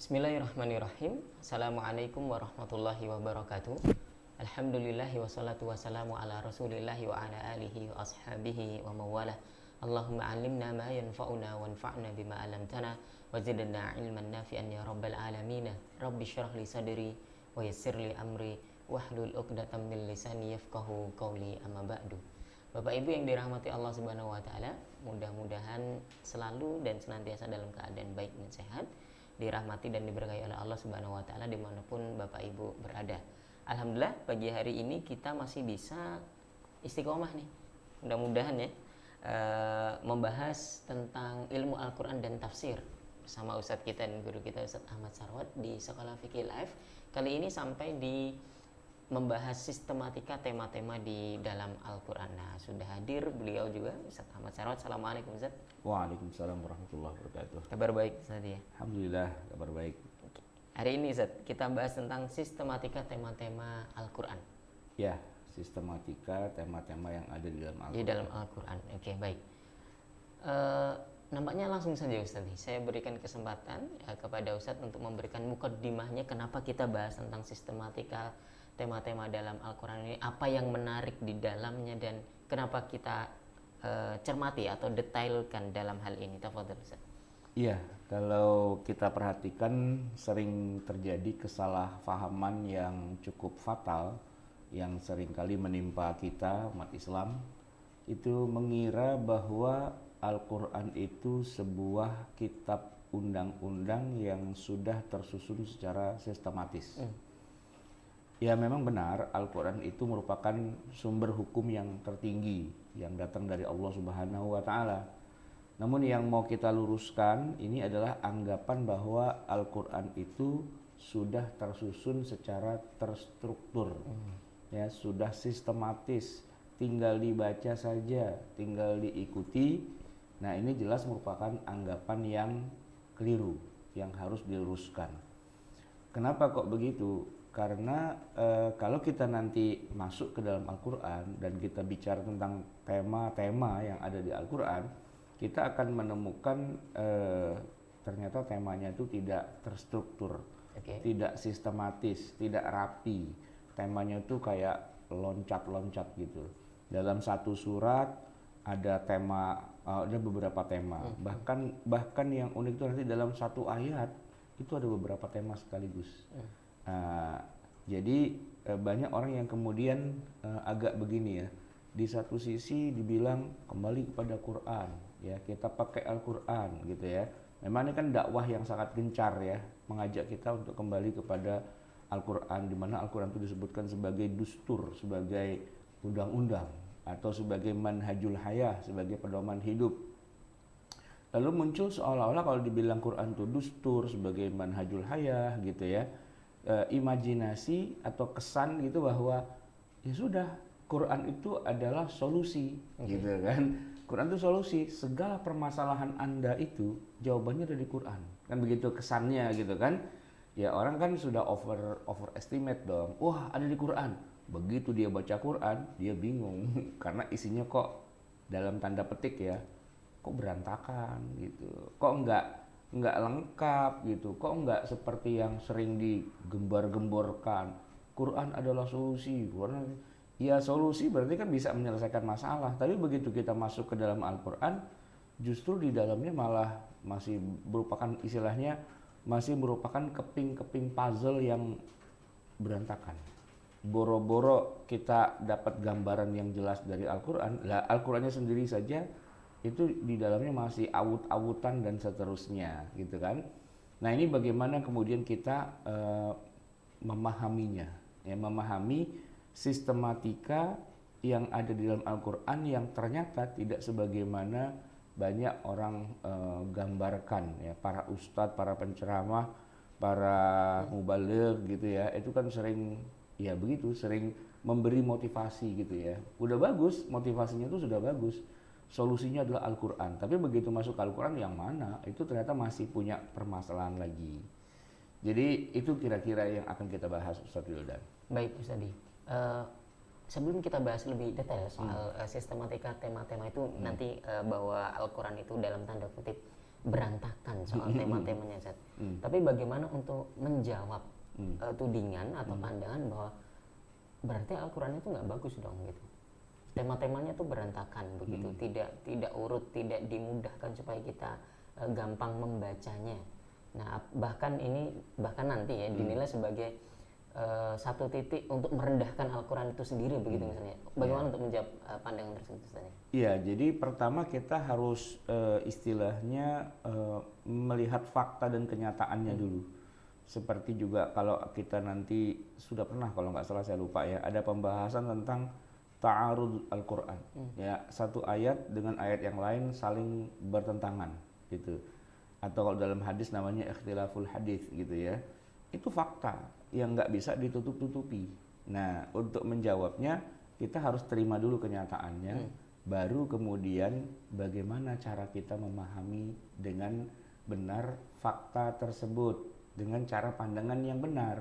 Bismillahirrahmanirrahim. Assalamualaikum warahmatullahi wabarakatuh. Alhamdulillahi wassalatu wassalamu ala rasulillahi wa ala alihi wa ashabihi wa mawalah. Allahumma alimna ma yanfa'una wanfa'na bima alamtana wa zidna ilman nafi'an ya rabbal alamin. Rabbi syrah li sadri wa yassir li amri wahlul 'uqdatam min lisani yafqahu qawli, amma ba'du. Bapak Ibu yang dirahmati Allah Subhanahu wa taala, mudah-mudahan selalu dan senantiasa dalam keadaan baik dan sehat, dirahmati dan diberkahi oleh Allah Subhanahu wa taala dimanapun Bapak Ibu berada. Alhamdulillah pagi hari ini kita masih bisa istiqomah nih, mudah-mudahan ya, membahas tentang ilmu Al-Quran dan tafsir bersama Ustadz kita dan guru kita Ustadz Ahmad Sarwat di Sekolah Fikih Live. Kali ini sampai di membahas sistematika tema-tema di dalam Al-Quran. Nah, sudah hadir beliau juga, Ustadz Ahmad Sarwat. Assalamualaikum Ustadz. Waalaikumsalam warahmatullahi wabarakatuh. Kabar baik Ustadz ya? Alhamdulillah, kabar baik. Hari ini Ustadz, kita bahas tentang sistematika tema-tema Al-Quran. Ya, sistematika tema-tema yang ada di dalam Al-Quran. Di dalam Al-Quran, oke, baik. Nampaknya langsung saja Ustadz nih, saya berikan kesempatan kepada Ustadz untuk memberikan mukaddimahnya kenapa kita bahas tentang sistematika tema-tema dalam Al-Quran ini, apa yang menarik di dalamnya dan kenapa kita cermati atau detailkan dalam hal ini. Tafadhol Ustaz. Iya, kalau kita perhatikan sering terjadi kesalahpahaman yang cukup fatal yang seringkali menimpa kita umat Islam, itu mengira bahwa Al-Quran itu sebuah kitab undang-undang yang sudah tersusun secara sistematis. Ya, memang benar, Al-Quran itu merupakan sumber hukum yang tertinggi yang datang dari Allah Subhanahu wa Ta'ala. Namun yang mau kita luruskan ini adalah anggapan bahwa Al-Quran itu sudah tersusun secara terstruktur, ya, sudah sistematis, tinggal dibaca saja, tinggal diikuti. Nah, ini jelas merupakan anggapan yang keliru, yang harus diluruskan. Kenapa kok begitu? Karena kalau kita nanti masuk ke dalam Al-Quran dan kita bicara tentang tema-tema yang ada di Al-Quran, kita akan menemukan ternyata temanya itu tidak terstruktur, tidak sistematis, tidak rapi. Temanya itu kayak loncat-loncat gitu. Dalam satu surat ada tema, ada beberapa tema. Bahkan yang unik itu nanti dalam satu ayat itu ada beberapa tema sekaligus. Jadi banyak orang yang kemudian agak begini ya, di satu sisi dibilang kembali kepada Quran, ya, kita pakai Al-Quran gitu ya. Memang ini kan dakwah yang sangat gencar ya, mengajak kita untuk kembali kepada Al-Quran, di mana Al-Quran itu disebutkan sebagai dustur, sebagai undang-undang, atau sebagai manhajul hayah, sebagai pedoman hidup. Lalu muncul seolah-olah kalau dibilang Quran itu dustur sebagai manhajul hayah gitu ya, imajinasi atau kesan gitu bahwa ya sudah, Quran itu adalah solusi, gitu kan. Quran itu solusi, segala permasalahan Anda itu jawabannya ada di Quran. Kan begitu kesannya gitu kan. Ya, orang kan sudah overestimate dong. Wah, ada di Quran. Begitu dia baca Quran, dia bingung karena isinya kok dalam tanda petik ya, kok berantakan gitu. Kok enggak lengkap gitu, kok enggak seperti yang sering digembar-gemborkan. Quran adalah solusi. Ya, solusi berarti kan bisa menyelesaikan masalah, tapi begitu kita masuk ke dalam Al-Quran, justru di dalamnya malah masih merupakan istilahnya, masih merupakan keping-keping puzzle yang berantakan. Boro-boro kita dapat gambaran yang jelas dari Al-Quran, lah Al-Qurannya sendiri saja itu di dalamnya masih awut-awutan dan seterusnya gitu kan. Nah, ini bagaimana kemudian kita memahaminya, ya, memahami sistematika yang ada di dalam Al-Quran yang ternyata tidak sebagaimana banyak orang gambarkan ya. Para ustadz, para penceramah, para mubaligh gitu ya, itu kan sering ya begitu, sering memberi motivasi gitu ya. Udah bagus, motivasinya itu sudah bagus, solusinya adalah Al-Quran, tapi begitu masuk ke Al-Quran yang mana itu ternyata masih punya permasalahan lagi. Jadi itu kira-kira yang akan kita bahas, Ustadz Wildan. Baik Ustadz. Sebelum kita bahas lebih detail soal sistematika tema-tema itu, nanti bahwa Al-Quran itu dalam tanda kutip berantakan soal tema-temanya, Zat. Tapi bagaimana untuk menjawab tudingan atau pandangan bahwa berarti Al-Quran itu nggak bagus dong gitu. Tema-temanya tuh berantakan begitu, tidak urut, tidak dimudahkan supaya kita gampang membacanya. Nah, bahkan nanti ya dinilai sebagai satu titik untuk merendahkan Al-Quran itu sendiri begitu misalnya. Bagaimana untuk menjawab pandangan tersebut Ustaz? Iya, jadi pertama kita harus istilahnya melihat fakta dan kenyataannya dulu. Seperti juga kalau kita nanti sudah pernah, kalau nggak salah saya lupa ya, ada pembahasan tentang ta'arud Al-Quran. Ya, satu ayat dengan ayat yang lain saling bertentangan gitu. Atau kalau dalam hadis namanya ikhtilaful hadis gitu ya. Itu fakta yang nggak bisa ditutup-tutupi. Nah, untuk menjawabnya kita harus terima dulu kenyataannya, baru kemudian bagaimana cara kita memahami dengan benar fakta tersebut dengan cara pandangan yang benar.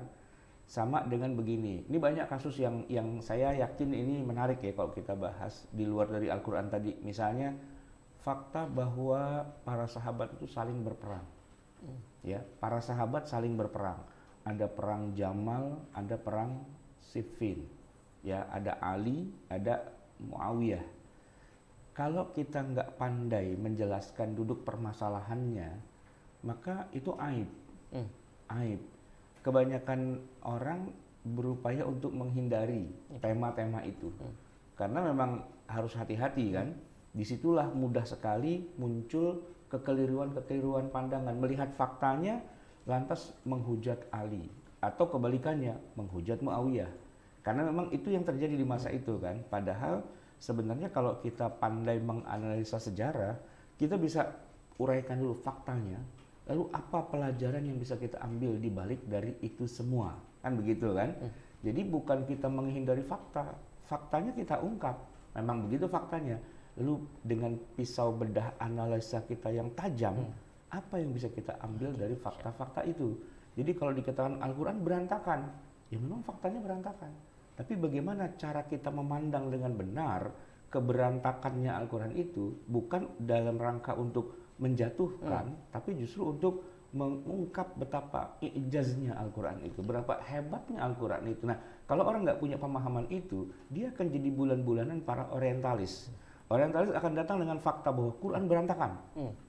Sama dengan begini, ini banyak kasus yang saya yakin ini menarik ya kalau kita bahas di luar dari Al-Quran tadi. Misalnya fakta bahwa para sahabat itu saling berperang. Ya, para sahabat saling berperang. Ada perang Jamal, ada perang Siffin. Ya, ada Ali, ada Muawiyah. Kalau kita nggak pandai menjelaskan duduk permasalahannya, maka itu aib. Aib. Kebanyakan orang berupaya untuk menghindari tema-tema itu. Karena memang harus hati-hati kan. Disitulah mudah sekali muncul kekeliruan-kekeliruan pandangan. Melihat faktanya lantas menghujat Ali. Atau kebalikannya, menghujat Muawiyah. Karena memang itu yang terjadi di masa itu kan. Padahal sebenarnya kalau kita pandai menganalisa sejarah, kita bisa uraikan dulu faktanya. Lalu apa pelajaran yang bisa kita ambil di balik dari itu semua? Kan begitu kan? Jadi bukan kita menghindari fakta. Faktanya kita ungkap. Memang begitu faktanya. Lalu dengan pisau bedah analisa kita yang tajam, apa yang bisa kita ambil dari fakta-fakta itu? Jadi kalau dikatakan Al-Quran berantakan, ya memang faktanya berantakan. Tapi bagaimana cara kita memandang dengan benar keberantakannya Al-Quran itu bukan dalam rangka untuk menjatuhkan, tapi justru untuk mengungkap betapa ijaznya Al-Quran itu, berapa hebatnya Al-Quran itu. Nah, kalau orang nggak punya pemahaman itu, dia akan jadi bulan-bulanan para orientalis. Orientalis akan datang dengan fakta bahwa Quran berantakan,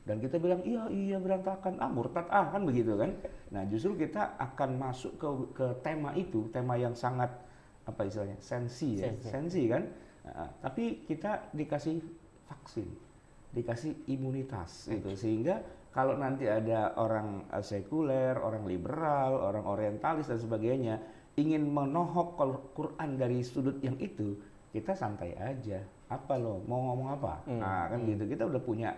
dan kita bilang iya berantakan, murtad kan begitu kan. Nah, justru kita akan masuk ke tema itu, tema yang sangat apa istilahnya sensi kan. Nah, tapi kita dikasih vaksin, dikasih imunitas gitu, sehingga kalau nanti ada orang sekuler, orang liberal, orang orientalis dan sebagainya ingin menohok Quran dari sudut yang itu, kita santai aja. Apa lo mau ngomong apa? Nah, kan gitu. Kita udah punya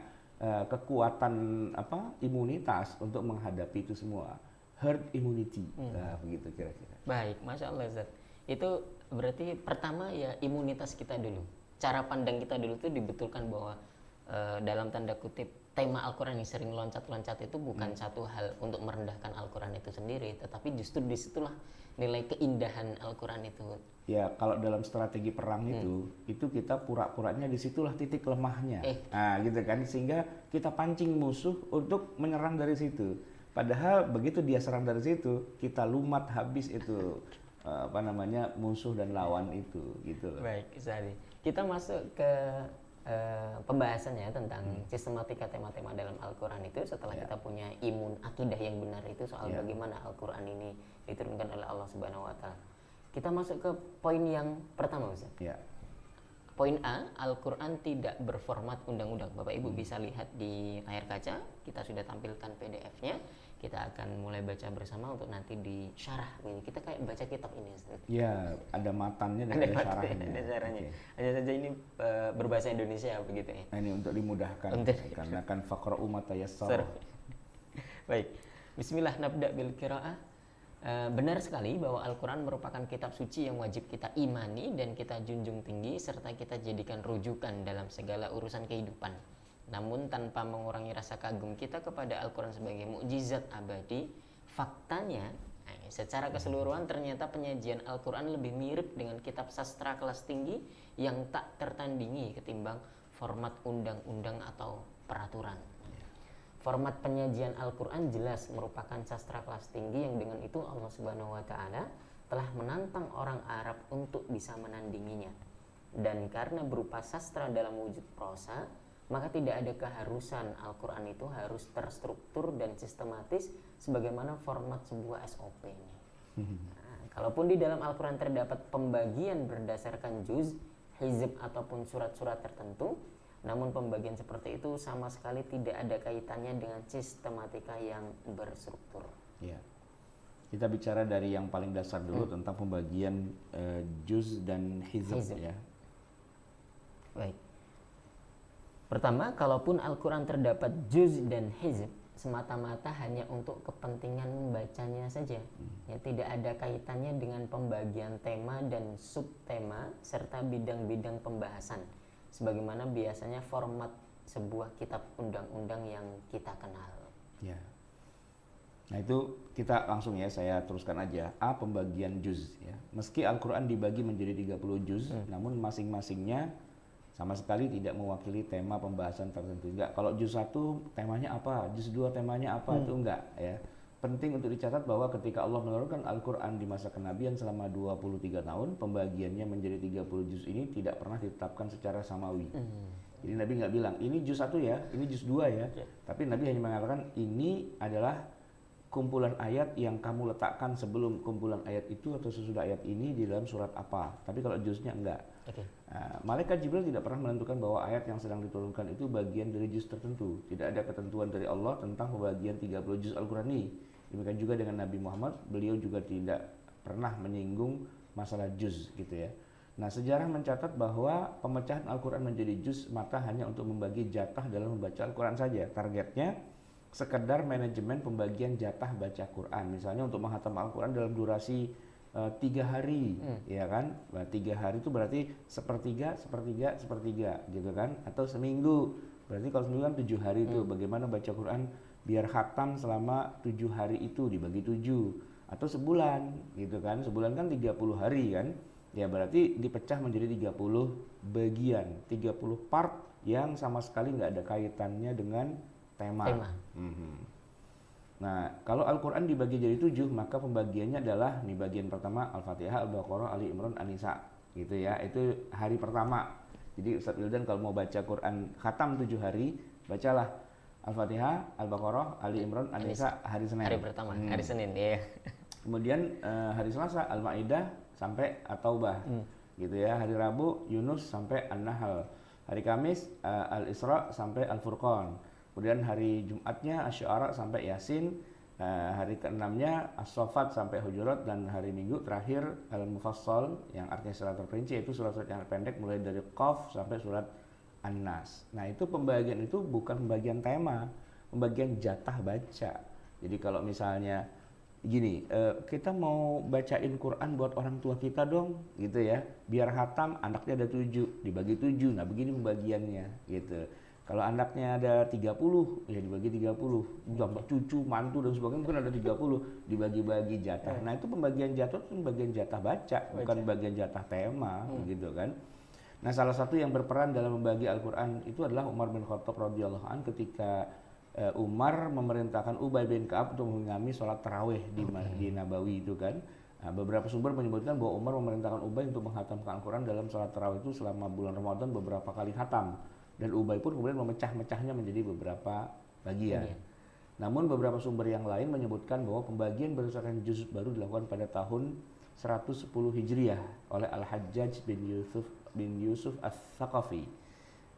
kekuatan imunitas untuk menghadapi itu semua. Herd immunity. Nah, begitu kira-kira. Baik, Masya Allah Zat. Itu berarti pertama ya imunitas kita dulu. Cara pandang kita dulu tuh dibetulkan bahwa dalam tanda kutip tema Al-Quran yang sering loncat-loncat itu bukan satu hal untuk merendahkan Al-Quran itu sendiri, tetapi justru disitulah nilai keindahan Al-Quran itu. Ya, kalau dalam strategi perang itu kita pura-puranya disitulah titik lemahnya. Nah, gitu kan, sehingga kita pancing musuh untuk menyerang dari situ. Padahal begitu dia serang dari situ, kita lumat habis itu musuh dan lawan itu, gitu. Baik, Ustaz. Kita masuk ke pembahasannya tentang sistematika tema-tema dalam Al-Quran itu setelah kita punya akidah yang benar itu soal bagaimana Al-Quran ini diturunkan oleh Allah Subhanahu wa Ta'ala. Kita masuk ke poin yang pertama, Ustaz. Poin A, Al-Quran tidak berformat undang-undang. Bapak Ibu bisa lihat di layar kaca, kita sudah tampilkan PDF-nya. Kita akan mulai baca bersama untuk nanti disyarah. Kita kayak baca kitab ini, Ustaz. Ya, ada matannya dan ada syarahnya. Ada syarahnya. Hanya saja ini berbahasa Indonesia begitu ya. Nah, ini untuk dimudahkan. Karena kan faqra'u ma tayassara. Baik. Bismillah, nabda bil qiraah. Benar sekali bahwa Al-Quran merupakan kitab suci yang wajib kita imani dan kita junjung tinggi serta kita jadikan rujukan dalam segala urusan kehidupan. Namun tanpa mengurangi rasa kagum kita kepada Al-Quran sebagai mukjizat abadi, faktanya secara keseluruhan ternyata penyajian Al-Quran lebih mirip dengan kitab sastra kelas tinggi yang tak tertandingi ketimbang format undang-undang atau peraturan. Format penyajian Al-Quran jelas merupakan sastra kelas tinggi yang dengan itu Allah Subhanahu wa Ta'ala telah menantang orang Arab untuk bisa menandinginya. Dan karena berupa sastra dalam wujud prosa, maka tidak ada keharusan Al-Quran itu harus terstruktur dan sistematis sebagaimana format sebuah SOP-nya. Nah, kalaupun di dalam Al-Quran terdapat pembagian berdasarkan juz, hizb ataupun surat-surat tertentu, namun pembagian seperti itu sama sekali tidak ada kaitannya dengan sistematika yang berstruktur. Ya. Kita bicara dari yang paling dasar dulu tentang pembagian juz dan hizb ya. Baik. Pertama, kalaupun Al-Quran terdapat juz dan hizb, semata-mata hanya untuk kepentingan membacanya saja. Ya, tidak ada kaitannya dengan pembagian tema dan subtema serta bidang-bidang pembahasan, sebagaimana biasanya format sebuah kitab undang-undang yang kita kenal. Ya. Nah itu kita langsung ya, saya teruskan aja. A, pembagian juz ya. Meski Al-Quran dibagi menjadi 30 juz, namun masing-masingnya sama sekali tidak mewakili tema pembahasan tertentu. Enggak, kalau juz 1 temanya apa, juz 2 temanya apa, itu enggak ya. Penting untuk dicatat bahwa ketika Allah menurunkan Al-Quran di masa kenabian selama 23 tahun, pembagiannya menjadi 30 juz ini tidak pernah ditetapkan secara samawi. Jadi Nabi nggak bilang, ini juz 1 ya, ini juz 2 ya. Tapi Nabi hanya mengatakan, ini adalah kumpulan ayat yang kamu letakkan sebelum kumpulan ayat itu atau sesudah ayat ini di dalam surat apa. Tapi kalau juznya enggak. Nah, Malaikat Jibril tidak pernah menentukan bahwa ayat yang sedang diturunkan itu bagian dari juz tertentu. Tidak ada ketentuan dari Allah tentang pembagian 30 juz Al-Quran ini. Demikian juga dengan Nabi Muhammad, beliau juga tidak pernah menyinggung masalah juz gitu ya. Nah, sejarah mencatat bahwa pemecahan Al-Quran menjadi juz mata hanya untuk membagi jatah dalam membaca Al-Quran saja. Targetnya sekedar manajemen pembagian jatah baca Quran. Misalnya untuk menghatam Al-Quran dalam durasi 3 hari, ya kan? 3 hari itu berarti sepertiga gitu kan? Atau seminggu, berarti kalau seminggu kan 7 hari itu. Bagaimana baca Quran biar khatam selama 7 hari itu dibagi 7. Atau sebulan gitu kan? Sebulan kan 30 hari kan? Ya berarti dipecah menjadi 30 bagian, 30 part yang sama sekali nggak ada kaitannya dengan tema. Nah, kalau Al-Quran dibagi jadi 7, maka pembagiannya adalah nih bagian pertama Al-Fatihah, Al-Baqarah, Ali Imran, An-Nisa gitu ya. Itu hari pertama. Jadi Ustaz Wildan kalau mau baca Quran khatam 7 hari, bacalah Al-Fatihah, Al-Baqarah, Ali Imran, An-Nisa hari Senin. Hari pertama, hari Senin ya. Kemudian hari Selasa Al-Maidah sampai At-Taubah. Gitu ya. Hari Rabu Yunus sampai An-Nahl. Hari Kamis Al-Isra sampai Al-Furqan. Kemudian hari Jumatnya Asy-Syu'ara sampai Yasin, hari ke-6-nya As-Saffat sampai Hujurat, dan hari Minggu terakhir Al-Mufassal yang artinya secara terperinci, yaitu surat-surat yang pendek mulai dari Qaf sampai surat An-Nas. Nah, itu pembagian itu bukan pembagian tema, pembagian jatah baca. Jadi kalau misalnya gini, kita mau bacain Quran buat orang tua kita dong, gitu ya. Biar khatam, anaknya ada 7, dibagi 7. Nah, begini pembagiannya, gitu. Kalau anaknya ada 30, ya dibagi 30. Tambah cucu, mantu dan sebagainya mungkin ada 30, dibagi-bagi jatah. Nah, itu pembagian jatah itu pembagian jatah baca, bukan bagian jatah tema, gitu kan. Nah, salah satu yang berperan dalam membagi Al-Quran itu adalah Umar bin Khattab radhiyallahu anhu ketika Umar memerintahkan Ubay bin Ka'ab untuk mengimami sholat tarawih di Nabawi itu kan. Nah, beberapa sumber menyebutkan bahwa Umar memerintahkan Ubay untuk menghatamkan Al-Quran dalam sholat tarawih itu selama bulan Ramadan beberapa kali khatam. Dan Ubay pun kemudian memecah-mecahnya menjadi beberapa bagian. Namun beberapa sumber yang lain menyebutkan bahwa pembagian berdasarkan juz baru dilakukan pada tahun 110 Hijriah oleh Al-Hajjaj bin Yusuf Ats-Tsaqafi.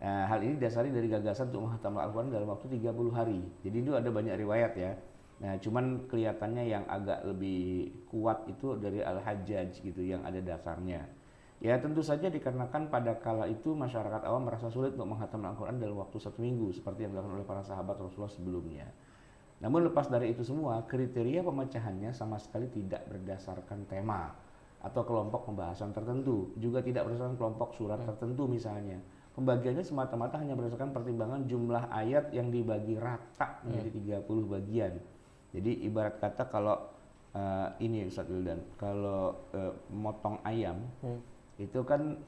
Nah, hal ini didasari dari gagasan untuk menghatam Al-Quran dalam waktu 30 hari. Jadi itu ada banyak riwayat ya. Nah, cuman kelihatannya yang agak lebih kuat itu dari Al-Hajjaj gitu, yang ada dasarnya. Ya tentu saja dikarenakan pada kala itu masyarakat awam merasa sulit untuk menghatam Al-Quran dalam waktu 1 minggu seperti yang dilakukan oleh para sahabat Rasulullah sebelumnya. Namun lepas dari itu semua, kriteria pemecahannya sama sekali tidak berdasarkan tema atau kelompok pembahasan tertentu, juga tidak berdasarkan kelompok surat tertentu misalnya. Pembagiannya semata-mata hanya berdasarkan pertimbangan jumlah ayat yang dibagi rata menjadi 30 bagian. Jadi ibarat kata kalau ini Ustaz Wildan, kalau motong ayam itu kan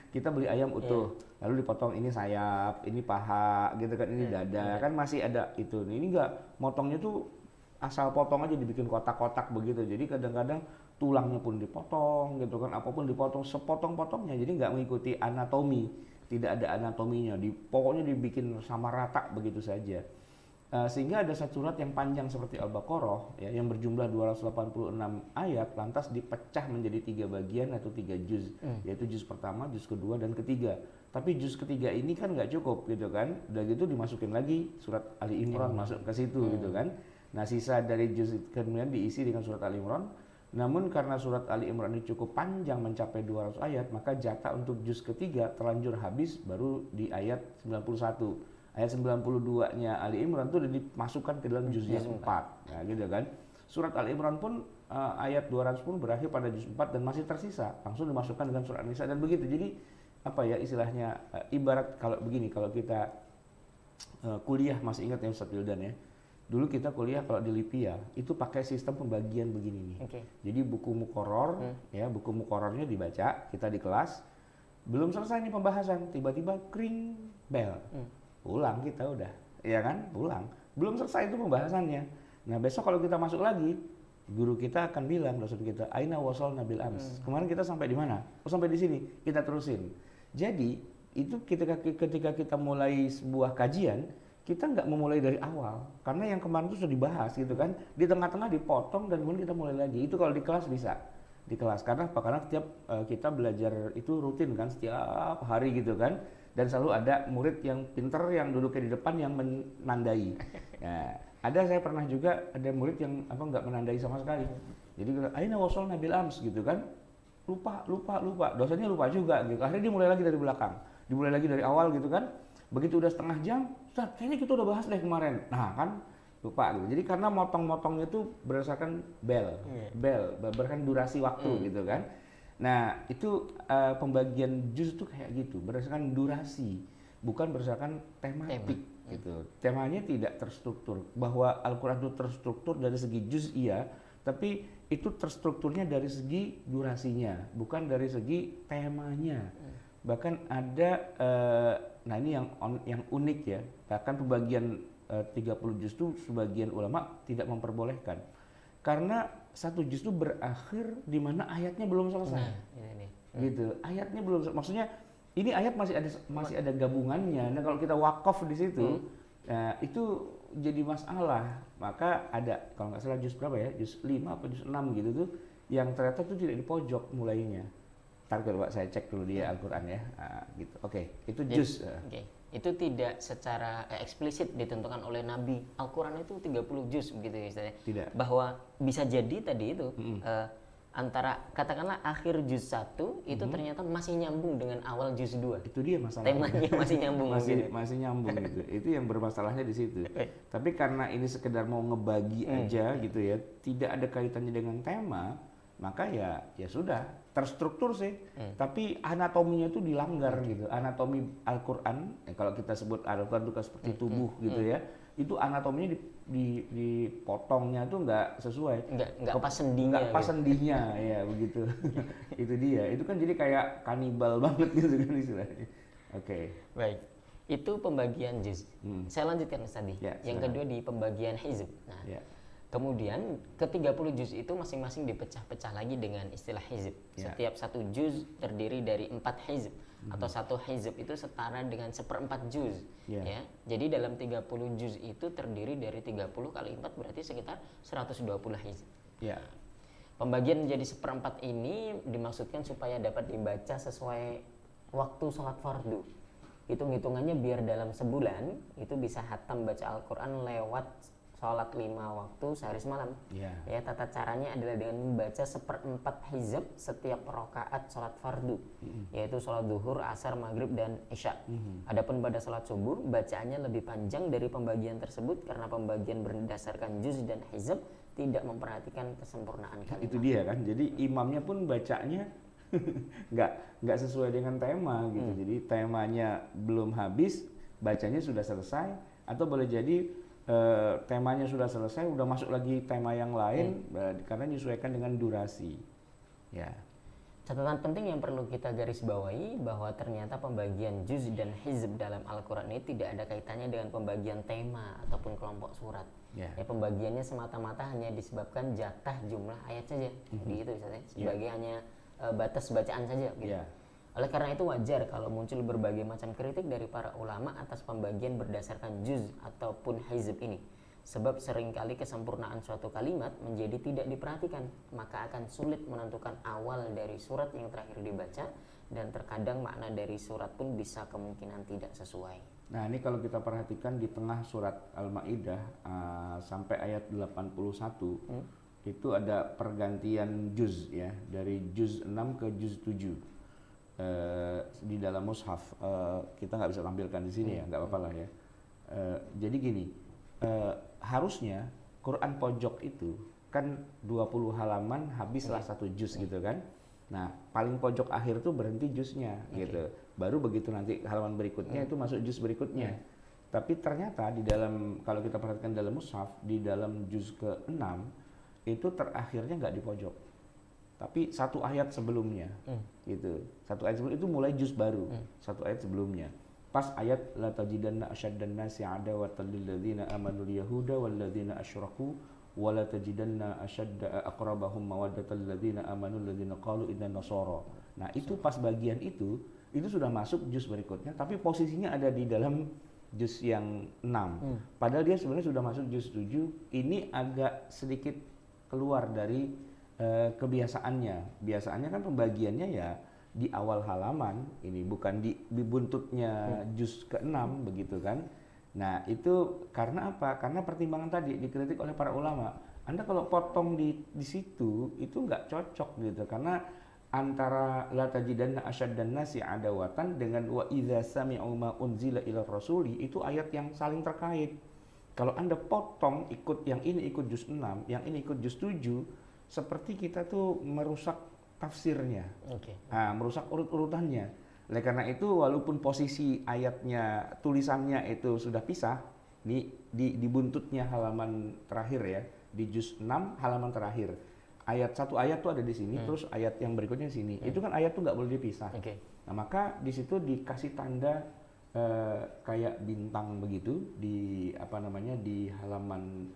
kita beli ayam utuh, lalu dipotong ini sayap, ini paha, gitu kan, ini dada, kan masih ada itu. Ini enggak, motongnya tuh asal potong aja dibikin kotak-kotak begitu. Jadi kadang-kadang tulangnya pun dipotong, gitu kan, apapun dipotong sepotong-potongnya. Jadi nggak mengikuti anatomi, tidak ada anatominya. Pokoknya dibikin sama rata begitu saja. Sehingga ada satu surat yang panjang seperti Al-Baqarah ya, yang berjumlah 286 ayat lantas dipecah menjadi 3 bagian atau 3 juz, yaitu juz pertama, juz kedua, dan ketiga. Tapi juz ketiga ini kan nggak cukup gitu kan, udah gitu dimasukin lagi surat Ali Imran masuk ke situ gitu kan. Nah sisa dari juz kemudian diisi dengan surat Ali Imran. Namun karena surat Ali Imran ini cukup panjang mencapai 200 ayat, maka jatah untuk juz ketiga terlanjur habis baru di ayat 91. Ayat 92-nya Ali Imran itu dimasukkan ke dalam juz yang 4. Nah, gitu kan. Surat Ali Imran pun ayat 210 berakhir pada juz 4 dan masih tersisa. Langsung dimasukkan dengan surat An-Nisa dan begitu. Jadi apa ya istilahnya, ibarat kalau begini, kalau kita kuliah, masih ingat ya Ustaz Wildan ya. Dulu kita kuliah kalau di Lipia itu pakai sistem pembagian begini nih. Jadi buku mukoror ya, buku mukorornya dibaca, kita di kelas belum selesai nih pembahasan, tiba-tiba kring bel. Pulang kita udah, ya kan? Pulang. Belum selesai itu pembahasannya. Nah, besok kalau kita masuk lagi, guru kita akan bilang, dosen kita, aina wasal nabil ams. Kemarin kita sampai di mana? Oh, sampai di sini. Kita terusin. Jadi, itu ketika kita mulai sebuah kajian, kita nggak memulai dari awal. Karena yang kemarin itu sudah dibahas gitu kan. Di tengah-tengah dipotong dan kemudian kita mulai lagi. Itu kalau di kelas bisa. Di kelas. Karena apa? Karena setiap kita belajar itu rutin kan, setiap hari gitu kan. Dan selalu ada murid yang pinter yang duduknya di depan yang menandai. Ya, saya pernah juga ada murid yang nggak menandai sama sekali. Jadi aina wasol nabil ams gitu kan. Lupa. Dosennya lupa juga gitu. Akhirnya dia mulai lagi dari belakang. Dimulai lagi dari awal gitu kan. Begitu udah setengah jam, Ustaz, kayaknya kita udah bahas deh kemarin. Nah, kan lupa gitu. Jadi karena motong-motongnya itu berdasarkan berdasarkan durasi waktu gitu kan. Nah, itu pembagian juz itu kayak gitu, berdasarkan durasi, bukan berdasarkan tematik gitu. Temanya tidak terstruktur. Bahwa Al-Qur'an itu terstruktur dari segi juz iya, tapi itu terstrukturnya dari segi durasinya, bukan dari segi temanya. Bahkan ada nah ini yang unik ya. Bahkan pembagian 30 juz itu sebagian ulama tidak memperbolehkan. Karena satu juz itu berakhir di mana ayatnya belum selesai. Gitu. Ayatnya belum selesai. Maksudnya ini ayat masih ada gabungannya. Nah, kalau kita wakaf di situ, itu jadi masalah. Maka ada kalau nggak salah juz berapa ya? Juz 5 atau juz 6 gitu tuh yang ternyata itu tidak di pojok mulainya. Ntar coba saya cek dulu di Al-Qur'an ya. Gitu. Oke, itu juz. Itu tidak secara eksplisit ditentukan oleh Nabi. Al-Quran itu 30 juz begitu ya istilahnya. Tidak. Bahwa bisa jadi tadi itu antara katakanlah akhir juz 1 itu ternyata masih nyambung dengan awal juz 2. Itu dia masalahnya. Temanya masih nyambung. masih nyambung gitu. Itu yang bermasalahnya di situ. Tapi karena ini sekedar mau ngebagi aja gitu ya, tidak ada kaitannya dengan tema, maka ya sudah terstruktur sih, tapi anatominya itu dilanggar gitu. Anatomi Al-Quran, kalau kita sebut Al-Quran itu seperti tubuh gitu ya, itu anatominya dipotongnya tuh nggak sesuai, nggak pas sendinya, ya begitu. Itu dia, itu kan jadi kayak kanibal banget gitu kan istilahnya. Oke. Baik, itu pembagian juz. Saya lanjutkan tadi. Yang kedua di pembagian hizb. Nah, kemudian ke-30 juz itu masing-masing dipecah-pecah lagi dengan istilah hizb. Setiap satu juz terdiri dari 4 hizb atau satu hizb itu setara dengan 1/4 juz. Ya. Jadi dalam 30 juz itu terdiri dari 30 kali 4 berarti sekitar 120 hizb. Pembagian menjadi 1/4 ini dimaksudkan supaya dapat dibaca sesuai waktu sholat fardu. Hitung-hitungannya biar dalam sebulan itu bisa hatam baca Al-Quran lewat sholat 5 waktu sehari semalam. Ya, tata caranya adalah dengan membaca 1/4 hizb setiap rakaat sholat fardu, yaitu sholat duhur, asar, maghrib, dan isya. Adapun pada sholat subuh, bacaannya lebih panjang dari pembagian tersebut karena pembagian berdasarkan juz dan hizb tidak memperhatikan kesempurnaan kalimat. Itu dia kan, jadi imamnya pun bacanya nggak sesuai dengan tema gitu. Jadi temanya belum habis, bacanya sudah selesai, atau boleh jadi temanya sudah selesai, udah masuk lagi tema yang lain karena menyesuaikan dengan durasi. Ya. Catatan penting yang perlu kita garis bawahi bahwa ternyata pembagian juz dan hizb dalam Al-Quran ini tidak ada kaitannya dengan pembagian tema ataupun kelompok surat. Ya, pembagiannya semata-mata hanya disebabkan jatah jumlah ayat saja. Jadi itu Ustaz, sebagai hanya batas bacaan saja gitu. Oleh karena itu wajar kalau muncul berbagai macam kritik dari para ulama atas pembagian berdasarkan juz ataupun hizb ini. Sebab seringkali kesempurnaan suatu kalimat menjadi tidak diperhatikan, maka akan sulit menentukan awal dari surat yang terakhir dibaca, dan terkadang makna dari surat pun bisa kemungkinan tidak sesuai. Nah, ini kalau kita perhatikan di tengah surat Al-Maidah sampai ayat 81 itu ada pergantian juz ya, dari juz 6 ke juz 7 di dalam mushaf. Kita nggak bisa tampilkan di sini ya, nggak apa-apa lah ya. Jadi gini, harusnya Quran pojok itu kan 20 halaman habislah satu juz gitu kan. Nah, paling pojok akhir tuh berhenti juznya gitu. Baru begitu nanti halaman berikutnya itu masuk juz berikutnya. Tapi ternyata di dalam, kalau kita perhatikan dalam mushaf, di dalam juz ke-6 itu terakhirnya nggak di pojok. Tapi satu ayat sebelumnya gitu. Satu ayat sebelum itu mulai juz baru. Satu ayat sebelumnya. Pas ayat la tajidanna asyaddan nasi adawatan lil ladzina amanu yahuda wal ladzina asyraku wa la tajidanna ashadda aqrabahum mawaddatan lil ladzina amanu ladzina qalu inna nasara. Nah, itu pas bagian itu sudah masuk juz berikutnya, tapi posisinya ada di dalam juz yang 6. Padahal dia sebenarnya sudah masuk juz 7. Ini agak sedikit keluar dari kebiasaannya. Biasanya kan pembagiannya ya di awal halaman, ini bukan di buntutnya juz ke-6 begitu kan. Nah, itu karena apa? Karena pertimbangan tadi dikritik oleh para ulama. Anda kalau potong di situ itu nggak cocok gitu, karena antara la tajidanna asyaddan nasi adawatan dengan wa idza sami'u ma unzila ila rasuli itu ayat yang saling terkait. Kalau Anda potong ikut yang ini ikut juz 6, yang ini ikut juz 7, seperti kita tuh merusak tafsirnya, nah, merusak urut-urutannya. Oleh karena itu, walaupun posisi ayatnya, tulisannya itu sudah pisah, di buntutnya halaman terakhir ya, di juz 6 halaman terakhir, satu ayat tuh ada di sini, terus ayat yang berikutnya di sini. Itu kan ayat tuh nggak boleh dipisah. Nah, maka di situ dikasih tanda kayak bintang begitu di di halaman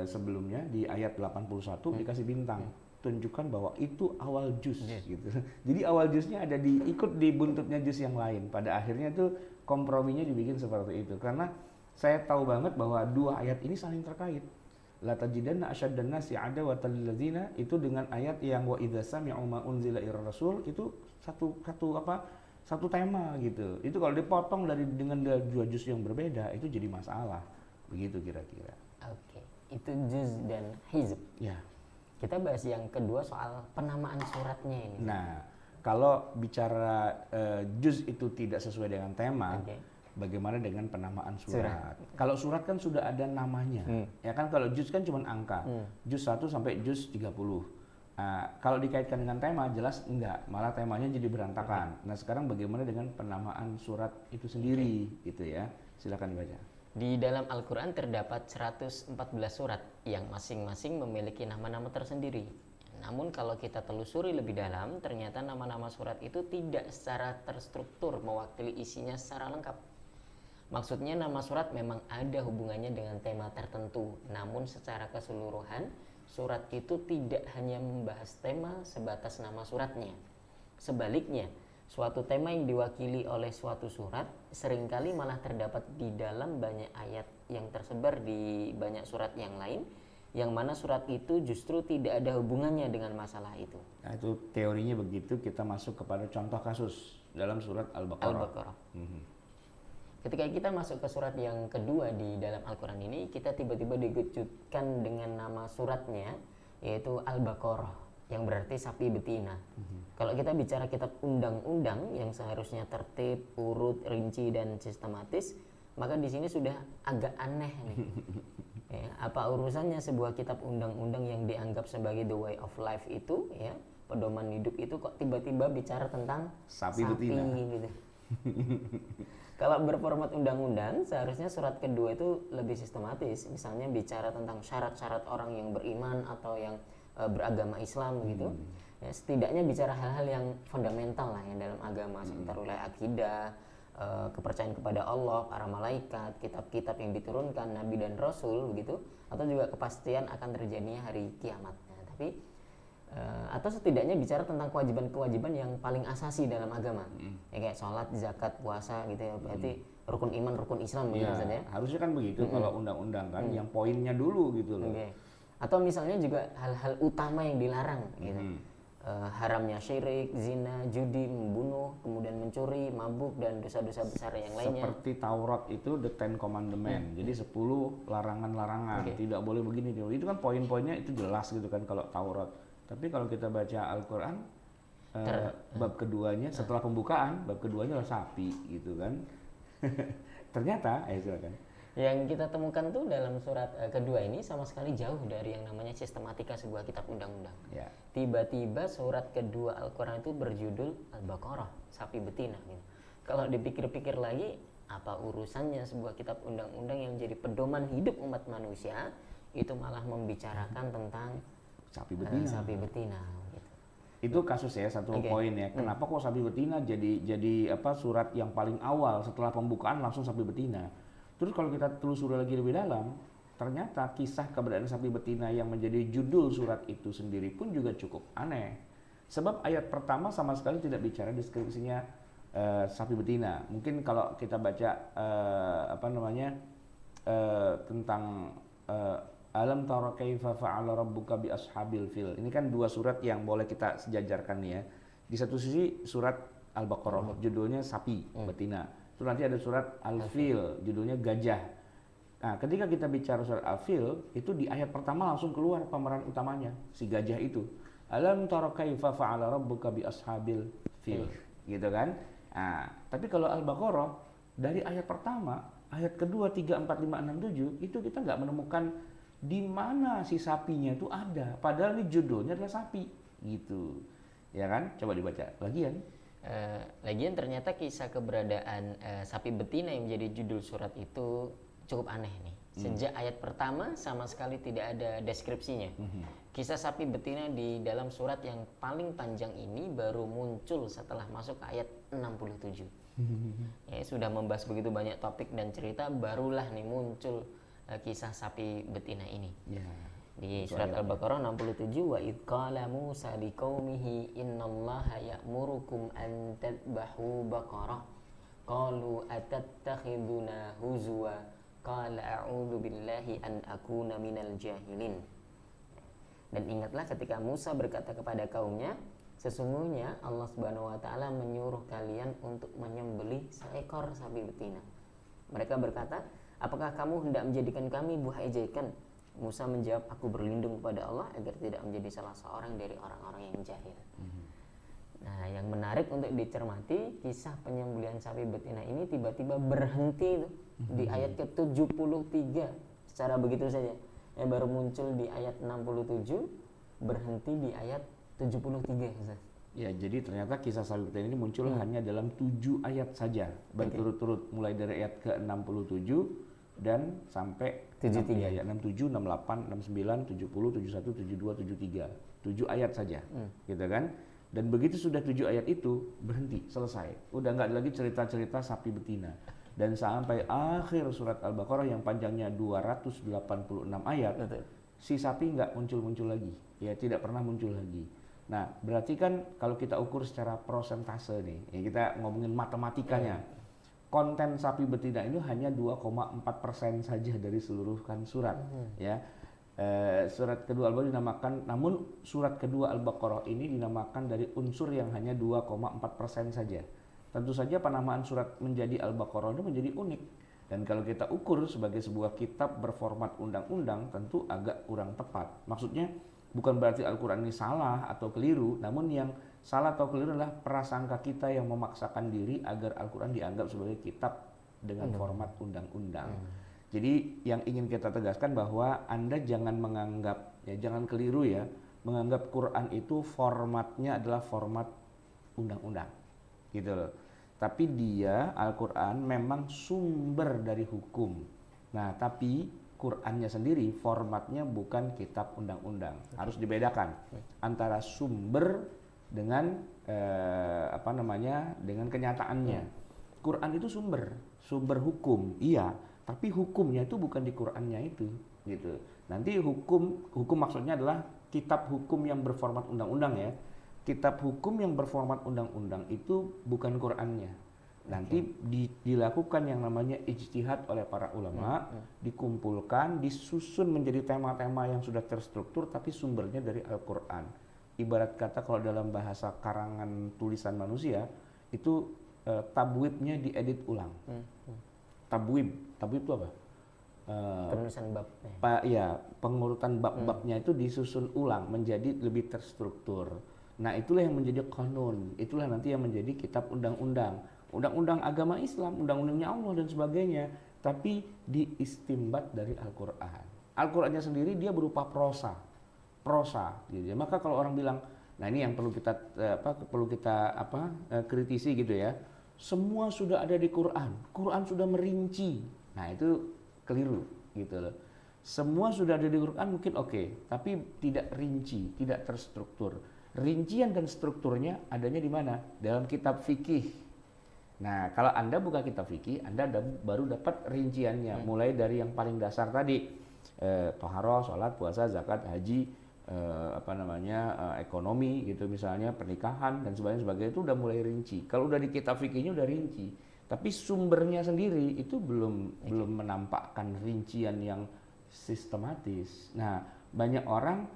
sebelumnya, di ayat 81 dikasih bintang. Tunjukkan bahwa itu awal juz gitu. Jadi awal juznya ada ikut di buntutnya juz yang lain. Pada akhirnya tuh komprominya dibikin seperti itu. Karena saya tahu banget bahwa dua ayat ini saling terkait. La tajidanna asyaddan nasi adawatan lil ladzina itu dengan ayat yang wa idza sami'u ma unzila ir rasul itu satu tema gitu. Itu kalau dipotong dengan dua juz yang berbeda itu jadi masalah. Begitu kira-kira. Oke. Itu juz dan hizb. Ya. Kita bahas yang kedua soal penamaan suratnya ini. Nah, kalau bicara juz itu tidak sesuai dengan tema, bagaimana dengan penamaan surat? Kalau surat kan sudah ada namanya, ya kan? Kalau juz kan cuma angka, juz 1 sampai juz 30. Kalau dikaitkan dengan tema, jelas enggak, malah temanya jadi berantakan. Nah, sekarang bagaimana dengan penamaan surat itu sendiri, gitu ya? Silakan dibaca. Di dalam Al-Quran terdapat 114 surat yang masing-masing memiliki nama-nama tersendiri. Namun kalau kita telusuri lebih dalam, ternyata nama-nama surat itu tidak secara terstruktur mewakili isinya secara lengkap. Maksudnya nama surat memang ada hubungannya dengan tema tertentu, namun secara keseluruhan surat itu tidak hanya membahas tema sebatas nama suratnya. Sebaliknya, suatu tema yang diwakili oleh suatu surat seringkali malah terdapat di dalam banyak ayat yang tersebar di banyak surat yang lain, yang mana surat itu justru tidak ada hubungannya dengan masalah itu. Nah, itu teorinya begitu. Kita masuk kepada contoh kasus dalam surat Al-Baqarah. Ketika kita masuk ke surat yang kedua di dalam Al-Quran ini, kita tiba-tiba dikejutkan dengan nama suratnya, yaitu Al-Baqarah, yang berarti sapi betina. Kalau kita bicara kitab undang-undang yang seharusnya tertib, urut, rinci, dan sistematis, maka di sini sudah agak aneh nih. Ya, apa urusannya sebuah kitab undang-undang yang dianggap sebagai the way of life itu, ya, pedoman hidup itu, kok tiba-tiba bicara tentang sapi betina gitu. Kalau berformat undang-undang, seharusnya surat kedua itu lebih sistematis. Misalnya bicara tentang syarat-syarat orang yang beriman atau yang beragama Islam gitu. Ya, setidaknya bicara hal-hal yang fundamental lah yang dalam agama, seputar wilayah akidah, kepercayaan kepada Allah, para malaikat, kitab-kitab yang diturunkan, nabi dan rasul begitu, atau juga kepastian akan terjadinya hari kiamat. Nah, tapi atau setidaknya bicara tentang kewajiban-kewajiban yang paling asasi dalam agama, ya kayak sholat, zakat, puasa gitu ya, berarti rukun iman, rukun Islam begitu saja. Harusnya kan begitu kalau undang-undang kan, yang poinnya dulu gitu loh. Atau misalnya juga hal-hal utama yang dilarang gitu. Haramnya syirik, zina, judi, membunuh, kemudian mencuri, mabuk, dan dosa-dosa besar yang lainnya. Seperti Taurat itu the Ten Commandment, jadi 10 larangan-larangan, tidak boleh begini. Itu kan poin-poinnya itu jelas gitu kan kalau Taurat. Tapi kalau kita baca Al-Quran, bab keduanya setelah pembukaan, bab keduanya adalah sapi gitu kan. Ternyata, silakan. Yang kita temukan tuh dalam surat kedua ini sama sekali jauh dari yang namanya sistematika sebuah kitab undang-undang. Ya. Tiba-tiba surat kedua Al-Quran itu berjudul Al-Baqarah, sapi betina gitu. Kalau dipikir-pikir lagi, apa urusannya sebuah kitab undang-undang yang jadi pedoman hidup umat manusia itu malah membicarakan tentang sapi betina. Gitu. Itu kasus ya, satu poin ya. Kenapa kok sapi betina jadi surat yang paling awal setelah pembukaan langsung sapi betina? Terus kalau kita telusuri lagi lebih dalam, ternyata kisah keberadaan sapi betina yang menjadi judul surat itu sendiri pun juga cukup aneh. Sebab ayat pertama sama sekali tidak bicara deskripsinya sapi betina. Mungkin kalau kita baca tentang alam tara kaifa fa'ala rabbuka bi ashabil fil. Ini kan dua surat yang boleh kita sejajarkan nih ya. Di satu sisi surat Al-Baqarah judulnya sapi betina. Terus nanti ada surat Al-Fil, judulnya gajah. Nah, ketika kita bicara surat Al-Fil, itu di ayat pertama langsung keluar pemeran utamanya, si gajah itu. Alam tara kaifa fa'ala rabbuka bi ashabil fil. Gitu kan? Nah, tapi kalau Al-Baqarah, dari ayat pertama, ayat kedua, 3, 4, 5, 6, 7, itu kita nggak menemukan di mana si sapinya itu ada. Padahal ini judulnya adalah sapi. Gitu. Ya kan? Coba dibaca. Lagian ternyata kisah keberadaan sapi betina yang menjadi judul surat itu cukup aneh nih. Sejak ayat pertama sama sekali tidak ada deskripsinya. Kisah sapi betina di dalam surat yang paling panjang ini baru muncul setelah masuk ke ayat 67. Ya, sudah membahas begitu banyak topik dan cerita, barulah nih muncul kisah sapi betina ini. Di surat Al-Baqarah 67, wa id qala Musa liqaumihi innallaha ya'murukum an tadbahu baqarah qalu atattakhiduna huzwa qala a'udzu billahi an akuna minal jahilin. Dan ingatlah ketika Musa berkata kepada kaumnya, sesungguhnya Allah Subhanahu wa taala menyuruh kalian untuk menyembelih seekor sapi betina. Mereka berkata, apakah kamu hendak menjadikan kami buah ejekan? Musa menjawab, aku berlindung kepada Allah agar tidak menjadi salah seorang dari orang-orang yang jahil. Nah, yang menarik untuk dicermati, kisah penyembelihan sapi betina ini tiba-tiba berhenti di ayat ke-73 secara begitu saja. Yang baru muncul di ayat 67, berhenti di ayat 73. Ya, jadi ternyata kisah sapi betina ini muncul hanya dalam 7 ayat saja, berturut-turut, mulai dari ayat ke-67 dan sampai 73. Ayat 67, 68, 69, 70, 71, 72, 73. 7 ayat saja. Gitu kan? Dan begitu sudah 7 ayat itu berhenti, selesai. Udah nggak ada lagi cerita-cerita sapi betina. Dan sampai akhir surat Al-Baqarah yang panjangnya 286 ayat, si sapi nggak muncul-muncul lagi. Ya, tidak pernah muncul lagi. Nah, berarti kan kalau kita ukur secara persentase nih, ya kita ngomongin matematikanya. Konten sapi betina itu hanya 2,4% saja dari seluruh surat. Ya, surat kedua Al-Baqarah dinamakan, namun surat kedua Al-Baqarah ini dinamakan dari unsur yang hanya 2,4% saja. Tentu saja penamaan surat menjadi Al-Baqarah itu menjadi unik. Dan kalau kita ukur sebagai sebuah kitab berformat undang-undang, tentu agak kurang tepat. Maksudnya bukan berarti Al-Quran ini salah atau keliru, namun yang salah atau keliru adalah prasangka kita yang memaksakan diri agar Al-Quran dianggap sebagai kitab dengan format undang-undang. Jadi yang ingin kita tegaskan bahwa Anda jangan menganggap, ya jangan keliru ya, menganggap Quran itu formatnya adalah format undang-undang. Gitu loh. Tapi dia, Al-Quran memang sumber dari hukum. Nah, tapi Qur'annya sendiri formatnya bukan kitab undang-undang. Harus dibedakan antara sumber dengan dengan kenyataannya. Quran itu sumber hukum, iya, tapi hukumnya itu bukan di Qur'annya itu, gitu. Nanti hukum maksudnya adalah kitab hukum yang berformat undang-undang ya. Kitab hukum yang berformat undang-undang itu bukan Qur'annya. Nanti dilakukan yang namanya ijtihad oleh para ulama, dikumpulkan, disusun menjadi tema-tema yang sudah terstruktur, tapi sumbernya dari Al-Quran. Ibarat kata kalau dalam bahasa karangan tulisan manusia, itu tabwibnya diedit ulang. Tabwib itu apa? Penulisan bab. Pengurutan bab-babnya itu disusun ulang menjadi lebih terstruktur. Nah, itulah yang menjadi kanun, itulah nanti yang menjadi kitab undang-undang. Undang-undang agama Islam, undang-undangnya Allah dan sebagainya, tapi diistimbat dari Al-Quran. Al-Qurannya sendiri dia berupa prosa, gitu. Maka kalau orang bilang, nah ini yang perlu kita kritisi gitu ya. Semua sudah ada di Quran, Quran sudah merinci. Nah itu keliru gitu loh. Semua sudah ada di Quran mungkin oke, tapi tidak rinci, tidak terstruktur. Rincian dan strukturnya adanya di mana? Dalam kitab fikih. Nah, kalau Anda buka kitab fikih, Anda baru dapat rinciannya, mulai dari yang paling dasar tadi, toharoh, sholat, puasa, zakat, haji, ekonomi gitu misalnya, pernikahan dan sebagainya itu udah mulai rinci. Kalau udah di kitab fikihnya udah rinci, tapi sumbernya sendiri itu belum menampakkan rincian yang sistematis. Nah, banyak orang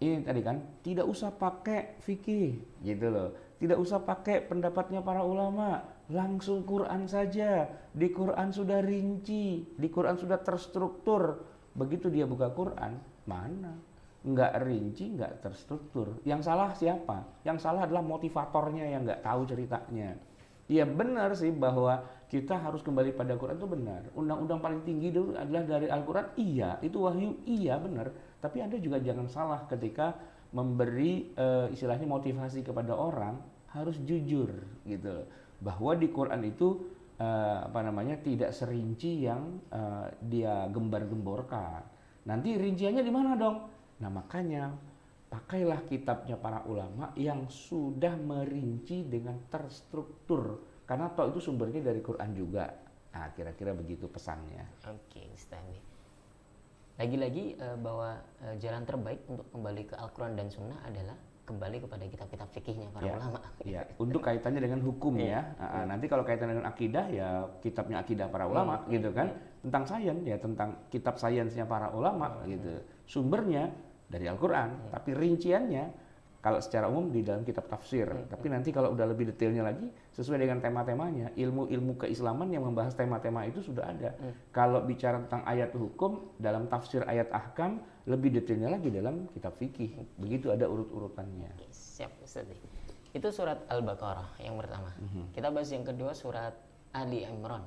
ini tadi kan tidak usah pakai fikih gitu loh, tidak usah pakai pendapatnya para ulama, langsung Quran saja. Di Quran sudah rinci, di Quran sudah terstruktur. Begitu dia buka Quran, mana? Nggak rinci, nggak terstruktur. Yang salah siapa? Yang salah adalah motivatornya yang nggak tahu ceritanya. Ya benar sih bahwa kita harus kembali pada Quran itu benar. Undang-undang paling tinggi itu adalah dari Al-Quran, iya. Itu wahyu, iya benar. Tapi Anda juga jangan salah ketika memberi istilahnya motivasi kepada orang, harus jujur gitu. Bahwa di Quran itu tidak serinci yang dia gembar-gemborkan. Nanti rinciannya di mana dong? Nah makanya pakailah kitabnya para ulama yang sudah merinci dengan terstruktur, karena toh itu sumbernya dari Quran juga. Nah kira-kira begitu pesannya. Oke, Ustaz. Lagi-lagi bahwa jalan terbaik untuk kembali ke Al-Quran dan Sunnah adalah kembali kepada kitab-kitab fikihnya para ulama. Ya, untuk kaitannya dengan hukum ya. Nanti kalau kaitan dengan akidah ya kitabnya akidah para ulama gitu kan. Tentang sains ya tentang kitab sainsnya para ulama gitu. Sumbernya dari Al-Quran, tapi rinciannya kalau secara umum di dalam kitab tafsir. Tapi nanti kalau udah lebih detailnya lagi sesuai dengan tema-temanya, ilmu-ilmu keislaman yang membahas tema-tema itu sudah ada. Kalau bicara tentang ayat hukum dalam tafsir ayat ahkam, lebih detailnya lagi dalam kitab fikih. Begitu ada urut-urutannya. Oke, siap Ustaz. Itu surat Al-Baqarah yang pertama. Kita bahas yang kedua surat Ali Imran.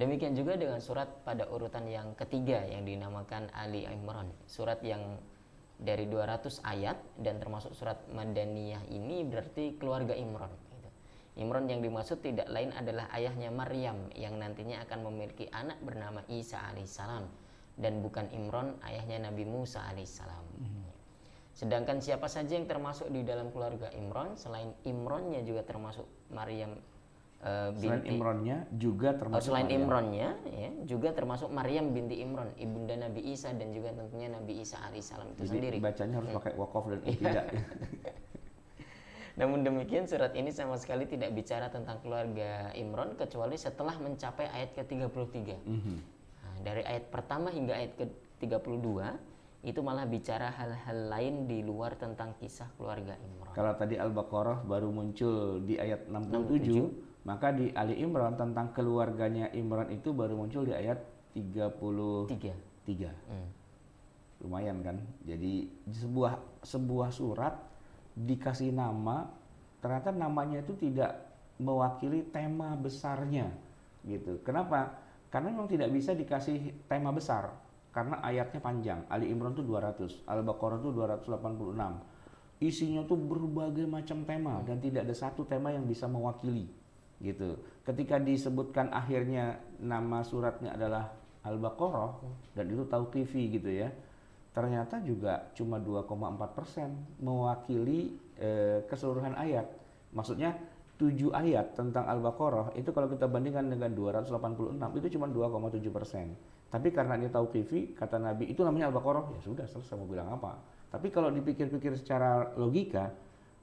Demikian juga dengan surat pada urutan yang ketiga yang dinamakan Ali Imran. Surat yang dari 200 ayat dan termasuk surat Madaniyah ini berarti keluarga Imran. Imran yang dimaksud tidak lain adalah ayahnya Maryam yang nantinya akan memiliki anak bernama Isa alaihissalam, dan bukan Imran ayahnya Nabi Musa alaihissalam. Sedangkan siapa saja yang termasuk di dalam keluarga Imran selain Imrannya juga termasuk Maryam Selain Imronnya juga termasuk selain Imronnya ya, juga termasuk Maryam binti Imran, ibunda Nabi Isa dan juga tentunya Nabi Isa alaihissalam itu. Jadi sendiri. Bacanya harus pakai wakaf dan tidak. Namun demikian surat ini sama sekali tidak bicara tentang keluarga Imran kecuali setelah mencapai ayat ke-33. Nah, dari ayat pertama hingga ayat ke-32 itu malah bicara hal-hal lain di luar tentang kisah keluarga Imran. Kalau tadi Al-Baqarah baru muncul di ayat 67. Maka di Ali Imran tentang keluarganya Imran itu baru muncul di ayat 33. Lumayan kan? Jadi sebuah surat dikasih nama, ternyata namanya itu tidak mewakili tema besarnya gitu. Kenapa? Karena memang tidak bisa dikasih tema besar karena ayatnya panjang. Ali Imran itu 200, Al-Baqarah itu 286. Isinya tuh berbagai macam tema dan tidak ada satu tema yang bisa mewakili gitu. Ketika disebutkan akhirnya nama suratnya adalah Al-Baqarah dan itu tauqifi gitu ya, ternyata juga cuma 2,4% mewakili keseluruhan ayat. Maksudnya 7 ayat tentang Al-Baqarah itu kalau kita bandingkan dengan 286 itu cuma 2,7%. Tapi karena ini tauqifi, kata Nabi itu namanya Al-Baqarah, ya sudah selesai, mau bilang apa. Tapi kalau dipikir-pikir secara logika,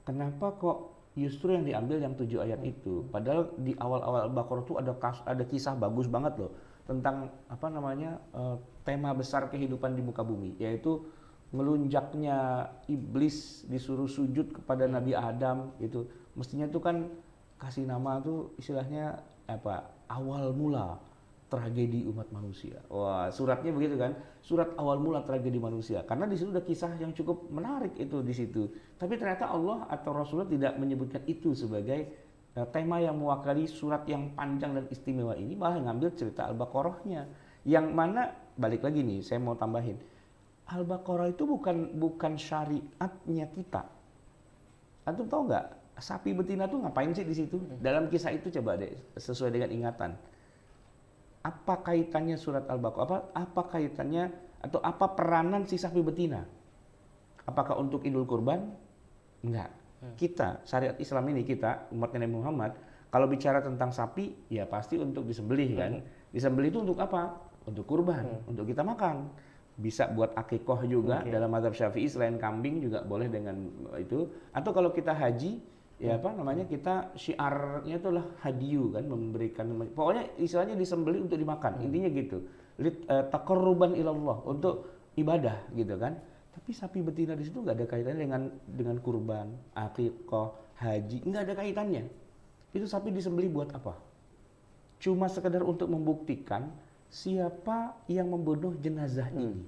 kenapa kok justru yang diambil yang 7 ayat itu? Padahal di awal-awal Al-Baqarah itu ada kisah bagus banget loh tentang apa namanya tema besar kehidupan di muka bumi, yaitu melunjaknya iblis disuruh sujud kepada Nabi Adam gitu. Mestinya itu kan kasih nama tuh istilahnya apa, awal mula tragedi umat manusia. Wah, suratnya begitu kan, surat awal mula tragedi manusia. Karena di situ ada kisah yang cukup menarik itu di situ. Tapi ternyata Allah atau Rasulullah tidak menyebutkan itu sebagai tema yang mewakili surat yang panjang dan istimewa ini, malah ngambil cerita Al-Baqarahnya. Yang mana balik lagi nih, saya mau tambahin. Al-Baqarah itu bukan syariatnya kita. Antum tahu nggak? Sapi betina tuh ngapain sih di situ? Dalam kisah itu coba deh sesuai dengan ingatan. Apa kaitannya surat Al-Baqarah? Apa kaitannya atau apa peranan si sapi betina? Apakah untuk Idul Kurban? Enggak. Kita, syariat Islam ini, kita umat Nabi Muhammad, kalau bicara tentang sapi, ya pasti untuk disembelih kan. Disembelih itu untuk apa? Untuk kurban, untuk kita makan. Bisa buat akikoh juga dalam mazhab Syafi'i, selain kambing juga boleh dengan itu. Atau kalau kita haji, ya apa namanya, kita syiarnya itu adalah hadiyu kan, memberikan, pokoknya istilahnya disembelih untuk dimakan. Intinya gitu. Taqarruban ilallah, untuk ibadah gitu kan. Tapi sapi betina di situ nggak ada kaitannya dengan kurban, akikoh, haji, nggak ada kaitannya. Itu sapi disembelih buat apa? Cuma sekedar untuk membuktikan siapa yang membunuh jenazah ini.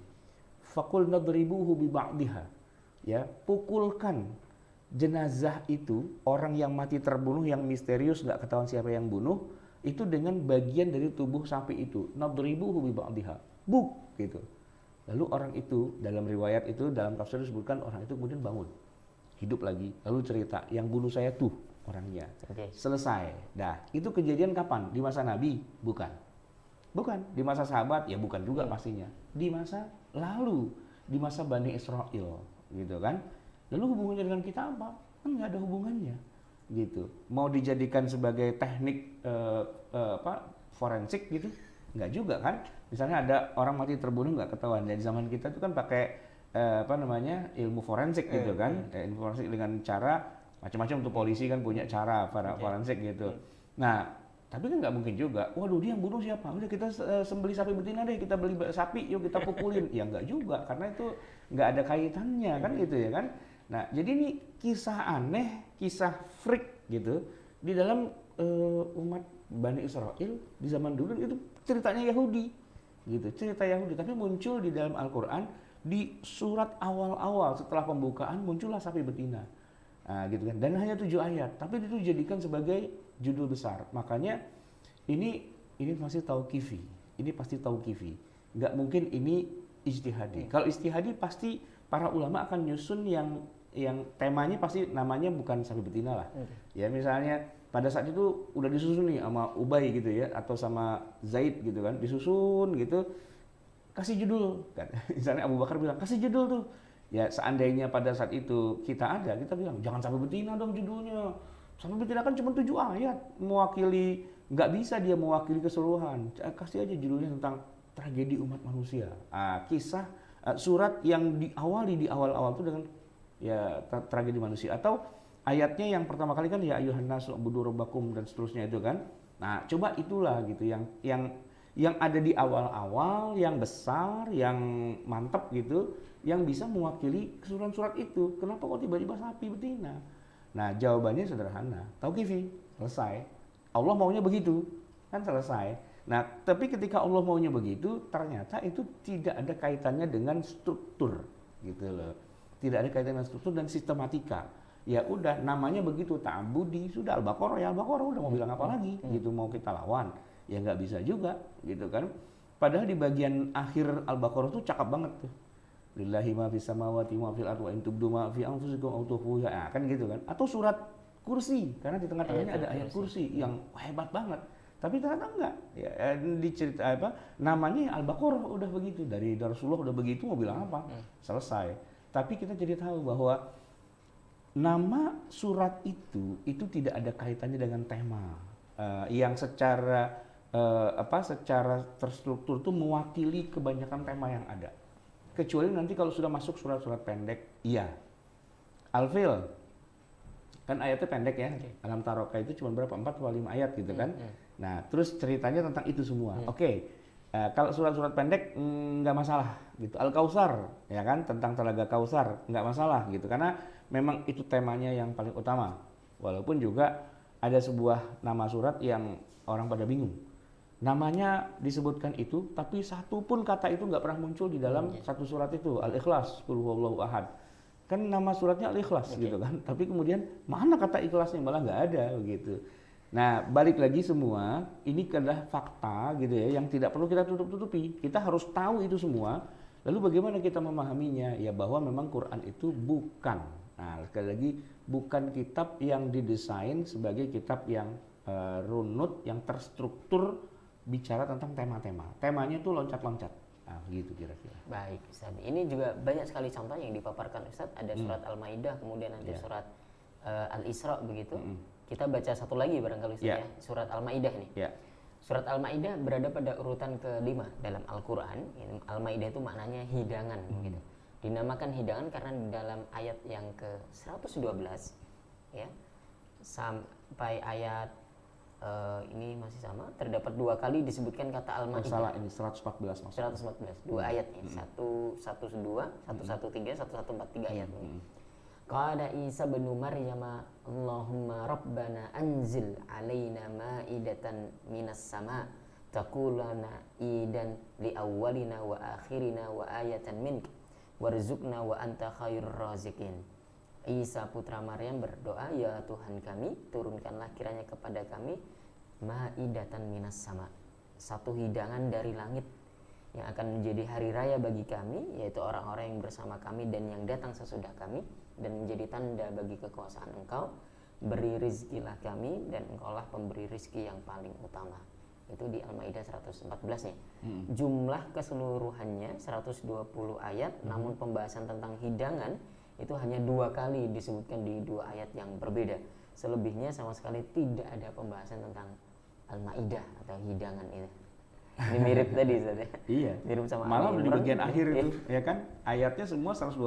Faqul nadribuhu bi ba'diha. Ya, pukulkan jenazah itu, orang yang mati terbunuh yang misterius nggak ketahuan siapa yang bunuh, itu dengan bagian dari tubuh sapi itu. Nadribuhu bi ba'diha. Buk gitu. Lalu orang itu, dalam riwayat itu, dalam tafsir disebutkan orang itu kemudian bangun, hidup lagi, lalu cerita, yang bunuh saya tuh orangnya. Selesai. Dah, itu kejadian kapan? Di masa Nabi? Bukan. Bukan. Di masa sahabat? Ya bukan juga pastinya. Di masa lalu, di masa Bani Israel, gitu kan? Lalu hubungannya dengan kita apa? Enggak ada hubungannya, gitu. Mau dijadikan sebagai teknik forensik gitu? Enggak juga kan? Misalnya ada orang mati terbunuh nggak ketahuan. Dan di zaman kita itu kan pakai ilmu forensik gitu kan, ilmu forensik dengan cara macam-macam. Untuk polisi kan punya cara forensik gitu. Nah, tapi kan nggak mungkin juga. Waduh, dia yang bunuh siapa? Udah kita sembelih sapi betina deh, kita beli sapi, yuk kita pukulin. Ya nggak juga, karena itu nggak ada kaitannya kan gitu ya kan. Nah, jadi ini kisah aneh, kisah freak gitu di dalam umat Bani Israel di zaman dulu. Itu ceritanya Yahudi gitu, cerita Yahudi, tapi muncul di dalam Al-Quran di surat awal-awal setelah pembukaan muncullah sapi betina, gitu kan, dan hanya 7 ayat, tapi itu dijadikan sebagai judul besar. Makanya ini pasti tauqifi, nggak mungkin ini ijtihadi. Kalau ijtihadi pasti para ulama akan nyusun yang temanya pasti namanya bukan sapi betina lah. Ya misalnya pada saat itu udah disusun nih sama Ubay gitu ya, atau sama Zaid gitu kan, disusun gitu, kasih judul kan. Misalnya Abu Bakar bilang kasih judul tuh. Ya seandainya pada saat itu kita bilang jangan sapi betina dong judulnya. Sapi betina kan cuma 7 ayat, mewakili, nggak bisa dia mewakili keseluruhan. Kasih aja judulnya tentang tragedi umat manusia. Kisah surat yang diawali di awal-awal itu dengan ya tragedi manusia. Atau ayatnya yang pertama kali kan ya ayyuhan nasu ubudu rabbakum dan seterusnya itu kan. Nah, coba itulah gitu yang ada di awal-awal, yang besar, yang mantap gitu, yang bisa mewakili keseluruhan surat itu. Kenapa kok tiba-tiba sapi betina? Nah, jawabannya sederhana. Tauqifi, selesai. Allah maunya begitu, kan selesai. Nah, tapi ketika Allah maunya begitu, ternyata itu tidak ada kaitannya dengan struktur gitu loh. Tidak ada kaitannya dengan struktur dan sistematika. Ya udah namanya begitu, ta'budi, sudah Al-Baqarah ya Al-Baqarah, udah mau bilang apa lagi gitu, mau kita lawan ya nggak bisa juga gitu kan. Padahal di bagian akhir Al-Baqarah tuh cakep banget tuh, lillahi ma fis samawati wa fil ardi wa in tubdu ma fi anfusikum aw tukhfuhu, kan gitu kan. Atau surat Kursi, karena di tengah-tengahnya ada ayat kursi yang hebat banget. Tapi ternyata enggak. Ya, dicerita apa? Namanya Al-Baqarah udah begitu, dari Rasulullah udah begitu, mau bilang apa? Selesai. Tapi kita jadi tahu bahwa nama surat itu tidak ada kaitannya dengan tema yang secara secara terstruktur itu mewakili kebanyakan tema yang ada. Kecuali nanti kalau sudah masuk surat-surat pendek, iya. Al-Fil kan ayatnya pendek ya. Alam Taroka itu cuma berapa? 4 atau 5 ayat gitu kan. Nah, terus ceritanya tentang itu semua. Oke. Kalau surat-surat pendek nggak masalah gitu. Al-Kautsar ya kan, tentang telaga Kautsar nggak masalah gitu, karena memang itu temanya yang paling utama. Walaupun juga ada sebuah nama surat yang orang pada bingung. Namanya disebutkan itu, tapi satu pun kata itu nggak pernah muncul di dalam satu surat itu. Al-Ikhlas, Qul huwallahu ahad. Kan nama suratnya Al-Ikhlas gitu kan. Tapi kemudian mana kata ikhlasnya, malah nggak ada begitu. Nah, balik lagi semua, ini adalah fakta gitu ya, yang tidak perlu kita tutup-tutupi. Kita harus tahu itu semua. Lalu bagaimana kita memahaminya? Ya bahwa memang Quran itu bukan, nah sekali lagi, bukan kitab yang didesain sebagai kitab yang runut, yang terstruktur, bicara tentang tema-tema. Temanya itu loncat-loncat. Nah, gitu kira-kira. Baik, Ustaz. Ini juga banyak sekali contoh yang dipaparkan Ustaz. Ada surat Al-Maidah, kemudian nanti surat Al-Isra begitu. Kita baca satu lagi barangkali Ustaz ya, surat Al-Maidah nih. Surat Al-Maidah berada pada urutan ke-5 dalam Al-Qur'an. Al-Maidah itu maknanya hidangan gitu. Dinamakan hidangan karena di dalam ayat yang ke-112 ya, sampai ayat ini masih sama, terdapat 2 kali disebutkan kata Al-Maidah. Salah, ini 114 maksudnya. 114, 2 ayat ya. 112, 113, 143 ayat ini. Qala Isa bin Maryam, Allahumma rabbana anzil alaina ma'idatan minas sama taqulana idan li awwalina wa akhirina wa ayatan mink warzuqna wa anta khairur raziqin. Isa putra Maryam berdoa, ya Tuhan kami, turunkanlah kiranya kepada kami ma'idatan minas sama, satu hidangan dari langit yang akan menjadi hari raya bagi kami, yaitu orang-orang yang bersama kami dan yang datang sesudah kami, dan menjadi tanda bagi kekuasaan Engkau. Beri rizkilah kami, dan Engkaulah pemberi rizki yang paling utama. Itu di Al-Maidah 114 nih. Jumlah keseluruhannya 120 ayat, namun pembahasan tentang hidangan itu hanya 2 kali disebutkan di 2 ayat yang berbeda. Selebihnya sama sekali tidak ada pembahasan tentang Al-Maidah atau hidangan itu. Ini mirip tadi Ustaz ya. Iya. Mirip sama malah di bagian akhir ya. itu ya kan, ayatnya semua 120.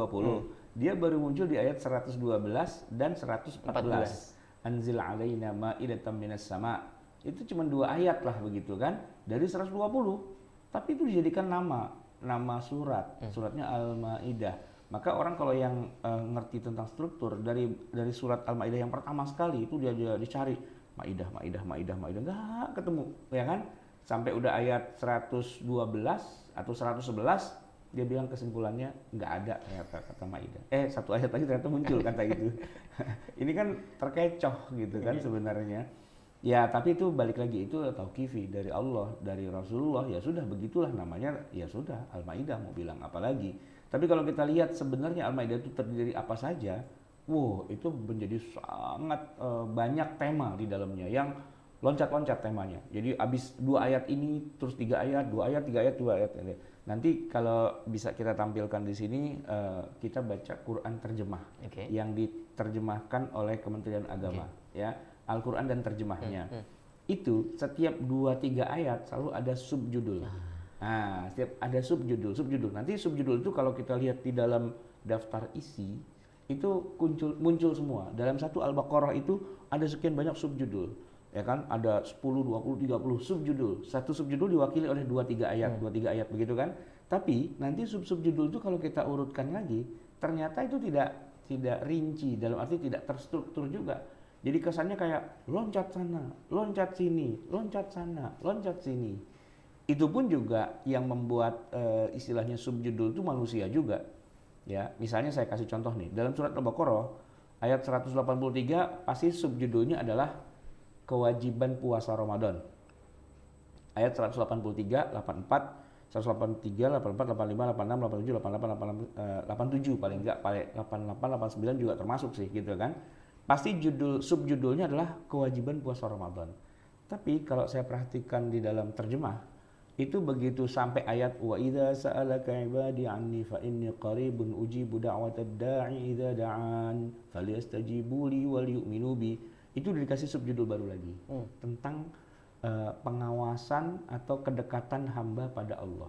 Dia baru muncul di ayat 112 dan 114. Anzil alaina ma'idatan minas sama. Itu cuma 2 ayat lah begitu kan, dari 120. Tapi itu dijadikan nama surat. Suratnya Al-Maidah. Maka orang kalau yang ngerti tentang struktur dari surat Al-Maidah yang pertama sekali itu dia dicari Maidah nggak ketemu ya kan, sampai udah ayat 112 atau 111 dia bilang kesimpulannya nggak ada kata Maidah. Satu ayat lagi ternyata muncul kata itu. Ini kan terkecoh gitu kan sebenarnya. Ya tapi itu balik lagi, itu tauqifi dari Allah, dari Rasulullah, ya sudah begitulah namanya, ya sudah Al-Maidah, mau bilang apa lagi. Tapi kalau kita lihat sebenarnya Al-Maidah itu terdiri dari apa saja, itu menjadi sangat banyak tema di dalamnya yang loncat-loncat temanya. Jadi abis 2 ayat ini terus 3 ayat, 2 ayat, 3 ayat, 2 ayat. Nanti kalau bisa kita tampilkan di sini, kita baca Quran terjemah yang diterjemahkan oleh Kementerian Agama, ya, Al-Quran dan terjemahnya. Itu setiap 2-3 ayat selalu ada subjudul. Nah, setiap ada subjudul. Nanti subjudul itu kalau kita lihat di dalam daftar isi, itu muncul semua. Dalam satu Al-Baqarah itu ada sekian banyak subjudul. Ya kan, ada 10, 20, 30 subjudul. Satu subjudul diwakili oleh 2-3 ayat, 2-3 ayat begitu kan. Tapi nanti subjudul itu kalau kita urutkan lagi, ternyata itu tidak rinci, dalam arti tidak terstruktur juga. Jadi kesannya kayak loncat sana, loncat sini, loncat sana, loncat sini. Itu pun juga yang membuat istilahnya subjudul itu manusia juga. Ya, misalnya saya kasih contoh nih, dalam surat Al-Baqarah ayat 183 pasti subjudulnya adalah kewajiban puasa Ramadan. Ayat 183, 84, 183, 84, 85, 86, 87, 88, 87 paling enggak, 88, 89 juga termasuk sih gitu kan. Pasti subjudulnya adalah kewajiban puasa Ramadan. Tapi kalau saya perhatikan di dalam terjemah, itu begitu sampai ayat wa idza sa'alaka ibadi anni fa inni qaribun ujibu da'watad da'i idza da'an falyastajibu li wal yu'minu bi. Itu dikasih subjudul baru lagi tentang pengawasan atau kedekatan hamba pada Allah.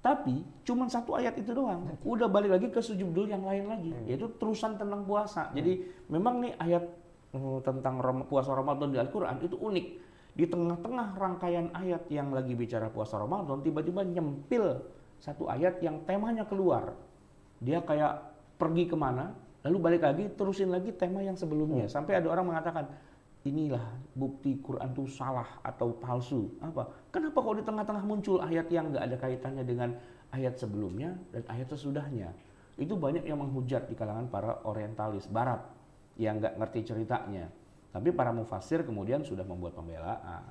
Tapi cuma satu ayat itu doang, udah balik lagi ke subjudul yang lain lagi, yaitu terusan tentang puasa. Jadi memang nih ayat tentang puasa Ramadan di Al-Quran itu unik. Di tengah-tengah rangkaian ayat yang lagi bicara puasa Ramadan, tiba-tiba nyempil satu ayat yang temanya keluar. Dia kayak pergi kemana, lalu balik lagi, terusin lagi tema yang sebelumnya. Sampai ada orang mengatakan, inilah bukti Quran itu salah atau palsu. Apa? Kenapa kok di tengah-tengah muncul ayat yang nggak ada kaitannya dengan ayat sebelumnya dan ayat sesudahnya? Itu banyak yang menghujat di kalangan para orientalis barat yang nggak ngerti ceritanya. Tapi para mufassir kemudian sudah membuat pembelaan.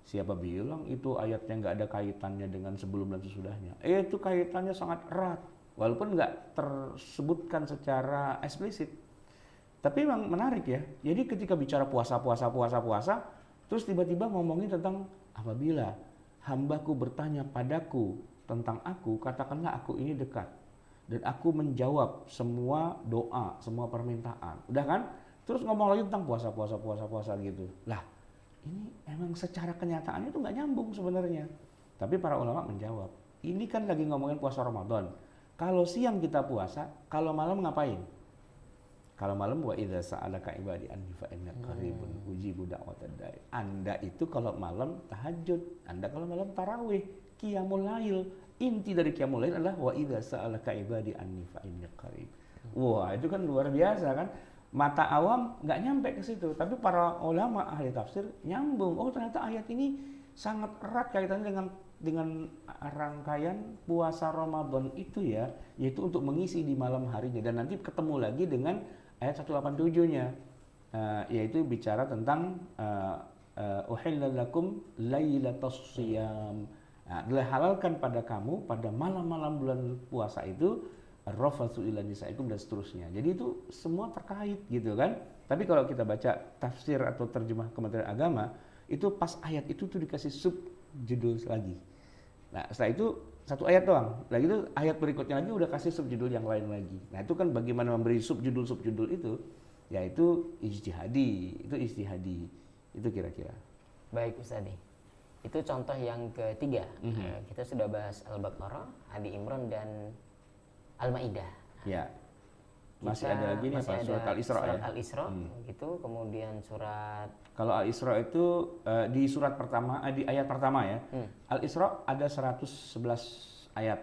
Siapa bilang itu ayatnya nggak ada kaitannya dengan sebelum dan sesudahnya? Itu kaitannya sangat erat, walaupun nggak tersebutkan secara eksplisit. Tapi memang menarik ya. Jadi ketika bicara puasa, terus tiba-tiba ngomongin tentang apabila hambaku bertanya padaku tentang aku, katakanlah aku ini dekat. Dan aku menjawab semua doa, semua permintaan. Udah kan? Terus ngomong lagi tentang puasa gitu. Lah, ini emang secara kenyataannya itu nggak nyambung sebenarnya. Tapi para ulama menjawab, ini kan lagi ngomongin puasa Ramadan. Kalau siang kita puasa, kalau malam ngapain? Kalau malam wa idza sa'alaka ibadi anni fa inna qaribun ujibu da'watad da'i. Anda itu kalau malam tahajud, Anda kalau malam tarawih, qiyamul lail. Inti dari qiyamul lail adalah wa idza sa'alaka ibadi anni fa inna qarib. Wah, itu kan luar biasa kan? Mata awam nggak nyampe ke situ, tapi para ulama ahli tafsir nyambung. Oh, ternyata ayat ini sangat erat kaitannya dengan rangkaian puasa Ramadan itu ya, yaitu untuk mengisi di malam harinya dan nanti ketemu lagi dengan ayat 187-nya, yaitu bicara tentang uhilla lakum lailatas shiyam. Dihalalkan pada kamu pada malam-malam bulan puasa itu rafatsu ila nisaikum dan seterusnya. Jadi itu semua terkait gitu kan. Tapi kalau kita baca tafsir atau terjemah Kementerian Agama, itu pas ayat itu tuh dikasih subjudul lagi. Nah, setelah itu satu ayat doang. Lagi itu ayat berikutnya lagi udah kasih subjudul yang lain lagi. Nah, itu kan bagaimana memberi subjudul itu, yaitu ijtihadi. Itu kira-kira. Baik Ustaz. Itu contoh yang ketiga. Kita sudah bahas Al-Baqarah, Ali Imran dan Al-Maidah. Ya. Masih ada lagi nih apa? Surat Al-Isra ya. Surat Al-Isra gitu, kemudian surat kalau Al-Isra itu di surat pertama, di ayat pertama ya. Al-Isra ada 111 ayat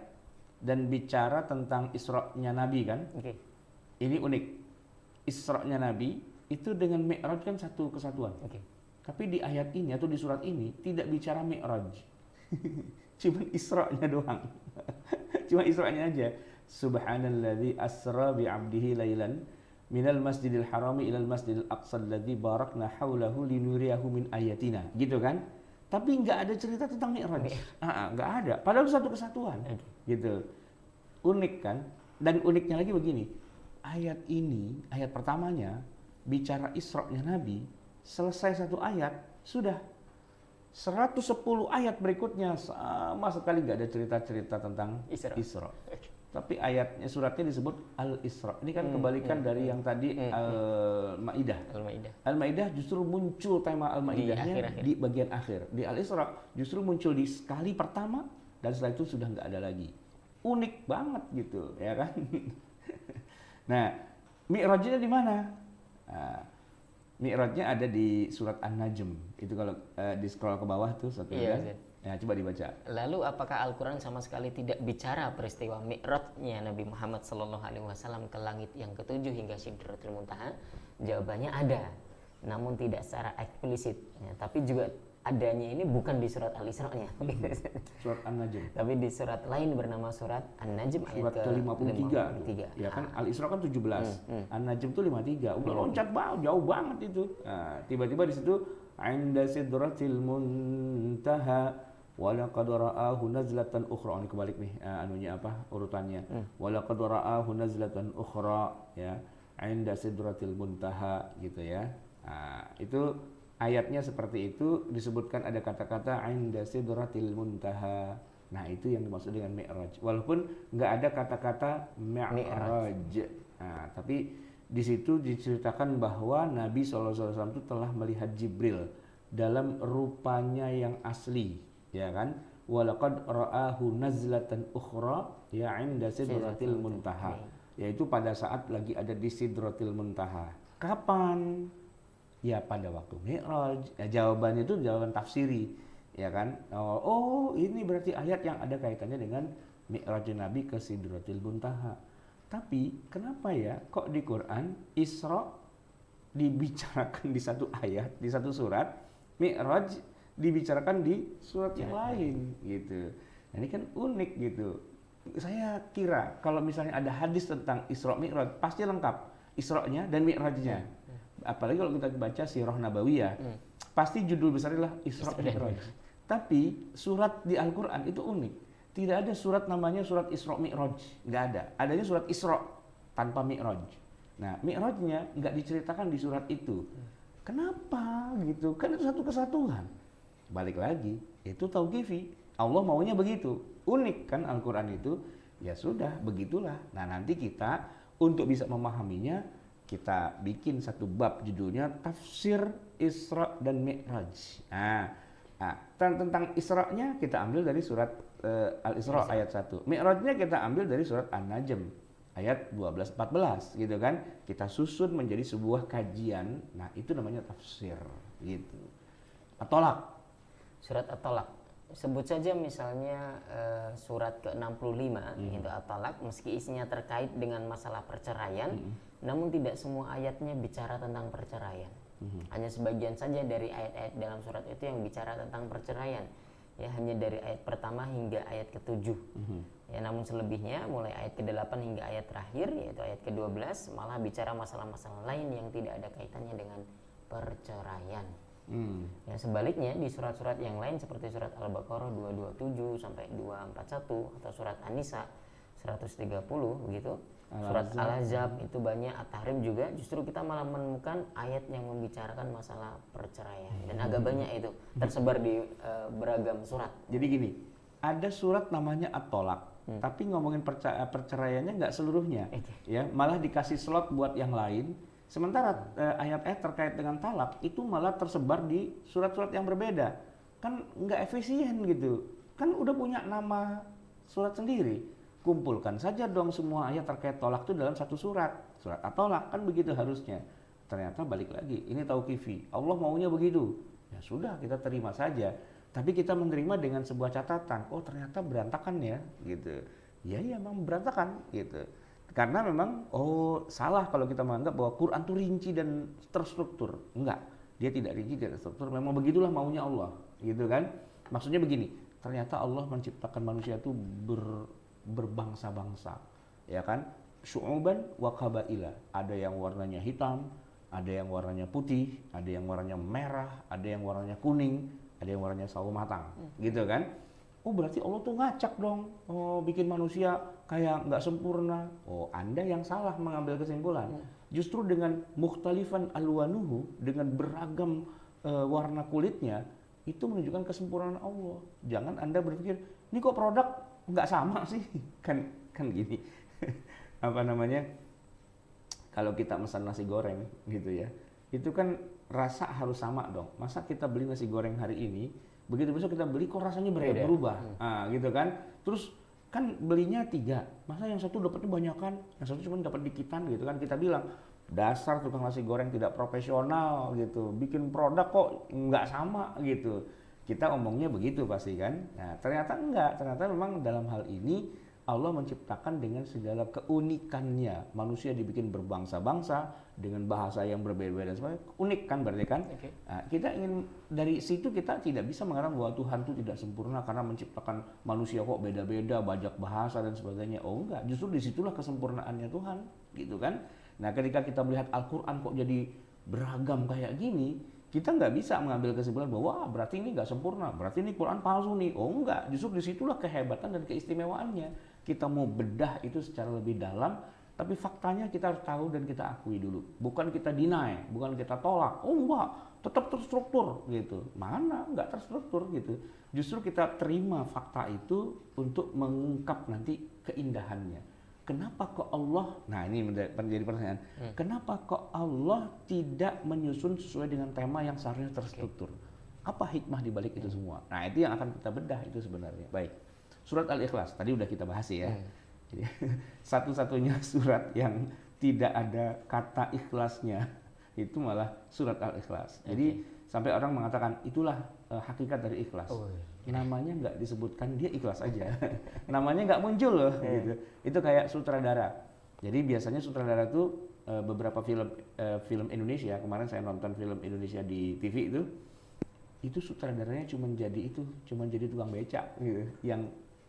dan bicara tentang Isra-nya Nabi kan. Ini unik. Isra-nya Nabi itu dengan Mi'raj kan satu kesatuan. Tapi di ayat ini atau di surat ini tidak bicara Mi'raj. Cuma Isra-nya doang. Cuma Isra-nya aja. Subhanalladzi asra bi'abdihi lailan minal masjidil harami ilal masjidil aqsa alladzi barakna haulahu linuriyahu min ayatina. Gitu kan? Tapi nggak ada cerita tentang Mi'raj. Nggak ada. Padahal satu kesatuan. Gitu. Unik kan? Dan uniknya lagi begini. Ayat ini, ayat pertamanya bicara Isra-nya Nabi, selesai satu ayat, sudah 110 ayat berikutnya sama sekali nggak ada cerita-cerita tentang Isra. Tapi ayatnya, suratnya disebut Al-Isra. Ini kan kebalikan dari yang tadi Al-Maidah. Al-Maidah justru muncul tema Al-Maidahnya di bagian akhir. Di Al-Isra justru muncul di sekali pertama dan setelah itu sudah nggak ada lagi. Unik banget gitu, ya kan? Nah, Mi'rajnya di mana? Mi'rajnya ada di surat An-Najm. Itu kalau di scroll ke bawah tuh satu ya, coba dibaca. Lalu apakah Al-Quran sama sekali tidak bicara peristiwa Mi'rajnya Nabi Muhammad SAW ke langit yang ketujuh hingga Sidratul Muntaha? Jawabannya ada, namun tidak secara eksplisit. Ya, tapi juga adanya ini bukan di surat Al-Isra-nya. Surat An-Najm. Tapi di surat lain bernama surat An-Najm ayat ke-53. Ya kan Al-Isra kan 17. An-Najm itu 53. Udah loncat jauh banget itu. Nah, tiba-tiba di situ 'inda sidratil muntaha wa laqad ra'ahu nazlatan ukhra. Ini kebalik nih anunya apa urutannya. Wa laqad ra'ahu nazlatan ukhra ya 'inda sidratil muntaha gitu ya. Nah, itu ayatnya seperti itu, disebutkan ada kata-kata 'inda sidratil muntaha. Nah, itu yang dimaksud dengan mi'raj. Walaupun nggak ada kata-kata mi'raj. Nah, tapi di situ diceritakan bahwa Nabi SAW itu telah melihat Jibril dalam rupanya yang asli, ya kan? Walaqad ra'ahu nazlatan ukhra ya 'inda sidratil muntaha. Yaitu pada saat lagi ada di sidratil muntaha. Kapan? Ya pada waktu Mi'raj. Ya, jawabannya itu jawaban tafsiri, ya kan? Oh, ini berarti ayat yang ada kaitannya dengan Mi'raj Nabi ke Sidratil Muntaha. Tapi kenapa ya kok di Quran Isra dibicarakan di satu ayat, di satu surat, Mi'raj dibicarakan di surat yang lain gitu. Nah, ini kan unik gitu. Saya kira kalau misalnya ada hadis tentang Isra Mi'raj pasti lengkap Isra-nya dan Mi'raj-nya. Apalagi kalau kita baca Sirah Nabawiyah, pasti judul besarnya adalah Isra Mi'raj. Tapi surat di Al-Quran itu unik. Tidak ada surat namanya surat Isra Mi'raj, nggak ada. Adanya surat Isra tanpa Mi'raj. Nah, Mi'rajnya nggak diceritakan di surat itu. Kenapa gitu? Kan itu satu kesatuan. Balik lagi, itu tauqifi. Allah maunya begitu. Unik kan Al-Quran itu? Ya sudah, begitulah. Nah, nanti kita untuk bisa memahaminya, kita bikin satu bab judulnya Tafsir Isra dan Mi'raj. Nah, tentang Isra-nya kita ambil dari surat Al-Isra ayat 1. Mi'raj-nya kita ambil dari surat An-Najm ayat 12-14 gitu kan. Kita susun menjadi sebuah kajian. Nah, itu namanya tafsir gitu. At-Tolak. Surat At-Tolak. Sebut saja misalnya surat ke-65 itu At-Talaq, meski isinya terkait dengan masalah perceraian, namun tidak semua ayatnya bicara tentang perceraian. Hanya sebagian saja dari ayat-ayat dalam surat itu yang bicara tentang perceraian. Ya, hanya dari ayat pertama hingga ayat ke-7. Ya, namun selebihnya mulai ayat ke-8 hingga ayat terakhir yaitu ayat ke-12 malah bicara masalah-masalah lain yang tidak ada kaitannya dengan perceraian. Ya, sebaliknya di surat-surat yang lain seperti surat Al-Baqarah 227 sampai 241 atau surat An-Nisa 130 begitu. Surat Al-Ahzab itu banyak, At-Tahrim juga, justru kita malah menemukan ayat yang membicarakan masalah perceraian dan agak banyak itu tersebar di beragam surat. Jadi gini, ada surat namanya At-Tolak, tapi ngomongin perceraiannya nggak seluruhnya, ya malah dikasih slot buat yang lain. Sementara ayat-ayat terkait dengan talak itu malah tersebar di surat-surat yang berbeda. Kan nggak efisien gitu. Kan udah punya nama surat sendiri. Kumpulkan saja dong semua ayat terkait tolak itu dalam satu surat. Surat At-Tolak kan begitu harusnya. Ternyata balik lagi, ini tauqifi. Allah maunya begitu. Ya sudah, kita terima saja. Tapi kita menerima dengan sebuah catatan. Oh, ternyata berantakan ya gitu. Ya memang berantakan gitu. Karena memang salah kalau kita menganggap bahwa Quran itu rinci dan terstruktur. Enggak, dia tidak rinci, tidak terstruktur. Memang begitulah maunya Allah, gitu kan? Maksudnya begini, ternyata Allah menciptakan manusia itu berbangsa-bangsa, ya kan? Syu'uban wa qabaila. Ada yang warnanya hitam, ada yang warnanya putih, ada yang warnanya merah, ada yang warnanya kuning, ada yang warnanya sawo matang, gitu kan? Oh, berarti Allah tuh ngacak dong, bikin manusia kayak nggak sempurna. Oh, Anda yang salah mengambil kesimpulan. Justru dengan mukhtalifan alwanuhu, dengan beragam warna kulitnya, itu menunjukkan kesempurnaan Allah. Jangan Anda berpikir, ini kok produk nggak sama sih? Kan gini, apa namanya, kalau kita pesan nasi goreng gitu ya, itu kan rasa harus sama dong. Masa kita beli nasi goreng hari ini, begitu besok kita beli kok rasanya berubah, gitu kan? Terus kan belinya 3, masa yang satu dapatnya banyakan, yang satu cuma dapat dikitan gitu kan? Kita bilang dasar tukang nasi goreng tidak profesional gitu, bikin produk kok nggak sama gitu. Kita omongnya begitu pasti kan? Nah, ternyata enggak, ternyata memang dalam hal ini Allah menciptakan dengan segala keunikannya. Manusia dibikin berbangsa-bangsa dengan bahasa yang berbeda-beda dan sebagainya. Unik kan berarti kan? Okay. Nah, kita ingin dari situ kita tidak bisa mengatakan bahwa Tuhan itu tidak sempurna karena menciptakan manusia kok beda-beda, banyak bahasa dan sebagainya. Oh enggak, justru disitulah kesempurnaannya Tuhan, gitu kan? Nah, ketika kita melihat Al-Quran kok jadi beragam kayak gini, kita nggak bisa mengambil kesimpulan bahwa berarti ini nggak sempurna, berarti ini Quran palsu nih. Oh enggak, justru disitulah kehebatan dan keistimewaannya. Kita mau bedah itu secara lebih dalam, Tapi faktanya kita harus tahu dan kita akui dulu. Bukan kita deny, bukan kita tolak. Oh enggak, tetap terstruktur gitu. Mana enggak terstruktur gitu. Justru kita terima fakta itu untuk mengungkap nanti keindahannya. Kenapa kok Allah, nah ini menjadi pertanyaan. Kenapa kok Allah tidak menyusun sesuai dengan tema yang seharusnya terstruktur? Apa hikmah di balik itu semua? Nah, itu yang akan kita bedah itu sebenarnya. Baik. Surat Al-Ikhlas tadi udah kita bahas ya. Jadi satu-satunya surat yang tidak ada kata ikhlasnya itu malah surat Al-Ikhlas. Jadi sampai orang mengatakan itulah hakikat dari ikhlas. Namanya nggak disebutkan, dia ikhlas aja. Namanya nggak muncul loh gitu. Itu kayak sutradara. Jadi biasanya sutradara itu beberapa film Indonesia, kemarin saya nonton film Indonesia di TV itu sutradaranya cuma jadi tukang becak gitu,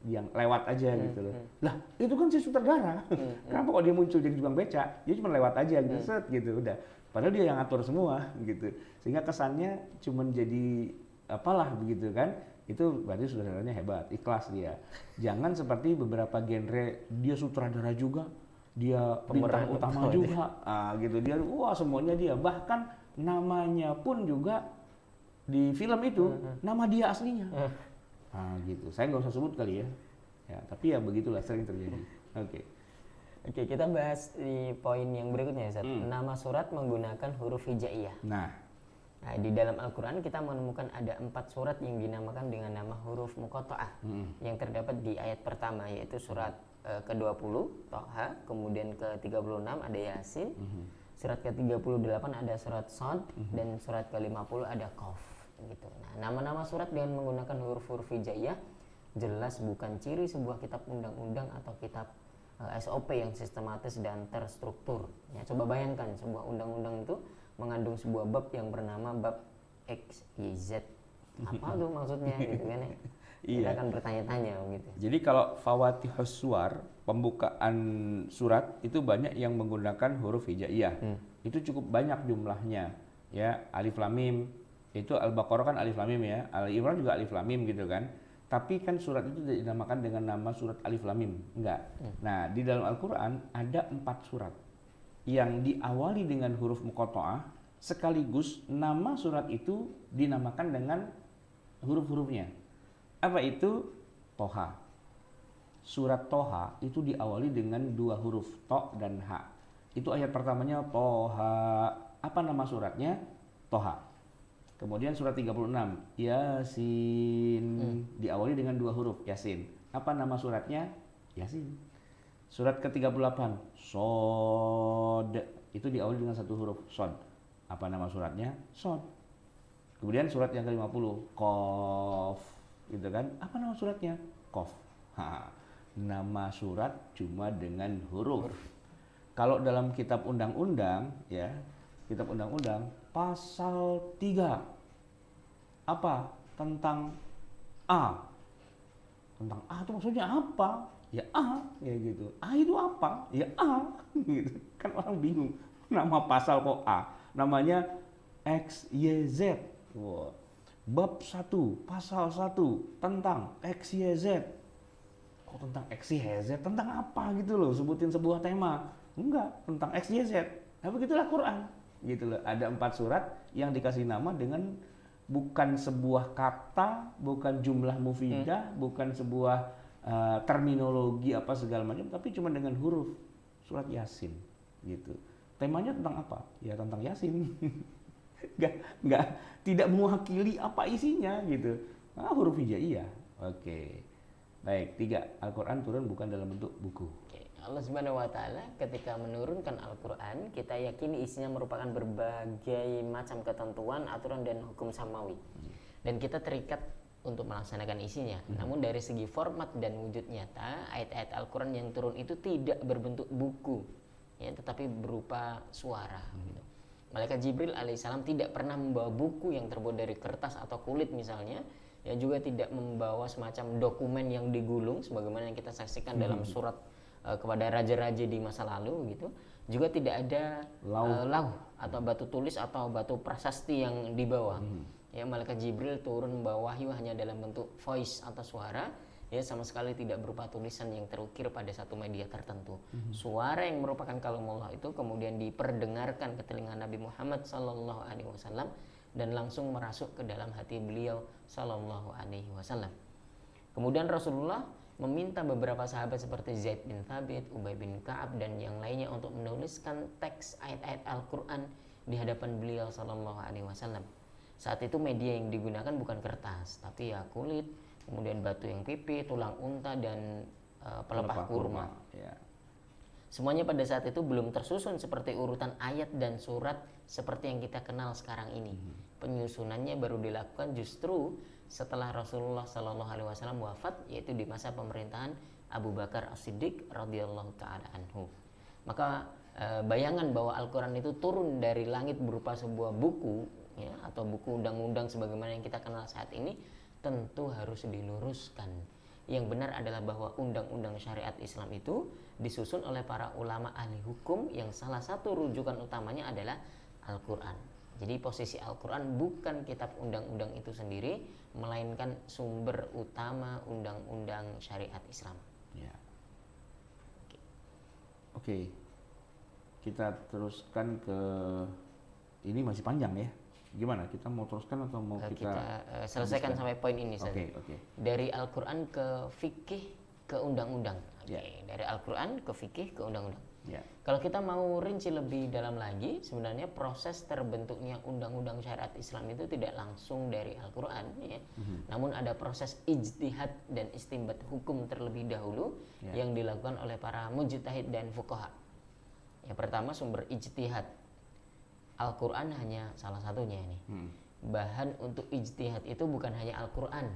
yang lewat aja gitu loh. Lah, itu kan si sutradara. Kenapa kok dia muncul jadi tukang becak? Dia cuma lewat aja gitu, set gitu udah. Padahal dia yang atur semua gitu. Sehingga kesannya cuma jadi apalah begitu kan. Itu berarti sutradaranya hebat, ikhlas dia. Jangan seperti beberapa genre dia sutradara juga, dia bintang utama juga. Gitu dia wah semuanya dia. Bahkan namanya pun juga di film itu nama dia aslinya. Gitu. Saya nggak usah sebut kali ya. Tapi ya begitulah sering terjadi. Oke, kita bahas di poin yang berikutnya, Ustaz. Nama surat menggunakan huruf hijaiyah. Nah, di dalam Al-Quran kita menemukan ada 4 surat yang dinamakan dengan nama huruf muqatta'ah yang terdapat di ayat pertama, yaitu surat ke-20 Thaha, kemudian ke-36 ada Yasin, surat ke-38 ada surat Shad, dan surat ke-50 ada Qaf. Gitu. Nah, nama-nama surat dengan menggunakan huruf-huruf hijaiyah jelas bukan ciri sebuah kitab undang-undang atau kitab SOP yang sistematis dan terstruktur. Ya, coba bayangkan sebuah undang-undang itu mengandung sebuah bab yang bernama bab X, Y, Z. Apa tuh maksudnya gitu kan ya? Kita akan bertanya-tanya gitu. Jadi kalau Fawatihus Suwar, pembukaan surat itu banyak yang menggunakan huruf hijaiyah. Itu cukup banyak jumlahnya. Ya, Alif Lam Mim. Itu Al-Baqarah kan Alif Lam Mim ya, Al-Imran juga Alif Lam Mim gitu kan. Tapi kan surat itu tidak dinamakan dengan nama surat Alif Lam Mim, enggak. Nah, di dalam Al-Quran ada 4 surat yang diawali dengan huruf muqatta'ah, sekaligus nama surat itu dinamakan dengan huruf-hurufnya. Apa itu? Toha. Surat Toha itu diawali dengan 2 huruf, to dan ha. Itu ayat pertamanya Toha. Apa nama suratnya? Toha. Kemudian surat 36, Yasin, diawali dengan 2 huruf, Yasin. Apa nama suratnya? Yasin. Surat ke-38, Shod, itu diawali dengan 1 huruf, Shod. Apa nama suratnya? Shod. Kemudian surat yang ke-50, Qaf, gitu kan? Apa nama suratnya? Qaf. Nama surat cuma dengan huruf. Kalau dalam kitab undang-undang, ya, kitab undang-undang, pasal 3 apa? Tentang A. Tentang A itu maksudnya apa? Ya A, ya gitu. A itu apa? Ya A, gitu. Kan orang bingung. Nama pasal kok A? Namanya X, Y, Z. Wow. Bab 1, pasal 1 tentang X, Y, Z. Kok tentang X, Y, Z? Tentang apa gitu loh? Sebutin sebuah tema. Enggak, tentang X, Y, Z. Nah, begitulah Quran. Gitu loh. Ada 4 surat yang dikasih nama dengan bukan sebuah kata, bukan jumlah mufidah, bukan sebuah terminologi apa segala macam, tapi cuma dengan huruf. Surat Yasin gitu. Temanya tentang apa? Ya tentang Yasin. Nggak, tidak mewakili apa isinya gitu. Huruf hijaiyah. Oke. Baik, 3. Al-Quran turun bukan dalam bentuk buku. Allah Subhanahu wa taala ketika menurunkan Al-Qur'an, kita yakini isinya merupakan berbagai macam ketentuan, aturan dan hukum samawi. Dan kita terikat untuk melaksanakan isinya. Namun dari segi format dan wujud nyata, ayat-ayat Al-Qur'an yang turun itu tidak berbentuk buku, ya, tetapi berupa suara gitu. Malaikat Jibril alaihissalam tidak pernah membawa buku yang terbuat dari kertas atau kulit misalnya, ya, juga tidak membawa semacam dokumen yang digulung sebagaimana yang kita saksikan dalam surat kepada raja-raja di masa lalu gitu. Juga tidak ada lauh atau batu tulis atau batu prasasti yang dibawa. Ya, malaikat Jibril turun membawa wahyu hanya dalam bentuk voice atau suara ya sama sekali tidak berupa tulisan yang terukir pada satu media tertentu. Suara yang merupakan kalamullah itu kemudian diperdengarkan ke telinga Nabi Muhammad sallallahu alaihi wasallam dan langsung merasuk ke dalam hati beliau sallallahu alaihi wasallam. Kemudian Rasulullah meminta beberapa sahabat seperti Zaid bin Thabit, Ubay bin Ka'ab dan yang lainnya untuk menuliskan teks ayat-ayat Al-Qur'an di hadapan beliau sallallahu alaihi wasallam. Saat itu media yang digunakan bukan kertas, tapi ya kulit, kemudian batu yang pipih, tulang unta dan pelepah kurma. Ya. Semuanya pada saat itu belum tersusun seperti urutan ayat dan surat seperti yang kita kenal sekarang ini. Penyusunannya baru dilakukan justru setelah Rasulullah Shallallahu Alaihi Wasallam wafat, yaitu di masa pemerintahan Abu Bakar As-Siddiq radhiyallahu taala anhu. Maka bayangan bahwa Al-Quran itu turun dari langit berupa sebuah buku, ya, atau buku undang-undang sebagaimana yang kita kenal saat ini, tentu harus diluruskan. Yang benar adalah bahwa undang-undang syariat Islam itu disusun oleh para ulama ahli hukum yang salah satu rujukan utamanya adalah Al-Quran. Jadi posisi Al-Quran bukan kitab undang-undang itu sendiri, melainkan sumber utama undang-undang syariat Islam. Ya. Oke. Kita teruskan ke, ini masih panjang ya. Gimana? Kita mau teruskan atau mau kita selesaikan sampai poin ini saja. Oke. Dari Al-Quran ke fikih ke undang-undang. Ya. Dari Al-Quran ke fikih ke undang-undang. Ya. Kalau kita mau rinci lebih dalam lagi, sebenarnya proses terbentuknya undang-undang syariat Islam itu tidak langsung dari Al-Quran, ya. Namun ada proses ijtihad dan istinbat hukum terlebih dahulu yang dilakukan oleh para mujtahid dan fuqaha. Yang pertama, sumber ijtihad. Al-Quran hanya salah satunya ini. Bahan untuk ijtihad itu bukan hanya Al-Quran,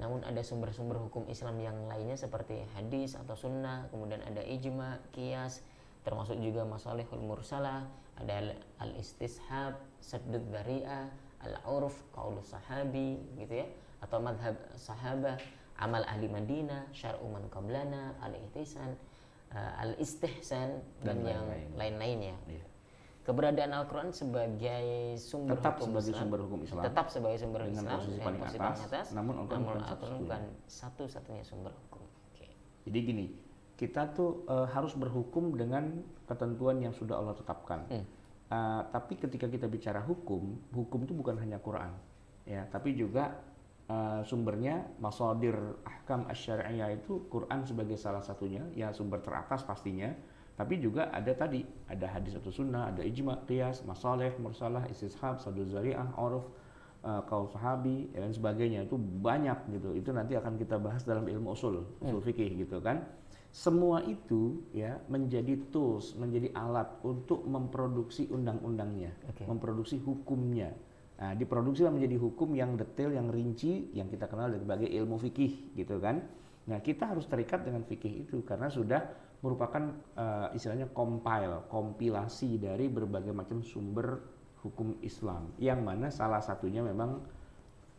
namun ada sumber-sumber hukum Islam yang lainnya seperti hadis atau sunnah, kemudian ada ijma, qiyas, termasuk juga masalihul mursalah, ada al-istishab, saddud dzari'ah, al-urf, qaulus sahabi, gitu ya, atau madhab sahabah, amal ahli Madinah, syar'u man qablana, al-ihtisan, al-istihsan dan yang lain-lainnya. Ya. Keberadaan Al-Quran sebagai sumber tetap hukum sebagai Islam, sumber hukum Islam, tetap sebagai sumber dengan Islam posisi dengan paling posisi atas, paling atas, namun Al-Quran Al-Quran bukan satu-satunya sumber hukum. Jadi gini, kita tuh harus berhukum dengan ketentuan yang sudah Allah tetapkan. Tapi ketika kita bicara hukum itu bukan hanya Quran, ya, tapi juga sumbernya masadir ahkam asy-syar'iyyah itu Quran sebagai salah satunya, ya sumber teratas pastinya. Tapi juga ada hadis atau sunnah, ada ijma, qiyas, masalih, mursalah, istishab, saddud dzari'ah, uruf, qaul sahabi dan sebagainya. Itu banyak gitu. Itu nanti akan kita bahas dalam ilmu usul fikih gitu kan. Semua itu ya menjadi tools, menjadi alat untuk memproduksi undang-undangnya, memproduksi hukumnya. Nah, diproduksilah menjadi hukum yang detail, yang rinci, yang kita kenal sebagai ilmu fikih gitu kan. Nah, kita harus terikat dengan fikih itu karena sudah merupakan istilahnya kompilasi dari berbagai macam sumber hukum Islam, yang mana salah satunya memang